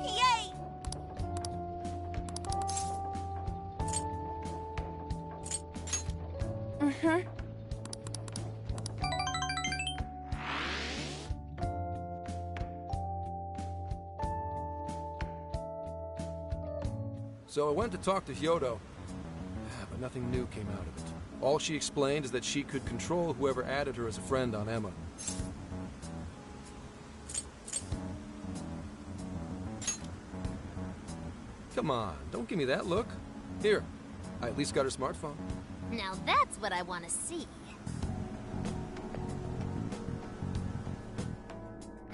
Yay! Mm-hmm. So I went to talk to Hyodo, but nothing new came out of it. All she explained is that she could control whoever added her as a friend on Emma. Come on, don't give me that look. Here, I at least got her smartphone. Now that's what I want to see.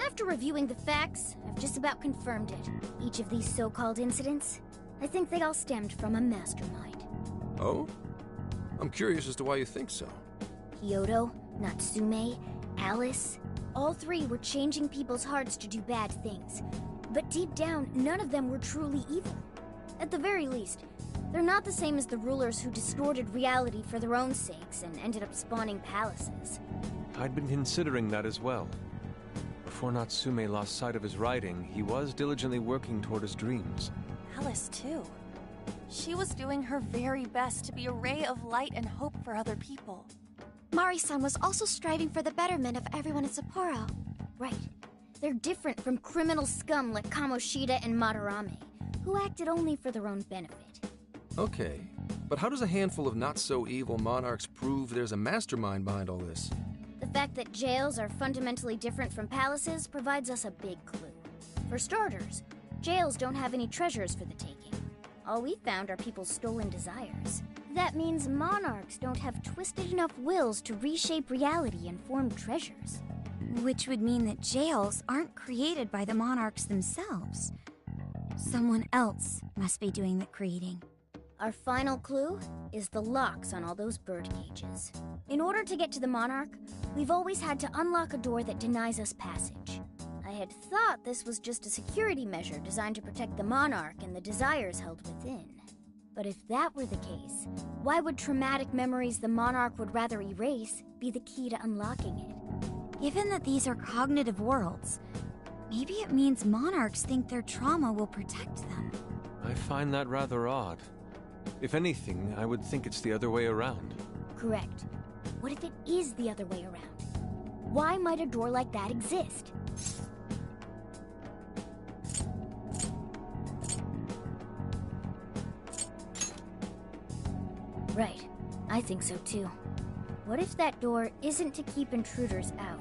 After reviewing the facts, I've just about confirmed it. Each of these so-called incidents, I think they all stemmed from a mastermind. Oh? I'm curious as to why you think so. Kyoto, Natsume, Alice, all three were changing people's hearts to do bad things. But deep down, none of them were truly evil. At the very least, they're not the same as the rulers who distorted reality for their own sakes and ended up spawning palaces. I'd been considering that as well. Before Natsume lost sight of his writing, he was diligently working toward his dreams. Alice, too. She was doing her very best to be a ray of light and hope for other people. Mari-san was also striving for the betterment of everyone in Sapporo. Right. They're different from criminal scum like Kamoshida and Madarame, who acted only for their own benefit. Okay, but how does a handful of not-so-evil monarchs prove there's a mastermind behind all this? The fact that jails are fundamentally different from palaces provides us a big clue. For starters, jails don't have any treasures for the taking. All we found are people's stolen desires. That means monarchs don't have twisted enough wills to reshape reality and form treasures. Which would mean that jails aren't created by the monarchs themselves. Someone else must be doing the creating. Our final clue is the locks on all those bird cages. In order to get to the monarch, we've always had to unlock a door that denies us passage. I had thought this was just a security measure designed to protect the monarch and the desires held within. But if that were the case, why would traumatic memories the monarch would rather erase be the key to unlocking it? Given that these are cognitive worlds, maybe it means monarchs think their trauma will protect them. I find that rather odd. If anything, I would think it's the other way around. Correct. What if it is the other way around? Why might a door like that exist? Right. I think so too. What if that door isn't to keep intruders out,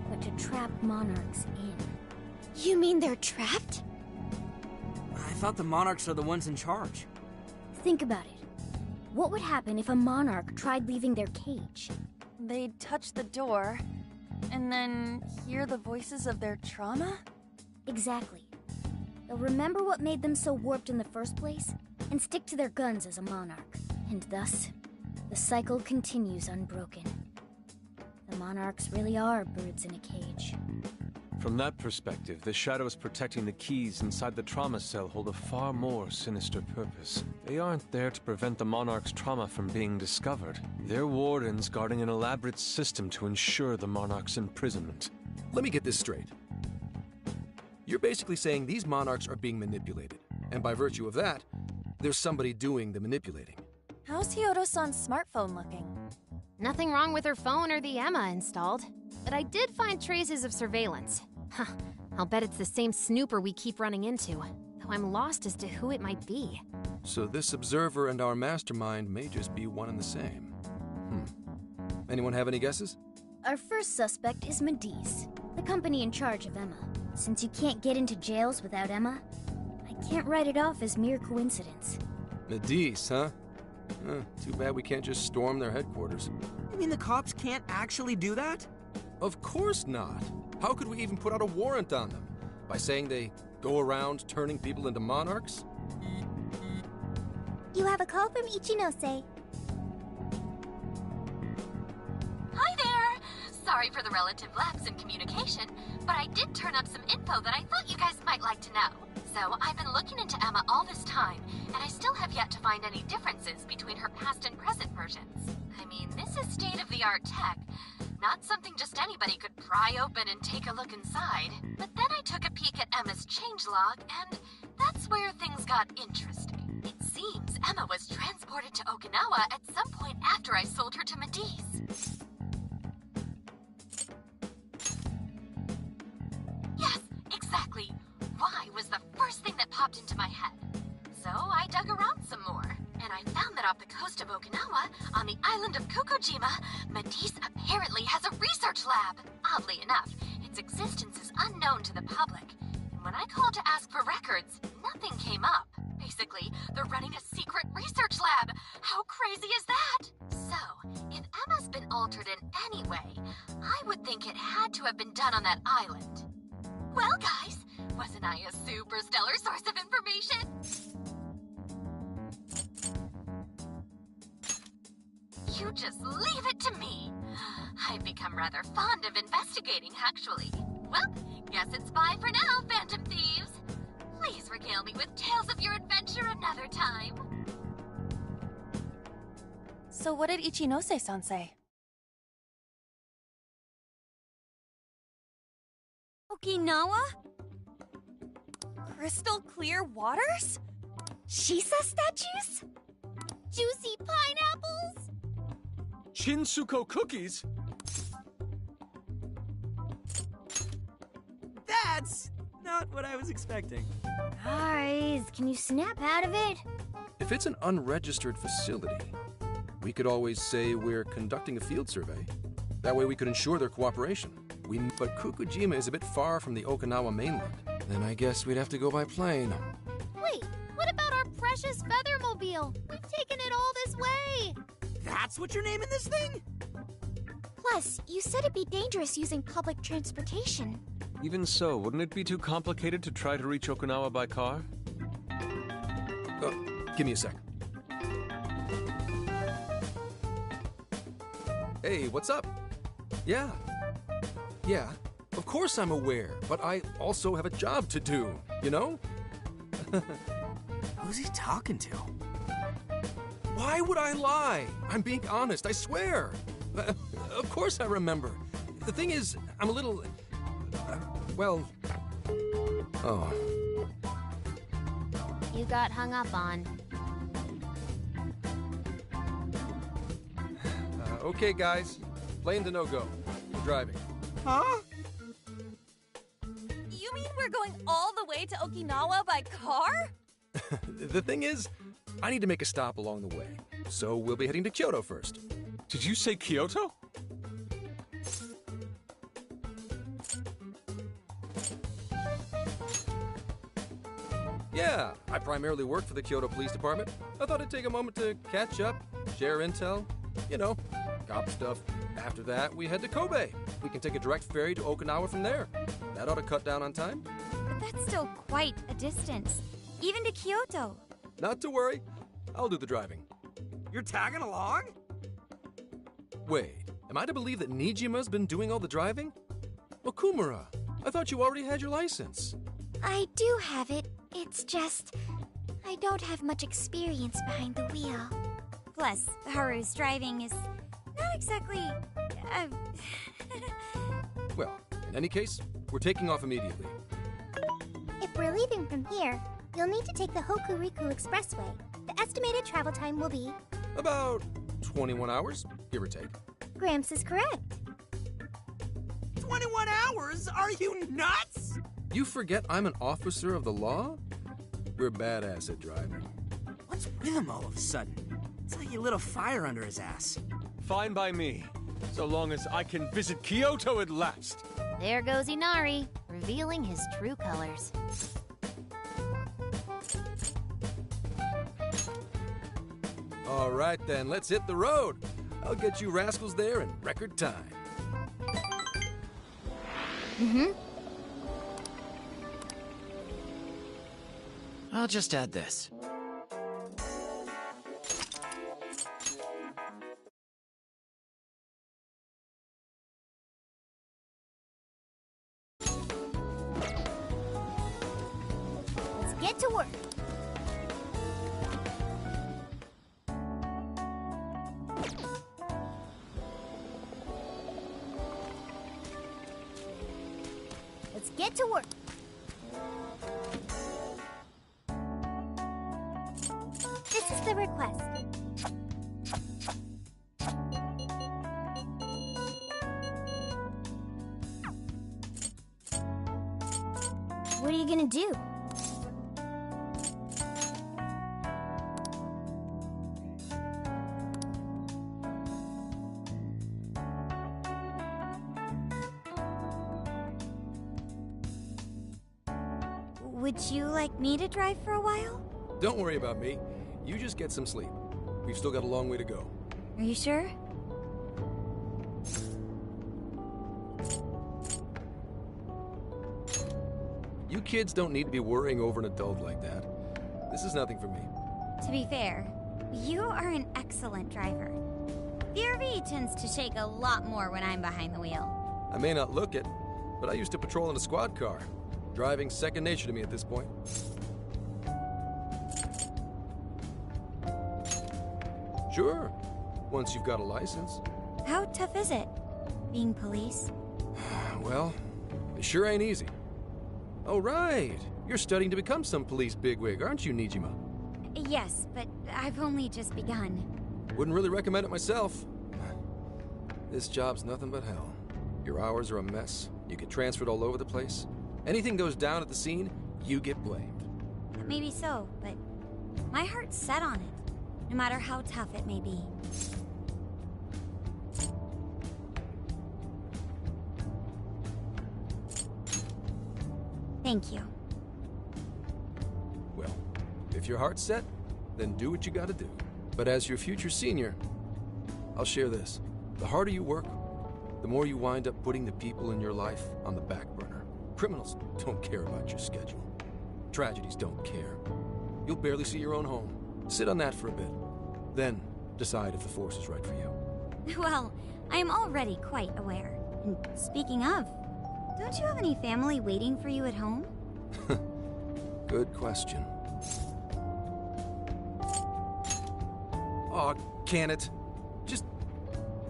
but to trap monarchs in? You mean they're trapped? I thought the monarchs are the ones in charge. Think about it. What would happen if a monarch tried leaving their cage? They'd touch the door, and then hear the voices of their trauma? Exactly. They'll remember what made them so warped in the first place, and stick to their guns as a monarch. And thus, the cycle continues unbroken. The monarchs really are birds in a cage. From that perspective, the shadows protecting the keys inside the trauma cell hold a far more sinister purpose. They aren't there to prevent the monarch's trauma from being discovered. They're wardens guarding an elaborate system to ensure the monarch's imprisonment. Let me get this straight. You're basically saying these monarchs are being manipulated, and by virtue of that, there's somebody doing the manipulating. How's Hyodo-san's smartphone looking? Nothing wrong with her phone or the Emma installed. But I did find traces of surveillance. Huh, I'll bet it's the same snooper we keep running into, though I'm lost as to who it might be. So this observer and our mastermind may just be one and the same. Anyone have any guesses? Our first suspect is Medice, the company in charge of Emma. Since you can't get into jails without Emma, I can't write it off as mere coincidence. Medice, huh? Too bad we can't just storm their headquarters. You mean the cops can't actually do that? Of course not. How could we even put out a warrant on them? By saying they go around turning people into monarchs? You have a call from Ichinose. Hi there! Sorry for the relative lapse in communication, but I did turn up some info that I thought you guys might like to know. So, I've been looking into Emma all this time, and I still have yet to find any differences between her past and present versions. I mean, this is state-of-the-art tech. Not something just anybody could pry open and take a look inside. But then I took a peek at Emma's changelog, and that's where things got interesting. It seems Emma was transported to Okinawa at some point after I sold her to Medice. Yes, exactly. Why was the first thing that popped into my head. So I dug around some more, and I found that off the coast of Okinawa, on the island of Kokojima, Medice apparently has a research lab. Oddly enough, its existence is unknown to the public, and when I called to ask for records, nothing came up. Basically, they're running a secret research lab. How crazy is that? So, if Emma's been altered in any way, I would think it had to have been done on that island. information? You just leave it to me. I've become rather fond of investigating, actually. Well, guess it's bye for now, Phantom Thieves. Please regale me with tales of your adventure another time. So what did Ichinose-san say? Okinawa? Crystal clear waters? Shisa statues? Juicy pineapples? Shinsuko cookies? That's not what I was expecting. Guys, can you snap out of it? If it's an unregistered facility, we could always say we're conducting a field survey. That way we could ensure their cooperation. But Kukujima is a bit far from the Okinawa mainland. Then I guess we'd have to go by plane. Wait, what about our precious Feathermobile? We've taken it all this way. That's what you're naming this thing? Plus, you said it'd be dangerous using public transportation. Even so, wouldn't it be too complicated to try to reach Okinawa by car? Give me a sec. Hey, what's up? Yeah, of course I'm aware, but I also have a job to do, you know? Who's he talking to? Why would I lie? I'm being honest, I swear. Of course I remember. The thing is, I'm a little... Oh. You got hung up on. Okay, guys. Plane to no-go. We're driving. Huh? You mean we're going all the way to Okinawa by car? The thing is, I need to make a stop along the way. So we'll be heading to Kyoto first. Did you say Kyoto? Yeah, I primarily work for the Kyoto Police Department. I thought I'd take a moment to catch up, share intel, you know, cop stuff. After that, we head to Kobe. We can take a direct ferry to Okinawa from there. That ought to cut down on time. But that's still quite a distance. Even to Kyoto. Not to worry. I'll do the driving. You're tagging along? Wait, am I to believe that Nijima's been doing all the driving? Okumura, I thought you already had your license. I do have it. It's just... I don't have much experience behind the wheel. Plus, Haru's driving is not exactly... Well, in any case, we're taking off immediately. If we're leaving from here, you'll need to take the Hokuriku Expressway. The estimated travel time will be... About 21 hours, give or take. Gramps is correct. 21 hours? Are you nuts? You forget I'm an officer of the law? We're badass at driving. What's with him all of a sudden? It's like he lit a fire under his ass. Fine by me, so long as I can visit Kyoto at last. There goes Inari, revealing his true colors. All right then, let's hit the road. I'll get you rascals there in record time. I'll just add this. Let's get to work. Let's get to work. This is the request. What are you gonna do? Would you like me to drive for a while? Don't worry about me. You just get some sleep. We've still got a long way to go. Are you sure? You kids don't need to be worrying over an adult like that. This is nothing for me. To be fair, you are an excellent driver. The RV tends to shake a lot more when I'm behind the wheel. I may not look it, but I used to patrol in a squad car. Driving's second nature to me at this point. Sure, once you've got a license. How tough is it, being police? Well, it sure ain't easy. Oh, right. You're studying to become some police bigwig, aren't you, Nijima? Yes, but I've only just begun. Wouldn't really recommend it myself. This job's nothing but hell. Your hours are a mess. You get transferred all over the place. Anything goes down at the scene, you get blamed. Maybe so, but my heart's set on it, no matter how tough it may be. Thank you. Well, if your heart's set, then do what you gotta do. But as your future senior, I'll share this. The harder you work, the more you wind up putting the people in your life on the back burner. Criminals don't care about your schedule. Tragedies don't care. You'll barely see your own home. Sit on that for a bit. Then, decide if the force is right for you. Well, I am already quite aware. And speaking of, don't you have any family waiting for you at home? Good question. Aw, can it? Just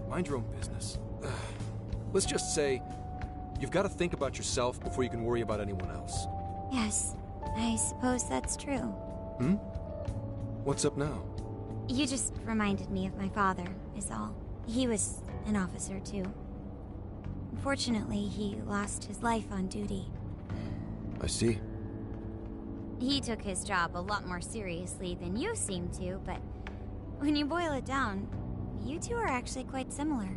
mind your own business. Let's just say, you've got to think about yourself before you can worry about anyone else. Yes, I suppose that's true. Hmm? What's up now? You just reminded me of my father, is all. He was an officer, too. Unfortunately, he lost his life on duty. I see. He took his job a lot more seriously than you seem to, but when you boil it down, you two are actually quite similar.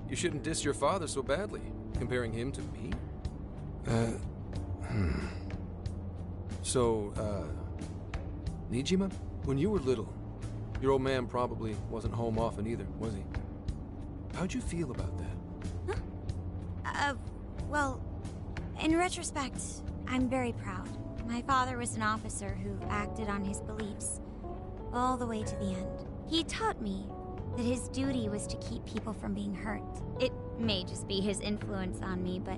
You shouldn't diss your father so badly, comparing him to me. So, Nijima, when you were little, your old man probably wasn't home often either, was he? How'd you feel about that? Well, in retrospect, I'm very proud. My father was an officer who acted on his beliefs all the way to the end. He taught me that his duty was to keep people from being hurt. It may just be his influence on me, but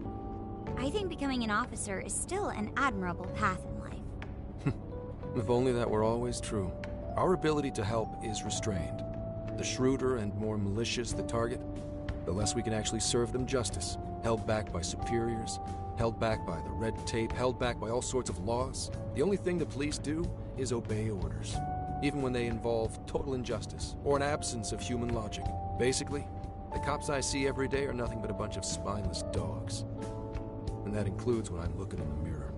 I think becoming an officer is still an admirable path in life. If only that were always true. Our ability to help is restrained. The shrewder and more malicious the target, the less we can actually serve them justice. Held back by superiors, held back by the red tape, held back by all sorts of laws. The only thing the police do is obey orders, even when they involve total injustice or an absence of human logic. Basically, the cops I see every day are nothing but a bunch of spineless dogs. And that includes when I'm looking in the mirror.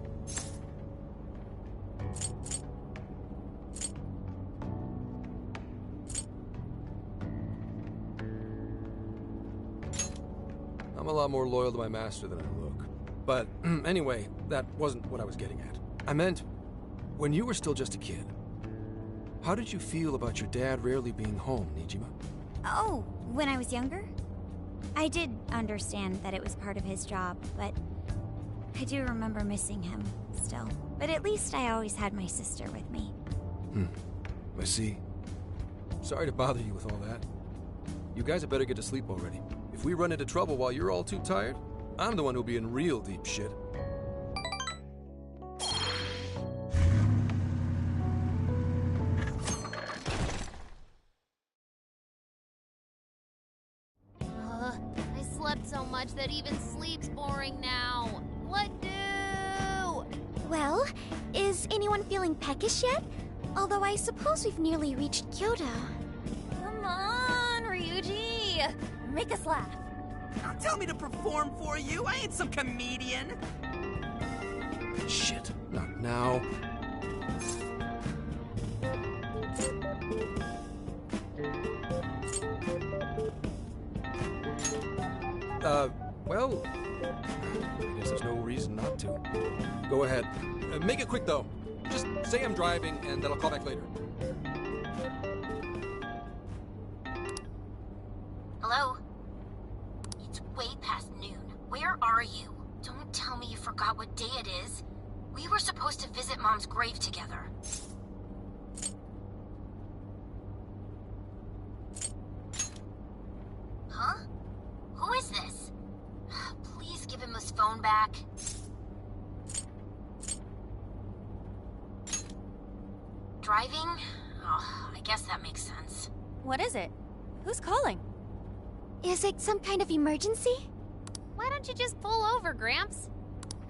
I'm a lot more loyal to my master than I look. But anyway, that wasn't what I was getting at. I meant, when you were still just a kid, how did you feel about your dad rarely being home, Nijima? Oh, when I was younger? I did understand that it was part of his job, but I do remember missing him still. But at least I always had my sister with me. I see. Sorry to bother you with all that. You guys had better get to sleep already. If we run into trouble while you're all too tired, I'm the one who'll be in real deep shit. I slept so much that even sleep's boring now. What do? Well, is anyone feeling peckish yet? Although I suppose we've nearly reached Kyoto. Come on, Ryuji! Make us laugh. Don't tell me to perform for you. I ain't some comedian. Shit, not now. Well, I guess there's no reason not to. Go ahead. Make it quick, though. Just say I'm driving, and then I'll call back later. Hello? It's way past noon. Where are you? Don't tell me you forgot what day it is. We were supposed to visit Mom's grave together. Huh? Who is this? Please give him his phone back. Driving? Oh, I guess that makes sense. What is it? Who's calling? Is it some kind of emergency? Why don't you just pull over, Gramps?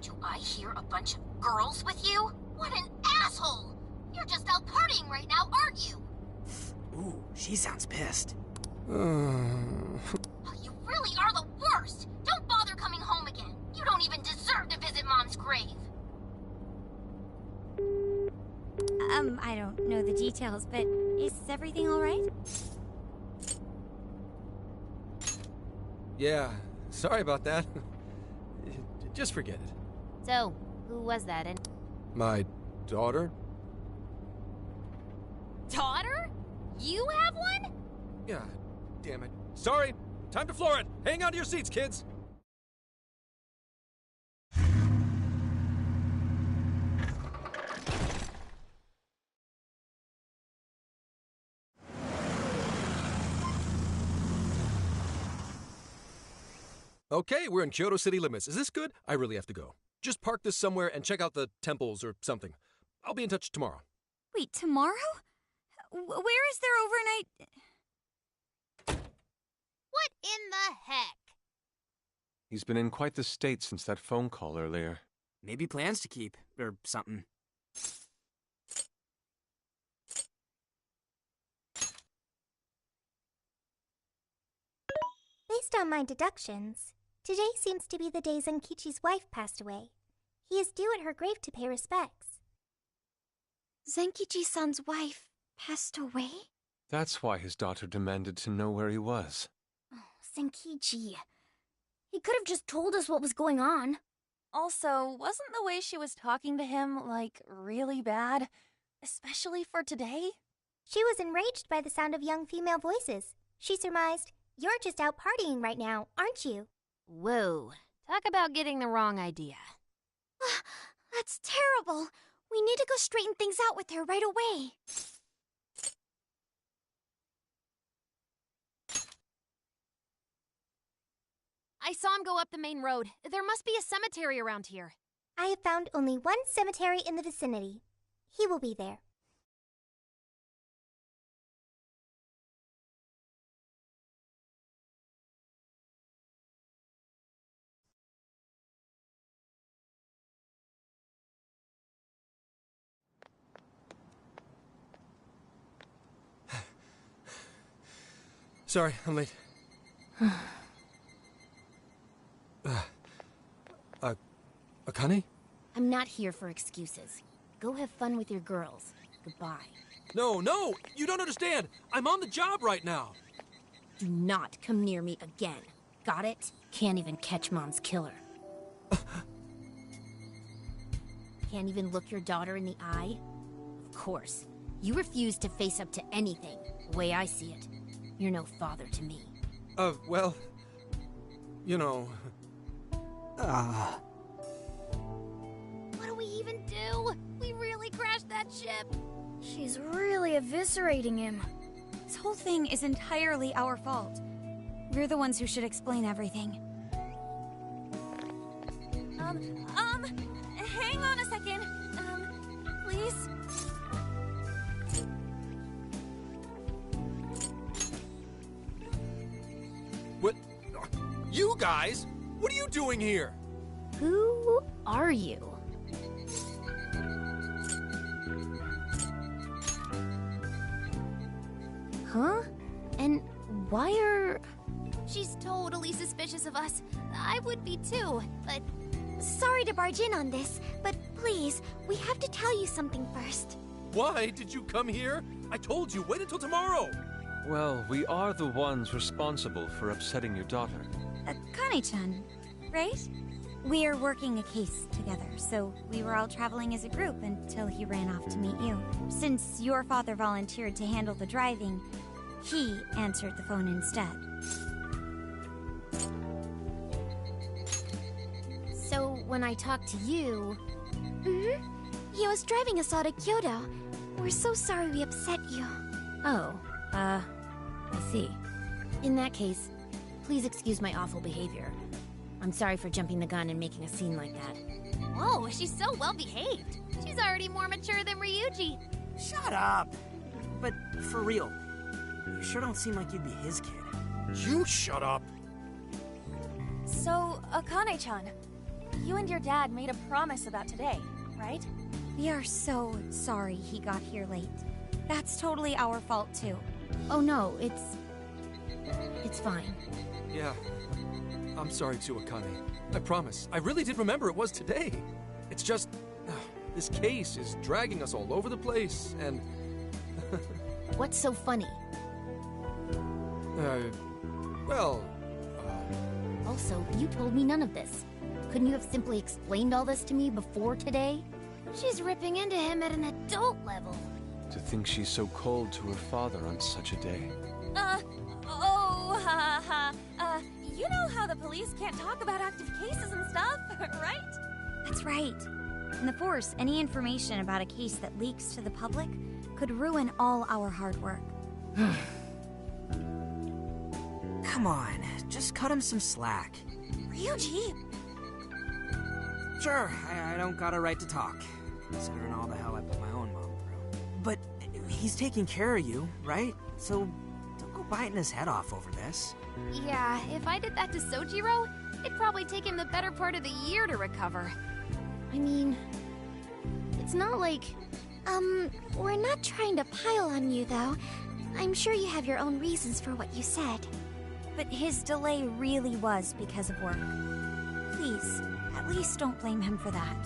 Do I hear a bunch of girls with you? What an asshole! You're just out partying right now, aren't you? Ooh, she sounds pissed. You really are the worst! Don't bother coming home again. You don't even deserve to visit Mom's grave. I don't know the details, but is everything all right? Yeah, sorry about that. Just forget it. So, who was that? And My daughter? daughter? You have one? Yeah, damn it. Sorry, time to floor it. Hang on to your seats, kids. Okay, we're in Kyoto city limits. Is this good? I really have to go. Just park this somewhere and check out the temples or something. I'll be in touch tomorrow. Wait, tomorrow? Where is there overnight? What in the heck? He's been in quite the state since that phone call earlier. Maybe plans to keep, or something. Based on my deductions, today seems to be the day Zenkichi's wife passed away. He is due at her grave to pay respects. Zenkichi-san's wife passed away? That's why his daughter demanded to know where he was. Zenkichi. He could have just told us what was going on. Also, wasn't the way she was talking to him, like, really bad? Especially for today? She was enraged by the sound of young female voices. She surmised, "You're just out partying right now, aren't you?" Whoa. Talk about getting the wrong idea. That's terrible. We need to go straighten things out with her right away. I saw him go up the main road. There must be a cemetery around here. I have found only one cemetery in the vicinity. He will be there. Sorry, I'm late. Akane? I'm not here for excuses. Go have fun with your girls. Goodbye. No, you don't understand. I'm on the job right now. Do not come near me again. Got it? Can't even catch Mom's killer. Can't even look your daughter in the eye? Of course. You refuse to face up to anything, the way I see it. You're no father to me. Well, you know... What do we even do? We really crashed that ship. She's really eviscerating him. This whole thing is entirely our fault. We're the ones who should explain everything. Hang on a second. Please? What? You guys? What are you doing here? Who are you? Huh? And why are... She's totally suspicious of us. I would be too, but... Sorry to barge in on this, but please, we have to tell you something first. Why did you come here? I told you, wait until tomorrow. Well, we are the ones responsible for upsetting your daughter. Akane-chan, right? We're working a case together, so we were all traveling as a group until he ran off to meet you. Since your father volunteered to handle the driving, he answered the phone instead. So when I talk to you, He was driving us all to Kyoto. We're so sorry we upset you. Oh, I see. In that case, please excuse my awful behavior. I'm sorry for jumping the gun and making a scene like that. Whoa, she's so well behaved. She's already more mature than Ryuji. Shut up. But for real, you sure don't seem like you'd be his kid. You shut up. So, Akane-chan, you and your dad made a promise about today, right? We are so sorry he got here late. That's totally our fault, too. Oh no, it's fine. Yeah. I'm sorry too, Akane. I promise. I really did remember it was today. It's just... this case is dragging us all over the place, and... What's so funny? Well... Also, you told me none of this. Couldn't you have simply explained all this to me before today? She's ripping into him at an adult level. To think she's so cold to her father on such a day. You know how the police can't talk about active cases and stuff, right? That's right. In the Force, any information about a case that leaks to the public could ruin all our hard work. Come on, just cut him some slack. Ryuji! Sure, I don't got a right to talk, considering all the hell I put my own mom through. But he's taking care of you, right? So don't go biting his head off over this. Yeah, if I did that to Sojiro, it'd probably take him the better part of the year to recover. I mean, it's not like... we're not trying to pile on you, though. I'm sure you have your own reasons for what you said. But his delay really was because of work. Please, at least don't blame him for that.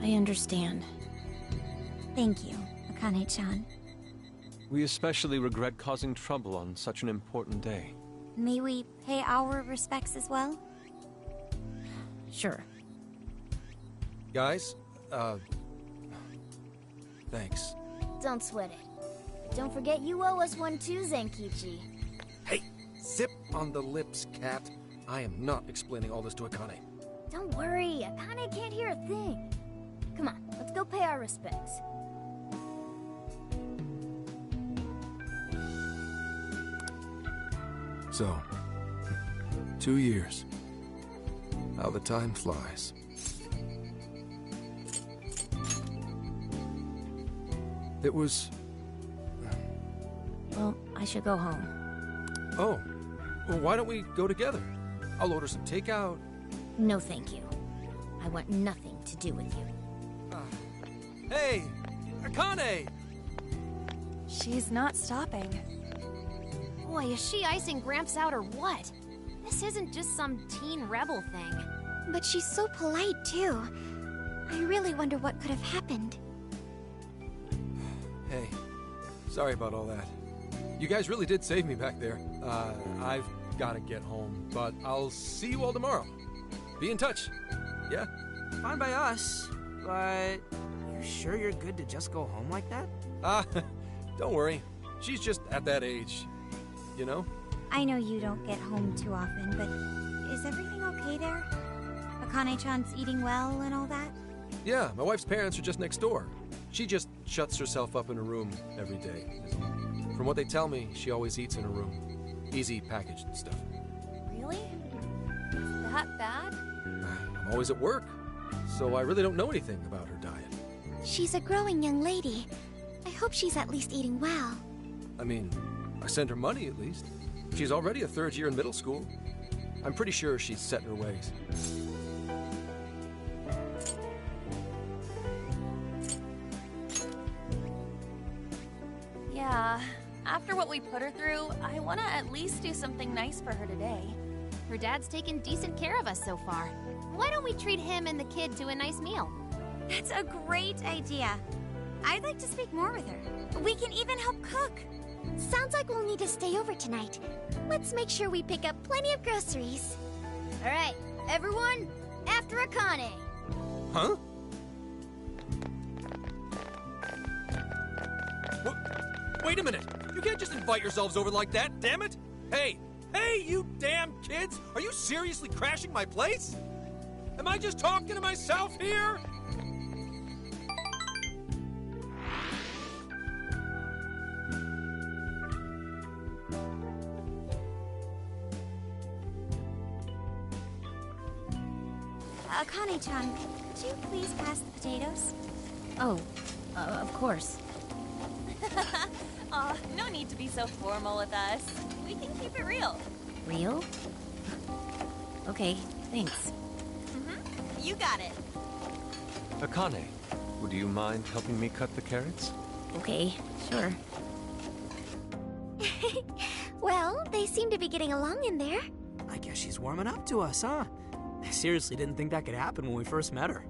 I understand. Thank you, Akane-chan. We especially regret causing trouble on such an important day. May we pay our respects as well? Sure. Guys, thanks. Don't sweat it. But don't forget you owe us one too, Zenkichi. Hey, zip on the lips, cat. I am not explaining all this to Akane. Don't worry, Akane can't hear a thing. Come on, let's go pay our respects. So, 2 years. How the time flies. It was... Well, I should go home. Oh, well, why don't we go together? I'll order some takeout. No, thank you. I want nothing to do with you. Hey, Akane! She's not stopping. Boy, is she icing Gramps out or what? This isn't just some teen rebel thing. But she's so polite, too. I really wonder what could have happened. Hey, sorry about all that. You guys really did save me back there. I've gotta get home, but I'll see you all tomorrow. Be in touch. Yeah? Fine by us, but you sure you're good to just go home like that? Don't worry. She's just at that age, you know? I know you don't get home too often, but is everything okay there? Akane-chan's eating well and all that? Yeah, my wife's parents are just next door. She just shuts herself up in her room every day. From what they tell me, she always eats in her room. Easy packaged stuff. Really? Is that bad? I'm always at work, so I really don't know anything about her diet. She's a growing young lady. I hope she's at least eating well. I mean, I send her money at least. She's already a third year in middle school. I'm pretty sure she's set in her ways. Yeah, after what we put her through, I want to at least do something nice for her today. Her dad's taken decent care of us so far. Why don't we treat him and the kid to a nice meal? That's a great idea. I'd like to speak more with her. We can even help cook. Sounds like we'll need to stay over tonight. Let's make sure we pick up plenty of groceries. All right, everyone, after Akane. Huh? Wait a minute! You can't just invite yourselves over like that, damn it! Hey! Hey, you damn kids! Are you seriously crashing my place? Am I just talking to myself here? Akane-chan, could you please pass the potatoes? Oh, of course. Aw, no need to be so formal with us. We can keep it real. Real? Okay, thanks. You got it. Akane, would you mind helping me cut the carrots? Okay, sure. Well, they seem to be getting along in there. I guess she's warming up to us, huh? I seriously didn't think that could happen when we first met her.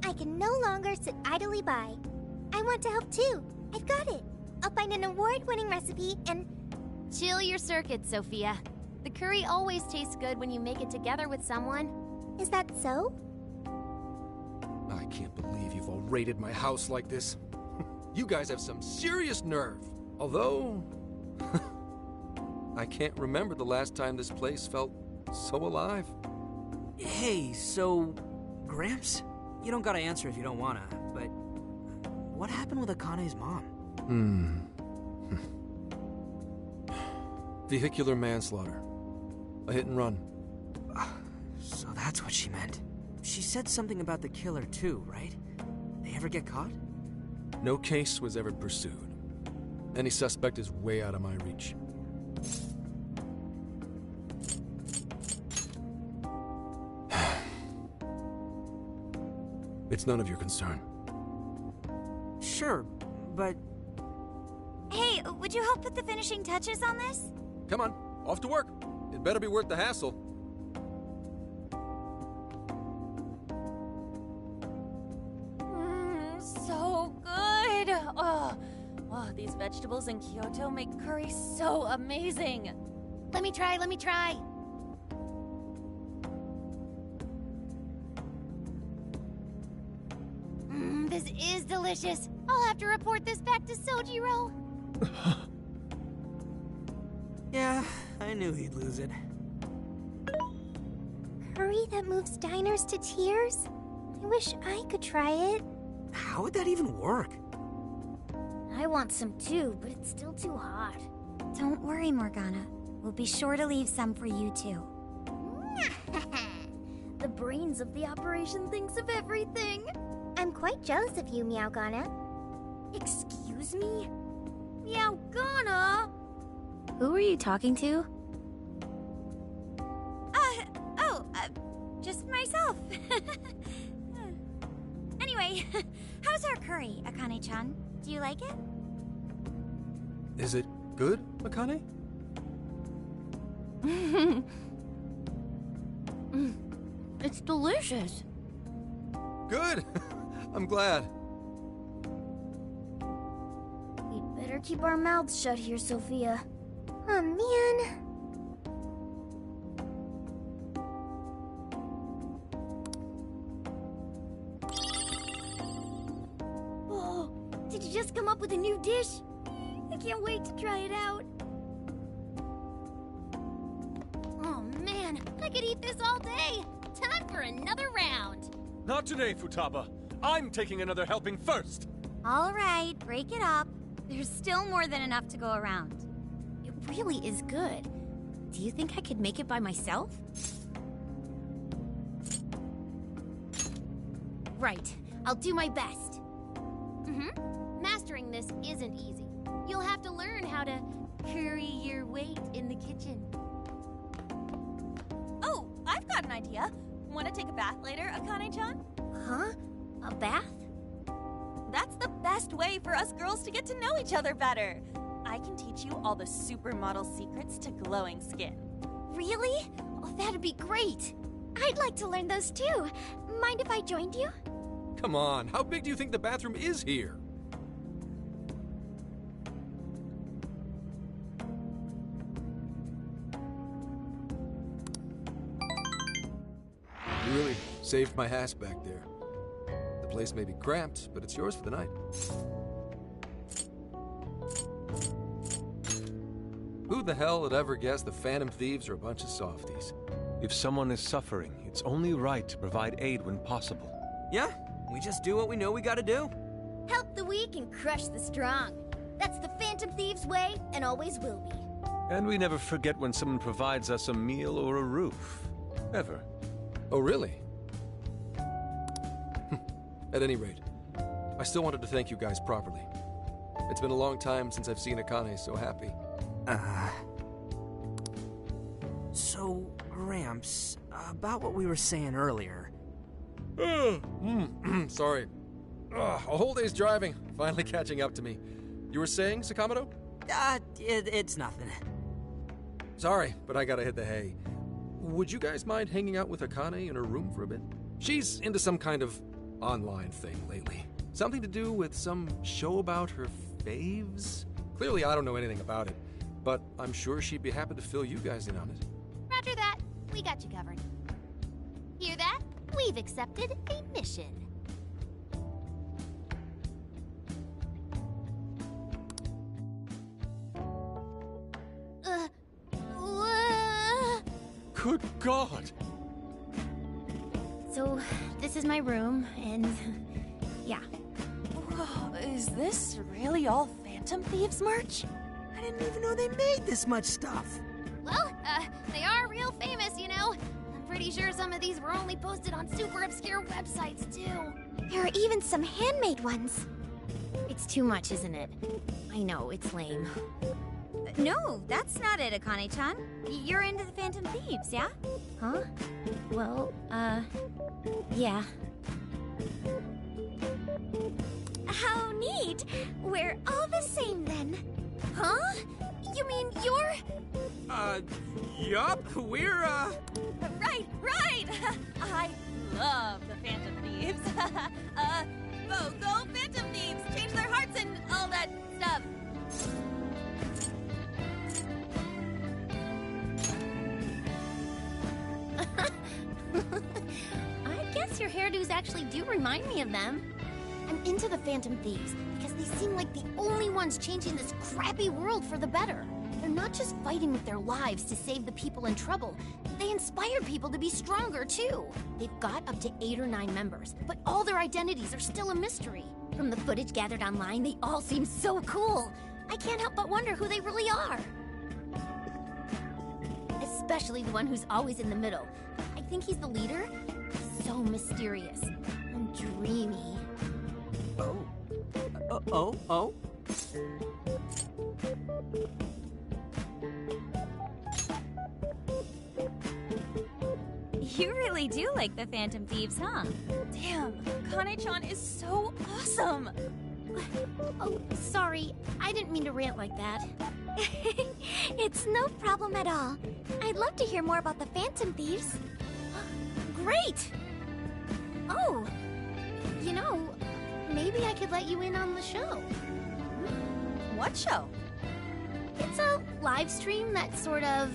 I can no longer sit idly by. I want to help too. I've got it. I'll find an award-winning recipe and... Chill your circuits, Sophia. The curry always tastes good when you make it together with someone. Is that so? I can't believe you've all raided my house like this. You guys have some serious nerve. Although... I can't remember the last time this place felt so alive. Hey, so... Gramps? You don't gotta answer if you don't wanna, but... What happened with Akane's mom? Vehicular manslaughter. A hit and run. So that's what she meant. She said something about the killer too, right? They ever get caught? No case was ever pursued. Any suspect is way out of my reach. It's none of your concern. Sure, but... Hey, would you help put the finishing touches on this? Come on, off to work. It better be worth the hassle. So good. Oh, these vegetables in Kyoto make curry so amazing. Let me try. This is delicious. I'll have to report this back to Sojiro. Yeah, I knew he'd lose it. Curry that moves diners to tears? I wish I could try it. How would that even work? I want some too, but it's still too hot. Don't worry, Morgana. We'll be sure to leave some for you too. The brains of the operation thinks of everything. I'm quite jealous of you, Meowgana. Excuse me? Meowgana? Who are you talking to? Just myself. Anyway, how's our curry, Akane-chan? Do you like it? Is it good, Akane? It's delicious. Good! I'm glad. We'd better keep our mouths shut here, Sophia. Oh, man. Oh, did you just come up with a new dish? I can't wait to try it out. Oh, man, I could eat this all day. Time for another round. Not today, Futaba. I'm taking another helping first. All right, break it up. There's still more than enough to go around. It really is good. Do you think I could make it by myself? Right. I'll do my best. Mastering this isn't easy. You'll have to learn how to carry your weight in the kitchen. Oh, I've got an idea. Want to take a bath later, Akane-chan? Huh? A bath? That's the best way for us girls to get to know each other better. I can teach you all the supermodel secrets to glowing skin. Really? Oh, that'd be great. I'd like to learn those too. Mind if I joined you? Come on, how big do you think the bathroom is here? You really saved my ass back there. The place may be cramped, but it's yours for the night. Who the hell would ever guess the Phantom Thieves are a bunch of softies? If someone is suffering, it's only right to provide aid when possible. Yeah, we just do what we know we gotta do. Help the weak and crush the strong. That's the Phantom Thieves' way, and always will be. And we never forget when someone provides us a meal or a roof. Ever. Oh, really? At any rate, I still wanted to thank you guys properly. It's been a long time since I've seen Akane so happy. So, Ramps, about what we were saying earlier. Sorry. A whole day's driving, finally catching up to me. You were saying, Sakamoto? It's nothing. Sorry, but I gotta hit the hay. Would you guys mind hanging out with Akane in her room for a bit? She's into some kind of online thing lately. Something to do with some show about her faves? Clearly I don't know anything about it, but I'm sure she'd be happy to fill you guys in on it. Roger that. We got you covered. Hear that? We've accepted a mission. Good God! So, this is my room, and yeah. Whoa, is this really all Phantom Thieves merch? I didn't even know they made this much stuff. Well, they are real famous, you know. I'm pretty sure some of these were only posted on super obscure websites, too. There are even some handmade ones. It's too much, isn't it? I know, it's lame. No, that's not it, Akane-chan. You're into the Phantom Thieves, yeah? Huh? Well, yeah. How neat! We're all the same then. Huh? You mean you're... Yup, we're, Right! I love the Phantom Thieves. Go Phantom Thieves! Change their hearts and all that stuff. I guess your hairdos actually do remind me of them. I'm into the Phantom Thieves because they seem like the only ones changing this crappy world for the better. They're not just fighting with their lives to save the people in trouble. They inspire people to be stronger, too. They've got up to 8 or 9 members, but all their identities are still a mystery. From the footage gathered online, they all seem so cool. I can't help but wonder who they really are. Especially the one who's always in the middle. I think he's the leader. He's so mysterious and dreamy. Oh. You really do like the Phantom Thieves, huh? Damn, Akane-chan is so awesome! Oh, sorry. I didn't mean to rant like that. It's no problem at all. I'd love to hear more about the Phantom Thieves. Great! Oh, you know, maybe I could let you in on the show. What show? It's a live stream that's sort of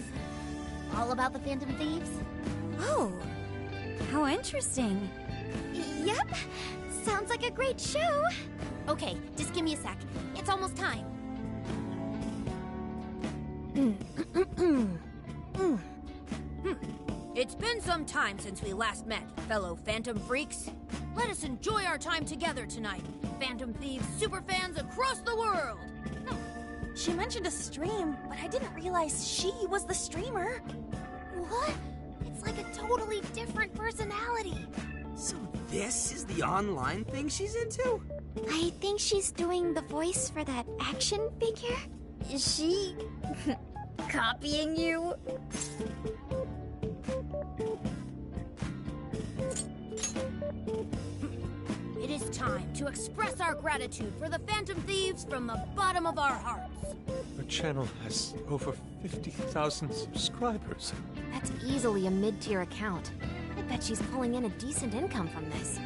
all about the Phantom Thieves. Oh, how interesting. Yep, sounds like a great show. Okay, just give me a sec. It's almost time. It's been some time since we last met, fellow Phantom Freaks. Let us enjoy our time together tonight, Phantom Thieves superfans across the world! She mentioned a stream, but I didn't realize she was the streamer. What? It's like a totally different personality. So this is the online thing she's into? I think she's doing the voice for that action figure. Is she copying you? It is time to express our gratitude for the Phantom Thieves from the bottom of our hearts. Her channel has over 50,000 subscribers. That's easily a mid-tier account. I bet she's pulling in a decent income from this.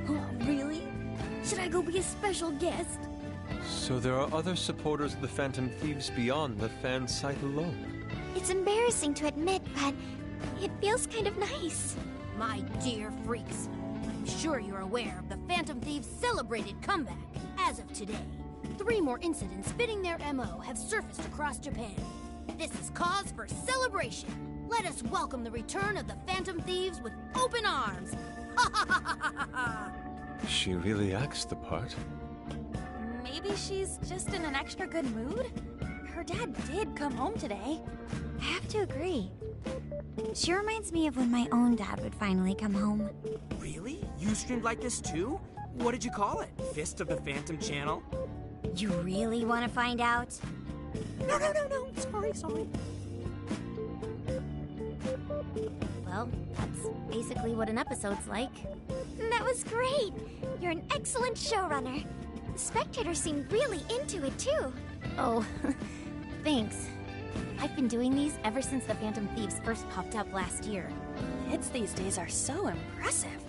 Oh, really? Should I go be a special guest? So there are other supporters of the Phantom Thieves beyond the fan site alone. It's embarrassing to admit, but it feels kind of nice. My dear freaks, I'm sure you're aware of the Phantom Thieves' celebrated comeback. As of today, 3 more incidents fitting their MO have surfaced across Japan. This is cause for celebration. Let us welcome the return of the Phantom Thieves with open arms. Ha ha ha ha ha ha! She really acts the part. Maybe she's just in an extra good mood? Her dad did come home today. I have to agree. She reminds me of when my own dad would finally come home. Really? You streamed like this too? What did you call it? Fist of the Phantom Channel? You really want to find out? No. Sorry. Well, that's basically what an episode's like. That was great! You're an excellent showrunner. The spectators seem really into it, too. Oh, thanks. I've been doing these ever since the Phantom Thieves first popped up last year. Kids these days are so impressive.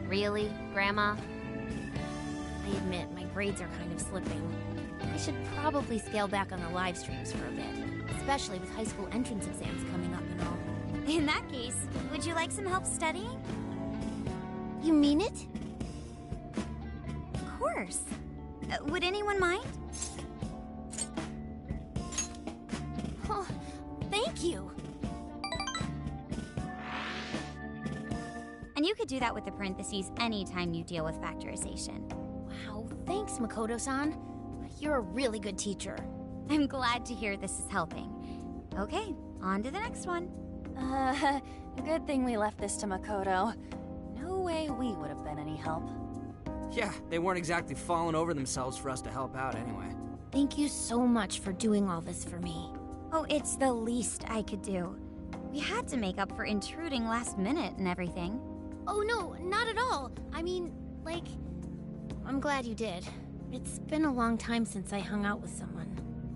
Really, Grandma? I admit, my grades are kind of slipping. I should probably scale back on the live streams for a bit, especially with high school entrance exams coming up and all. In that case, would you like some help studying? You mean it? Of course. Would anyone mind? Oh, thank you. And you could do that with the parentheses anytime you deal with factorization. Wow, thanks, Makoto-san. You're a really good teacher. I'm glad to hear this is helping. Okay, on to the next one. Good thing we left this to Makoto. No way we would have been any help. Yeah, they weren't exactly falling over themselves for us to help out anyway. Thank you so much for doing all this for me. Oh, it's the least I could do. We had to make up for intruding last minute and everything. Oh no, not at all. I mean, like, I'm glad you did. It's been a long time since I hung out with someone.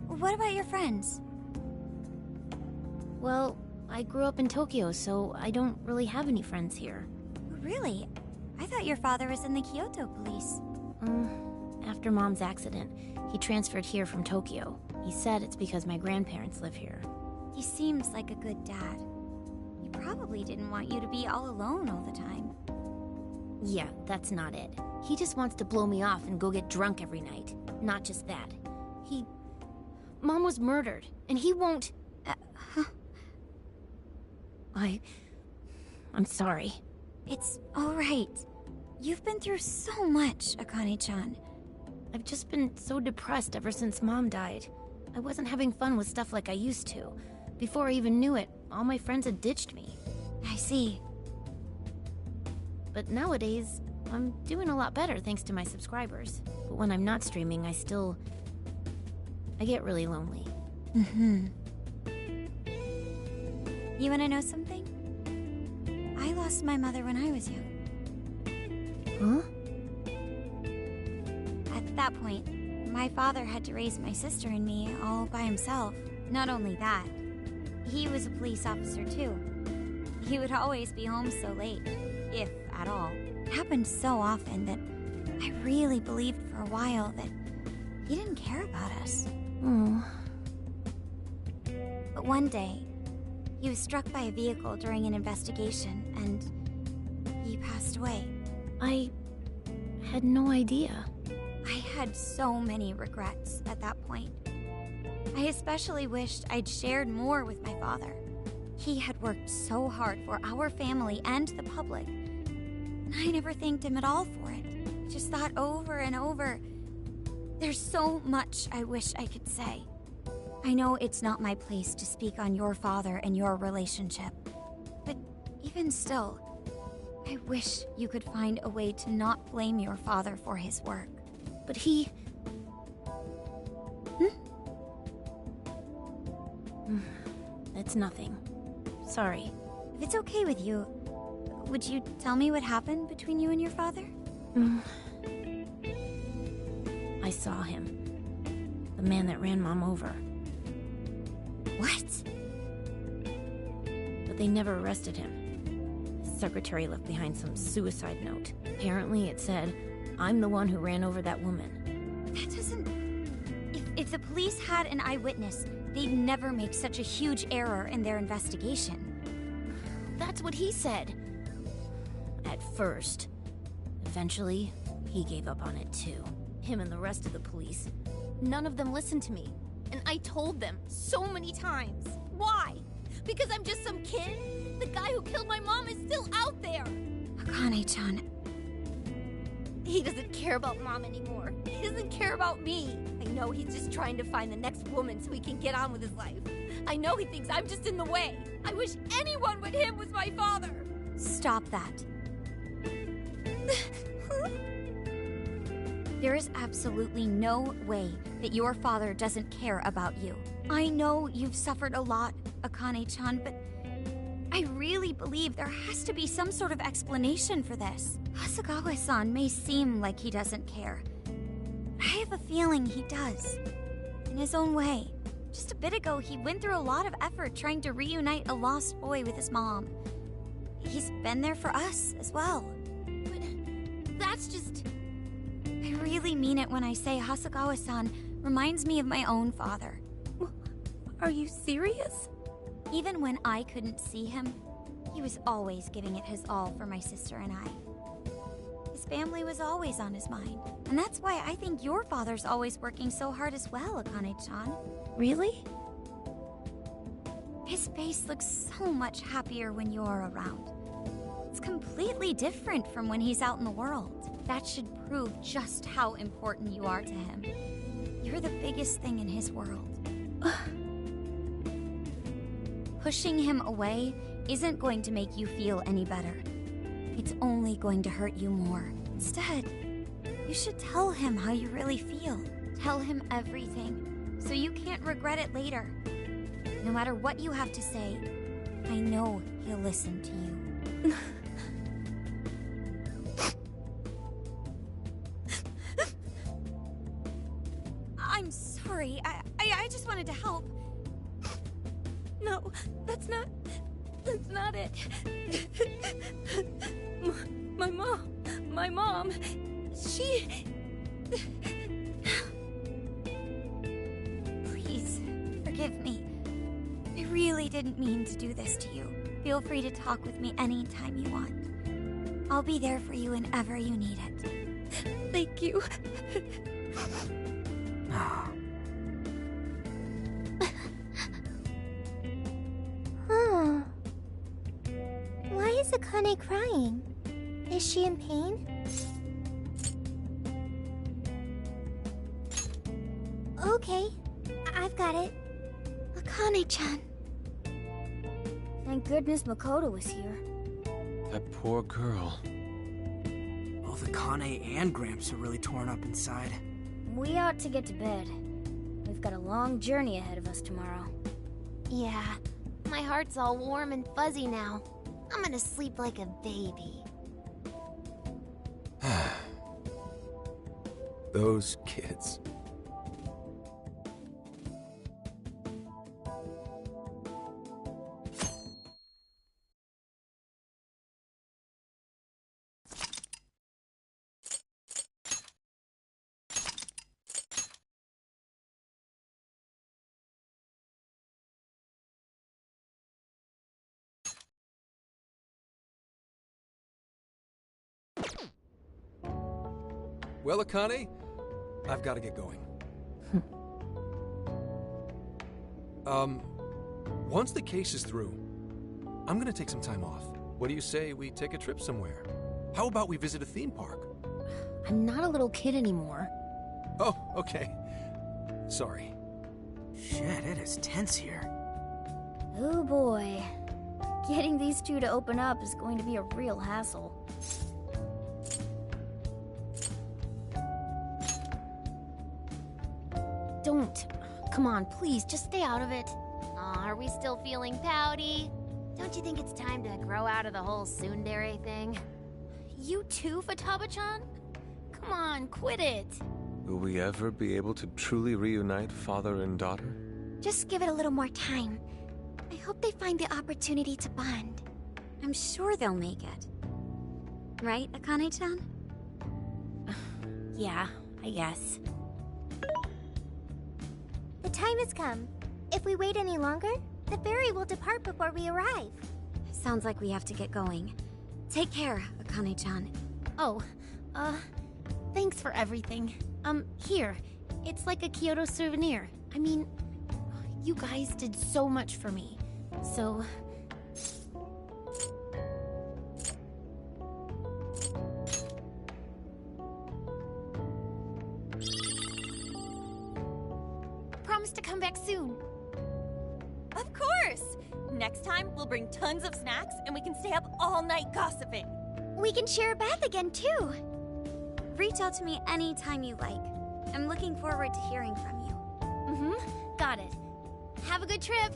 What about your friends? Well, I grew up in Tokyo, so I don't really have any friends here. Really? I thought your father was in the Kyoto police. After Mom's accident, he transferred here from Tokyo. He said it's because my grandparents live here. He seems like a good dad. He probably didn't want you to be all alone all the time. Yeah, that's not it. He just wants to blow me off and go get drunk every night. Not just that. Mom was murdered, and he won't... I'm sorry. It's all right. You've been through so much, Akane-chan. I've just been so depressed ever since Mom died. I wasn't having fun with stuff like I used to. Before I even knew it, all my friends had ditched me. I see. But nowadays, I'm doing a lot better thanks to my subscribers. But when I'm not streaming, I get really lonely. You wanna know something? I lost my mother when I was young. Huh? At that point, my father had to raise my sister and me all by himself. Not only that, he was a police officer too. He would always be home so late, if at all. It happened so often that I really believed for a while that he didn't care about us. Oh. But one day, he was struck by a vehicle during an investigation, and he passed away. I had no idea. I had so many regrets at that point. I especially wished I'd shared more with my father. He had worked so hard for our family and the public, and I never thanked him at all for it. Just thought over and over, there's so much I wish I could say. I know it's not my place to speak on your father and your relationship, but even still, I wish you could find a way to not blame your father for his work. But he... It's nothing. Sorry. If it's okay with you, would you tell me what happened between you and your father? I saw him. The man that ran Mom over. What? But they never arrested him. His secretary left behind some suicide note. Apparently it said, "I'm the one who ran over that woman." That doesn't... If the police had an eyewitness, they'd never make such a huge error in their investigation. That's what he said. At first. Eventually, he gave up on it too. Him and the rest of the police. None of them listened to me. And I told them so many times. Why? Because I'm just some kid? The guy who killed my mom is still out there! Akane-chan. He doesn't care about Mom anymore. He doesn't care about me. I know he's just trying to find the next woman so he can get on with his life. I know he thinks I'm just in the way. I wish anyone but him was my father. Stop that. There is absolutely no way that your father doesn't care about you. I know you've suffered a lot, Akane-chan, but I really believe there has to be some sort of explanation for this. Hasegawa-san may seem like he doesn't care. I have a feeling he does. In his own way. Just a bit ago, he went through a lot of effort trying to reunite a lost boy with his mom. He's been there for us as well. But that's just... I really mean it when I say Hasegawa-san reminds me of my own father. Are you serious? Even when I couldn't see him, he was always giving it his all for my sister and I. His family was always on his mind. And that's why I think your father's always working so hard as well, Akane-chan. Really? His face looks so much happier when you're around. It's completely different from when he's out in the world. That should prove just how important you are to him. You're the biggest thing in his world. Pushing him away isn't going to make you feel any better. It's only going to hurt you more. Instead, you should tell him how you really feel. Tell him everything, so you can't regret it later. No matter what you have to say, I know he'll listen to you. I'm sorry. I just wanted to help. No, that's not it. My mom, she... Please, forgive me. I really didn't mean to do this to you. Feel free to talk with me anytime you want. I'll be there for you whenever you need it. Thank you. Why is Akane crying? Is she in pain? Okay, I've got it. Akane-chan. Thank goodness Makoto was here. That poor girl. Both Akane and Gramps are really torn up inside. We ought to get to bed. We've got a long journey ahead of us tomorrow. Yeah, my heart's all warm and fuzzy now. I'm gonna sleep like a baby. Those kids. Well, Akane, I've got to get going. Once the case is through, I'm gonna take some time off. What do you say we take a trip somewhere? How about we visit a theme park? I'm not a little kid anymore. Oh, okay. Sorry. Shit, it is tense here. Oh boy. Getting these two to open up is going to be a real hassle. Don't. Come on, please, just stay out of it. Aw, are we still feeling pouty? Don't you think it's time to grow out of the whole tsundere thing? You too, Futaba-chan? Come on, quit it. Will we ever be able to truly reunite father and daughter? Just give it a little more time. I hope they find the opportunity to bond. I'm sure they'll make it. Right, Akane-chan? Yeah, I guess. time has come. If we wait any longer, the ferry will depart before we arrive. Sounds like we have to get going. Take care, Akane-chan. Oh, thanks for everything. Here. It's like a Kyoto souvenir. I mean, you guys did so much for me. So... Promise to come back soon. Of course! Next time, we'll bring tons of snacks and we can stay up all night gossiping. We can share a bath again, too. Reach out to me anytime you like. I'm looking forward to hearing from you. Mm-hmm. Got it. Have a good trip.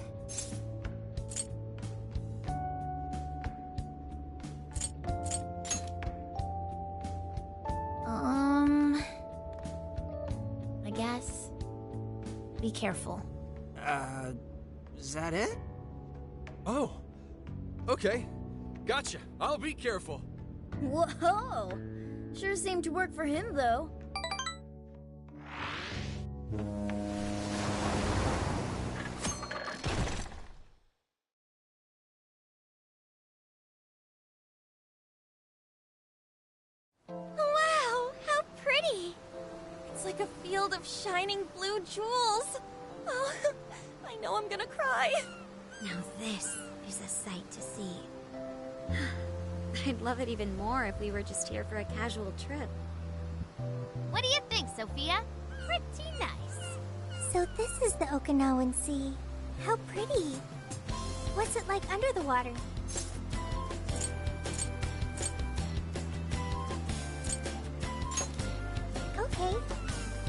I guess. Be careful. Is that it? Oh, okay. Gotcha. I'll be careful. Whoa! Sure seemed to work for him, though. Wow, how pretty! It's like a field of shining blue jewels. Oh, I know I'm gonna cry. Now this is a sight to see. I'd love it even more if we were just here for a casual trip. What do you think, Sophia? Pretty nice. So this is the Okinawan Sea. How pretty. What's it like under the water? Okay.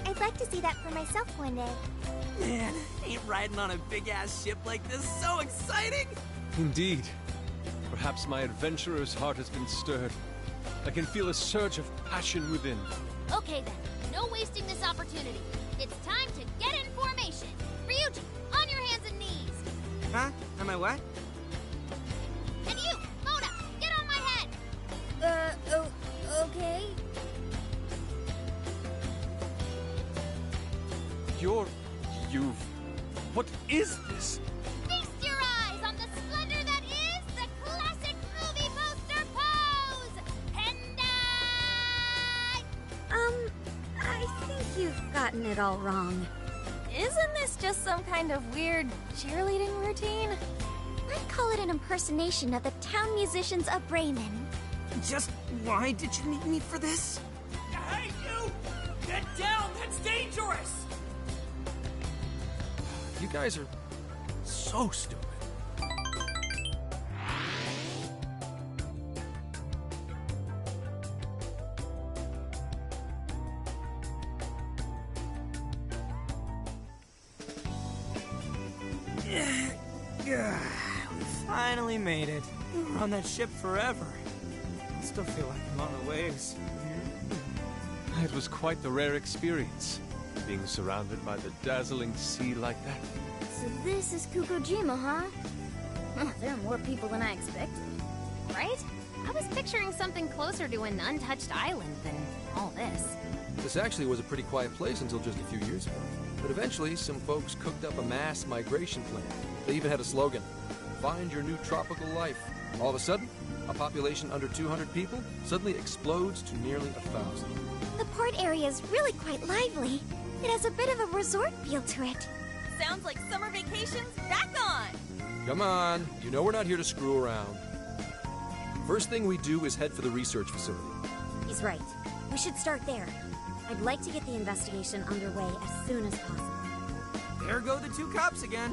I'd like to see that for myself one day. Man, ain't riding on a big-ass ship like this so exciting? Indeed. Perhaps my adventurer's heart has been stirred. I can feel a surge of passion within. Okay then, no wasting this opportunity. It's time to get in formation. Ryuji, on your hands and knees. Huh? Am I what? And you, Mona, get on my head. Okay. What is this? Feast your eyes on the splendor that is the classic movie poster pose! Pendai! I think you've gotten it all wrong. Isn't this just some kind of weird cheerleading routine? I'd call it an impersonation of the town musicians of Bremen. Just why did you need me for this? Hey, you! Get down! That's dangerous! You guys are so stupid. We finally made it. We were on that ship forever. I still feel like I'm on the waves. It was quite the rare experience, being surrounded by the dazzling sea like that. So this is Kukujima, huh? There are more people than I expected. Right? I was picturing something closer to an untouched island than all this. This actually was a pretty quiet place until just a few years ago. But eventually, some folks cooked up a mass migration plan. They even had a slogan, "Find your new tropical life." All of a sudden, a population under 200 people suddenly explodes to nearly 1,000. The port area is really quite lively. It has a bit of a resort feel to it. Sounds like summer vacation's back on! Come on, you know we're not here to screw around. First thing we do is head for the research facility. He's right. We should start there. I'd like to get the investigation underway as soon as possible. There go the two cops again.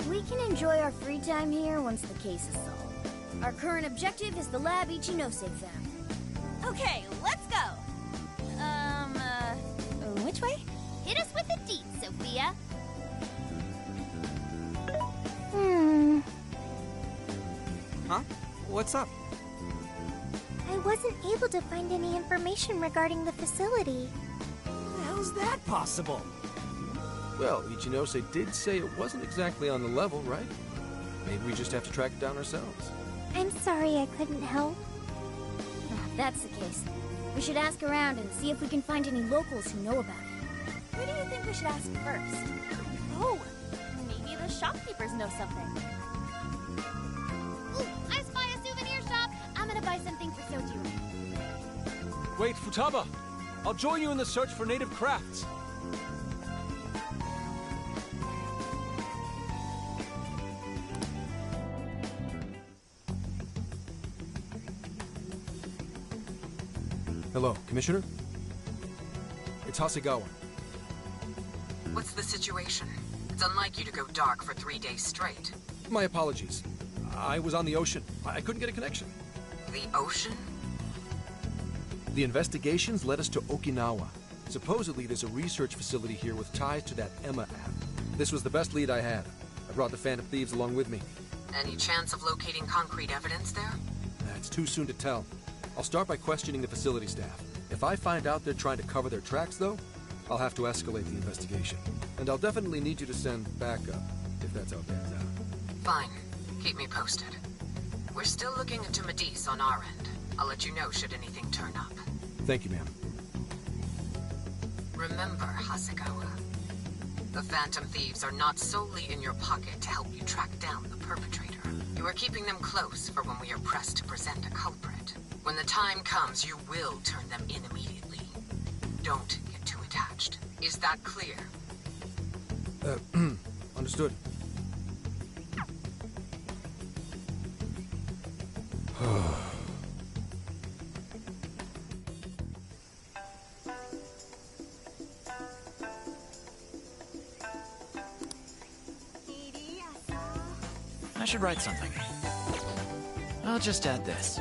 We can enjoy our free time here once the case is solved. Our current objective is the lab Ichinose found. Okay, let's go! Which way? Hit us with the deets, Sophia. Huh? What's up? I wasn't able to find any information regarding the facility. How's that possible? Well, Ichinose did say it wasn't exactly on the level, right? Maybe we just have to track it down ourselves. I'm sorry I couldn't help. If that's the case, we should ask around and see if we can find any locals who know about it. Who do you think we should ask first? Oh, maybe the shopkeepers know something. Ooh, I spy a souvenir shop. I'm gonna buy something for Soju. Wait, Futaba! I'll join you in the search for native crafts. Hello, Commissioner? It's Hasegawa. What's the situation? It's unlike you to go dark for 3 days straight. My apologies. I was on the ocean. I couldn't get a connection. The ocean? The investigations led us to Okinawa. Supposedly, there's a research facility here with ties to that Emma app. This was the best lead I had. I brought the Phantom Thieves along with me. Any chance of locating concrete evidence there? It's too soon to tell. I'll start by questioning the facility staff. If I find out they're trying to cover their tracks, though, I'll have to escalate the investigation. And I'll definitely need you to send backup, if that's how it pans out. Fine. Keep me posted. We're still looking into Medice on our end. I'll let you know should anything turn up. Thank you, ma'am. Remember, Hasegawa, the Phantom Thieves are not solely in your pocket to help you track down the perpetrator. You are keeping them close for when we are pressed to present a culprit. When the time comes, you will turn them in immediately. Don't get too attached. Is that clear? Understood. I should write something. I'll just add this.